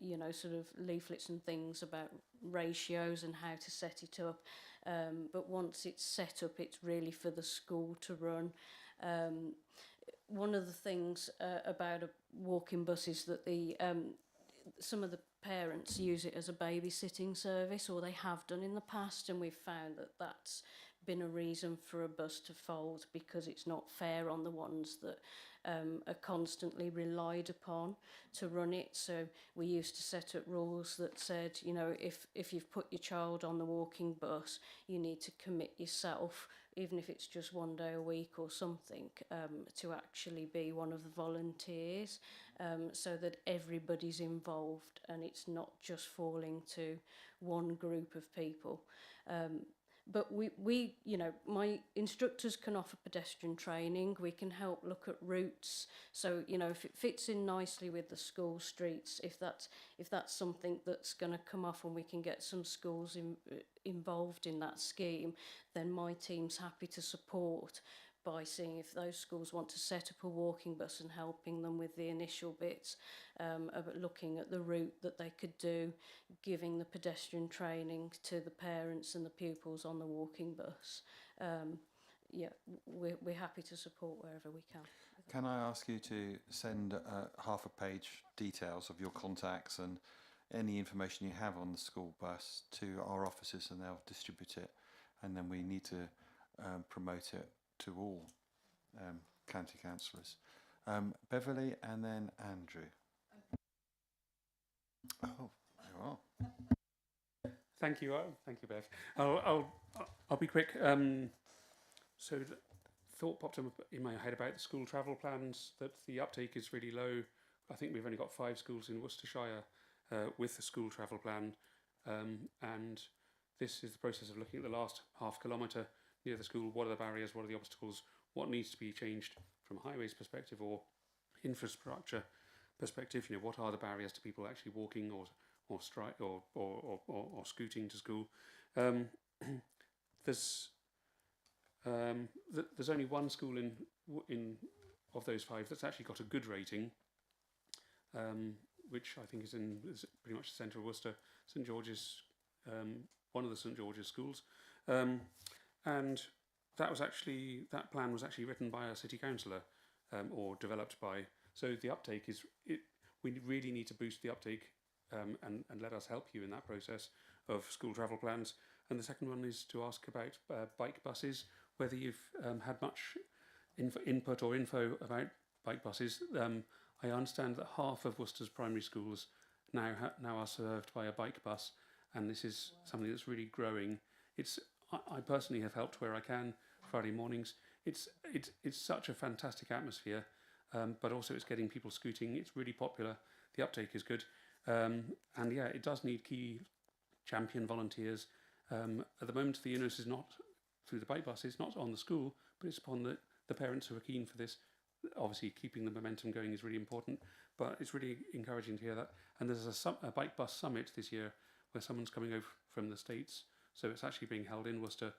you know, sort of leaflets and things about ratios and how to set it up. But once it's set up, it's really for the school to run. One of the things about a walking bus is that some of the parents use it as a babysitting service, or they have done in the past, and we've found that that's been a reason for a bus to fold, because it's not fair on the ones that are constantly relied upon to run it. So we used to set up rules that said, you know, if you've put your child on the walking bus, you need to commit yourself, even if it's just one day a week or something, to actually be one of the volunteers, so that everybody's involved and it's not just falling to one group of people. But we, you know, my instructors can offer pedestrian training. We can help look at routes. So, you know, if it fits in nicely with the school streets, if that's something that's going to come off and we can get some schools involved in that scheme, then my team's happy to support by seeing if those schools want to set up a walking bus and helping them with the initial bits, of looking at the route that they could do, giving the pedestrian training to the parents and the pupils on the walking bus. Yeah, we're happy to support wherever we can. Can I ask you to send half a page details of your contacts and any information you have on the school bus to our officers, and they'll distribute it, and then we need to promote it to all county councillors. Beverly and then Andrew. Oh, there you are. Thank you, Bev. I'll be quick. So the thought popped up in my head about the school travel plans, that the uptake is really low. I think we've only got 5 schools in Worcestershire with the school travel plan. And this is the process of looking at the last half kilometre near the school. What are the barriers? What are the obstacles? What needs to be changed from a highways perspective or infrastructure perspective? You know, what are the barriers to people actually walking or scooting to school? There's only one school in of those 5 that's actually got a good rating, which I think is pretty much the centre of Worcester, St George's, one of the St George's schools, and that plan was actually written by a city councillor or developed by. So the uptake we really need to boost the uptake and let us help you in that process of school travel plans. And the second one is to ask about bike buses, whether you've had much input or info about bike buses. I understand that half of Worcester's primary schools now are served by a bike bus, and this is something that's really growing. I personally have helped where I can Friday mornings. It's such a fantastic atmosphere, but also it's getting people scooting. It's really popular. The uptake is good, and yeah, it does need key champion volunteers. At the moment, the onus is not through the bike buses, not on the school, but it's upon the parents who are keen for this. Obviously, keeping the momentum going is really important, but it's really encouraging to hear that. And there's a bike bus summit this year where someone's coming over from the States, so it's actually being held in Worcester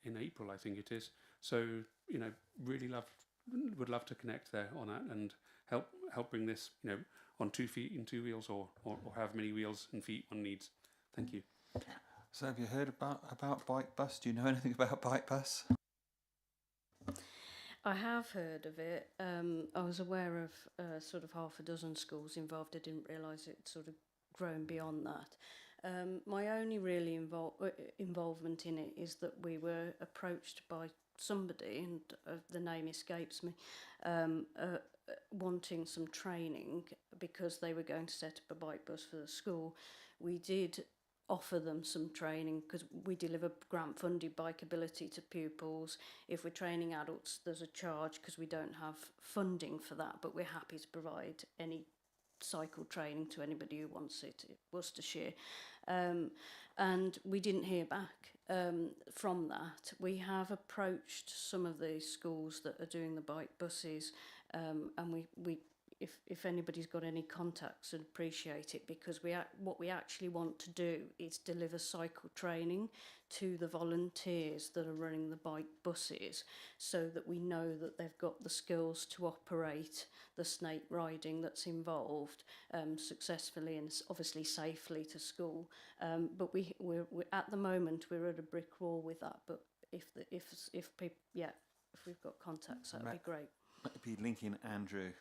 in April, I think it is. So, you know, really would love to connect there on that and help bring this, you know, on 2 feet in 2 wheels or however many wheels and feet one needs. Thank you. So have you heard about bike bus? Do you know anything about bike bus? I have heard of it. I was aware of sort of half a dozen schools involved. I didn't realise it sort of grown beyond that. My only really involvement in it is that we were approached by somebody, and the name escapes me, wanting some training because they were going to set up a bike bus for the school. We did offer them some training because we deliver grant funded bikeability to pupils. If we're training adults, there's a charge because we don't have funding for that, but we're happy to provide any cycle training to anybody who wants it in Worcestershire. And we didn't hear back from that. We have approached some of the schools that are doing the bike buses, and we if anybody's got any contacts, I'd appreciate it, because what we actually want to do is deliver cycle training to the volunteers that are running the bike buses, so that we know that they've got the skills to operate the snake riding that's involved successfully and obviously safely to school. But we're at the moment we're at a brick wall with that. But if we've got contacts, that would be great. Maybe linking Andrew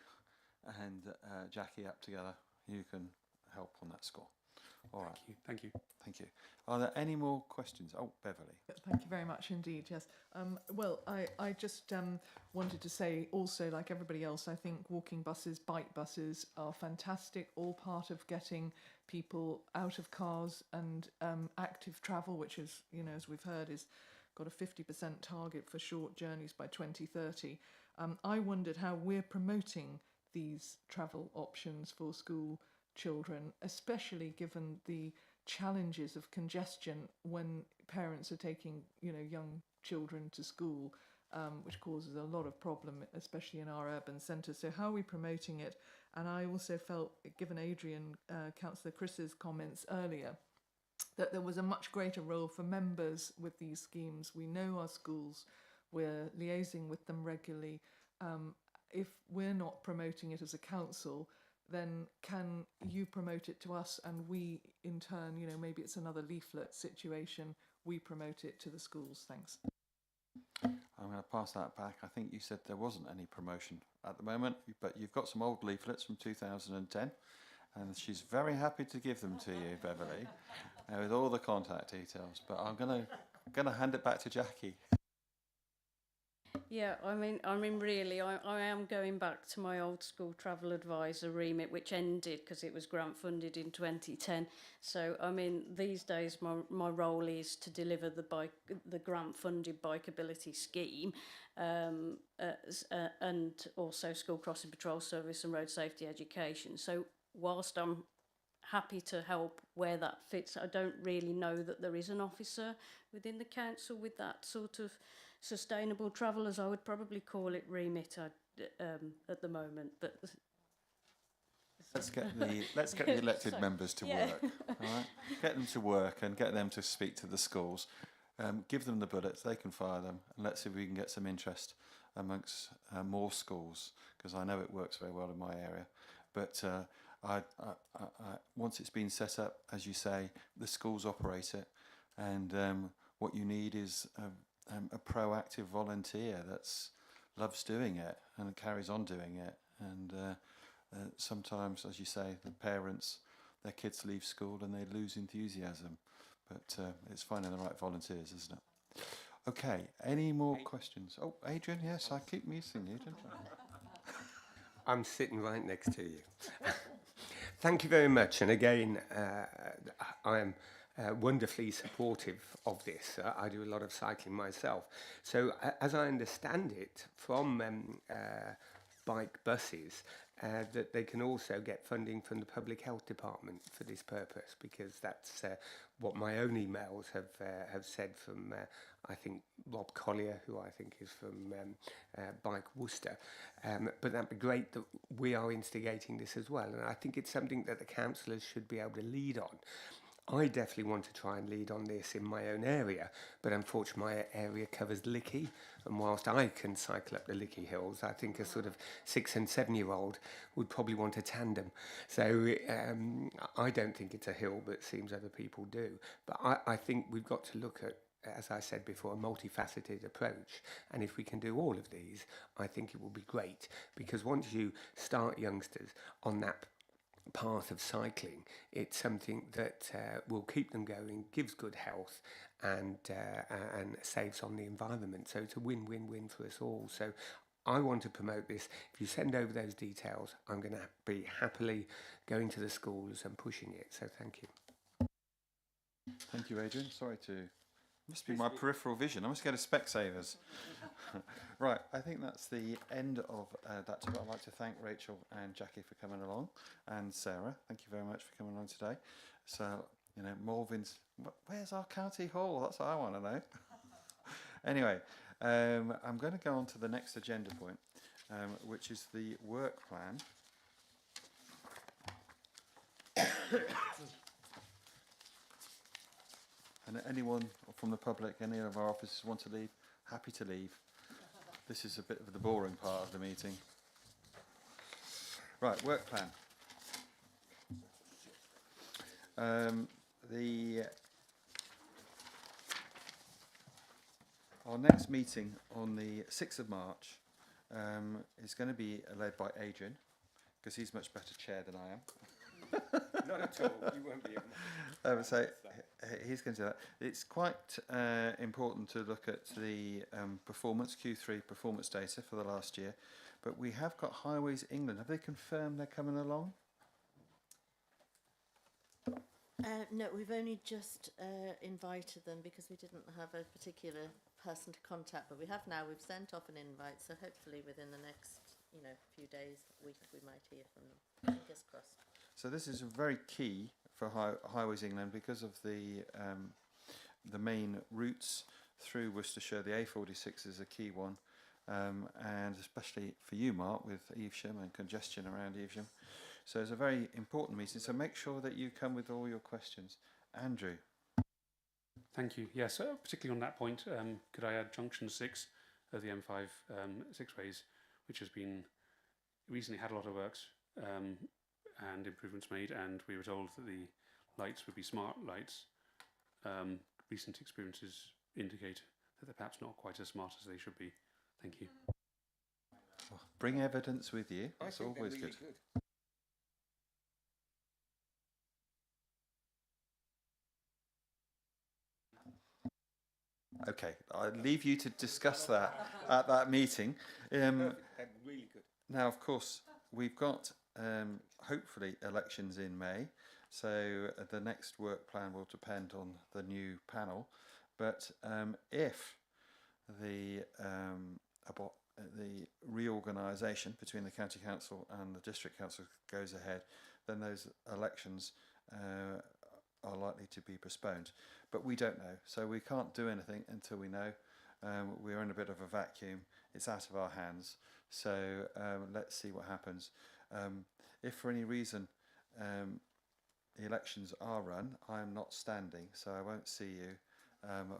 and Jackie up together, you can help on that score. All right. Thank you. Thank you. Are there any more questions? Oh, Beverly. Thank you very much indeed, yes. Well, I just wanted to say also, like everybody else, I think walking buses, bike buses are fantastic, all part of getting people out of cars and active travel, which is, you know, as we've heard, is got a 50% target for short journeys by 2030. I wondered how we're promoting these travel options for school children, especially given the challenges of congestion when parents are taking, you know, young children to school, which causes a lot of problem, especially in our urban centres. So how are we promoting it? And I also felt, given Adrian, Councillor Chris's comments earlier, that there was a much greater role for members with these schemes. We know our schools, we're liaising with them regularly. If we're not promoting it as a council, then can you promote it to us, and we in turn, you know, maybe it's another leaflet situation, we promote it to the schools. Thanks. I'm going to pass that back. I think you said there wasn't any promotion at the moment, but you've got some old leaflets from 2010, and she's very happy to give them to you, Beverly, with all the contact details. But I'm going to hand it back to Jackie. Yeah, I mean, really, I am going back to my old school travel advisor remit, which ended because it was grant funded in 2010. So, I mean, these days my role is to deliver the grant funded bikeability scheme, and also school crossing patrol service and road safety education. So, whilst I'm happy to help where that fits. I don't really know that there is an officer within the council with that sort of sustainable travel, as I would probably call it, remit at the moment. But let's get the elected So, members to yeah. work. All right, get them to work and get them to speak to the schools. Give them the bullets; they can fire them, and let's see if we can get some interest amongst more schools, because I know it works very well in my area. But I, once it's been set up, as you say, the schools operate it, and what you need is a proactive volunteer that's loves doing it and carries on doing it. And sometimes, as you say, the parents, their kids leave school and they lose enthusiasm. But it's finding the right volunteers, isn't it? Okay, any more questions? Oh, Adrian, yes, I keep missing you, don't I? I'm sitting right next to you. Thank you very much. And again, I am wonderfully supportive of this. I do a lot of cycling myself. So as I understand it from bike buses, that they can also get funding from the Public Health Department for this purpose, because that's what my own emails have said from, I think, Rob Collier, who I think is from Bike Worcester. But that'd be great that we are instigating this as well. And I think it's something that the councillors should be able to lead on. I definitely want to try and lead on this in my own area, but unfortunately my area covers Lickey, and whilst I can cycle up the Lickey hills, I think a sort of 6 and 7 year old would probably want a tandem. So I don't think it's a hill, but it seems other people do. But I think we've got to look at, as I said before, a multifaceted approach. And if we can do all of these, I think it will be great, because once you start youngsters on that path of cycling, it's something that will keep them going, gives good health, and saves on the environment. So it's a win-win-win for us all. So I want to promote this. If you send over those details, I'm going to be happily going to the schools and pushing it. So thank you. Thank you, Adrian. Sorry to... Must be my peripheral vision. I must go to Specsavers. Right, I think that's the end of that topic. I'd like to thank Rachel and Jackie for coming along, and Sarah, thank you very much for coming along today. So, you know, Malvin's, where's our county hall? That's what I want to know. Anyway, I'm going to go on to the next agenda point, which is the work plan. And anyone from the public, any of our officers want to leave, happy to leave. This is a bit of the boring part of the meeting. Right, work plan. Our next meeting on the 6th of March is going to be led by Adrian, because he's much better chair than I am. Not at all. You won't be able to. So he's going to do that. It's quite important to look at the performance, Q3 performance data for the last year. But we have got Highways England. Have they confirmed they're coming along? No, we've only just invited them because we didn't have a particular person to contact. But we have now. We've sent off an invite. So hopefully within the next, few days, week, we might hear from them. Fingers crossed. So this is very key for Highways England because of the main routes through Worcestershire. The A46 is a key one, and especially for you, Mark, with Evesham and congestion around Evesham. So it's a very important meeting. So make sure that you come with all your questions. Andrew. Thank you. Yes, particularly on that point, could I add Junction 6 of the M5 six-ways, which has been recently had a lot of works and improvements made, and we were told that the lights would be smart lights. Recent experiences indicate that they're perhaps not quite as smart as they should be. Thank you. Bring evidence with you. That's always really good. Okay, I'll leave you to discuss that at that meeting. Really good. Now, of course, we've got hopefully elections in May, so the next work plan will depend on the new panel. But if the reorganisation between the county council and the district council goes ahead, then those elections are likely to be postponed. But we don't know, so we can't do anything until we know. We're in a bit of a vacuum. It's out of our hands. So let's see what happens. If for any reason the elections are run, I'm not standing, so I won't see you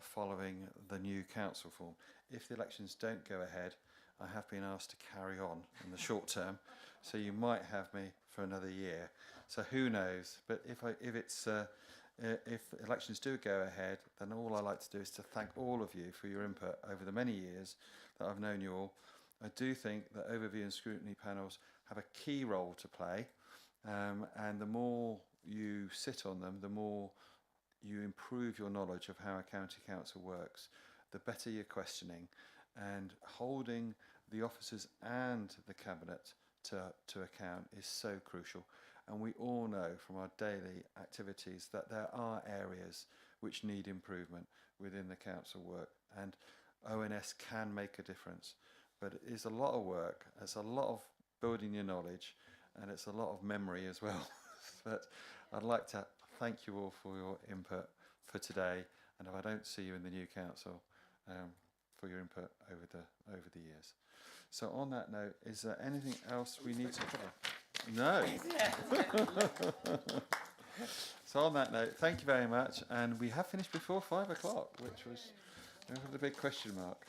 following the new council form. If the elections don't go ahead, I have been asked to carry on in the short term, so you might have me for another year. So who knows? But if elections do go ahead, then all I like to do is to thank all of you for your input over the many years that I've known you all. I do think that overview and scrutiny panels have a key role to play, and the more you sit on them, the more you improve your knowledge of how a county council works, the better your questioning, and holding the officers and the cabinet to account is so crucial. And we all know from our daily activities that there are areas which need improvement within the council work, and ONS can make a difference. But it is a lot of work, it's a lot of building your knowledge, and it's a lot of memory as well. But I'd like to thank you all for your input for today, and if I don't see you in the new council, for your input over the years. So on that note, is there anything else we need to cover? No. So on that note, thank you very much, and we have finished before 5 o'clock, which was the big question mark.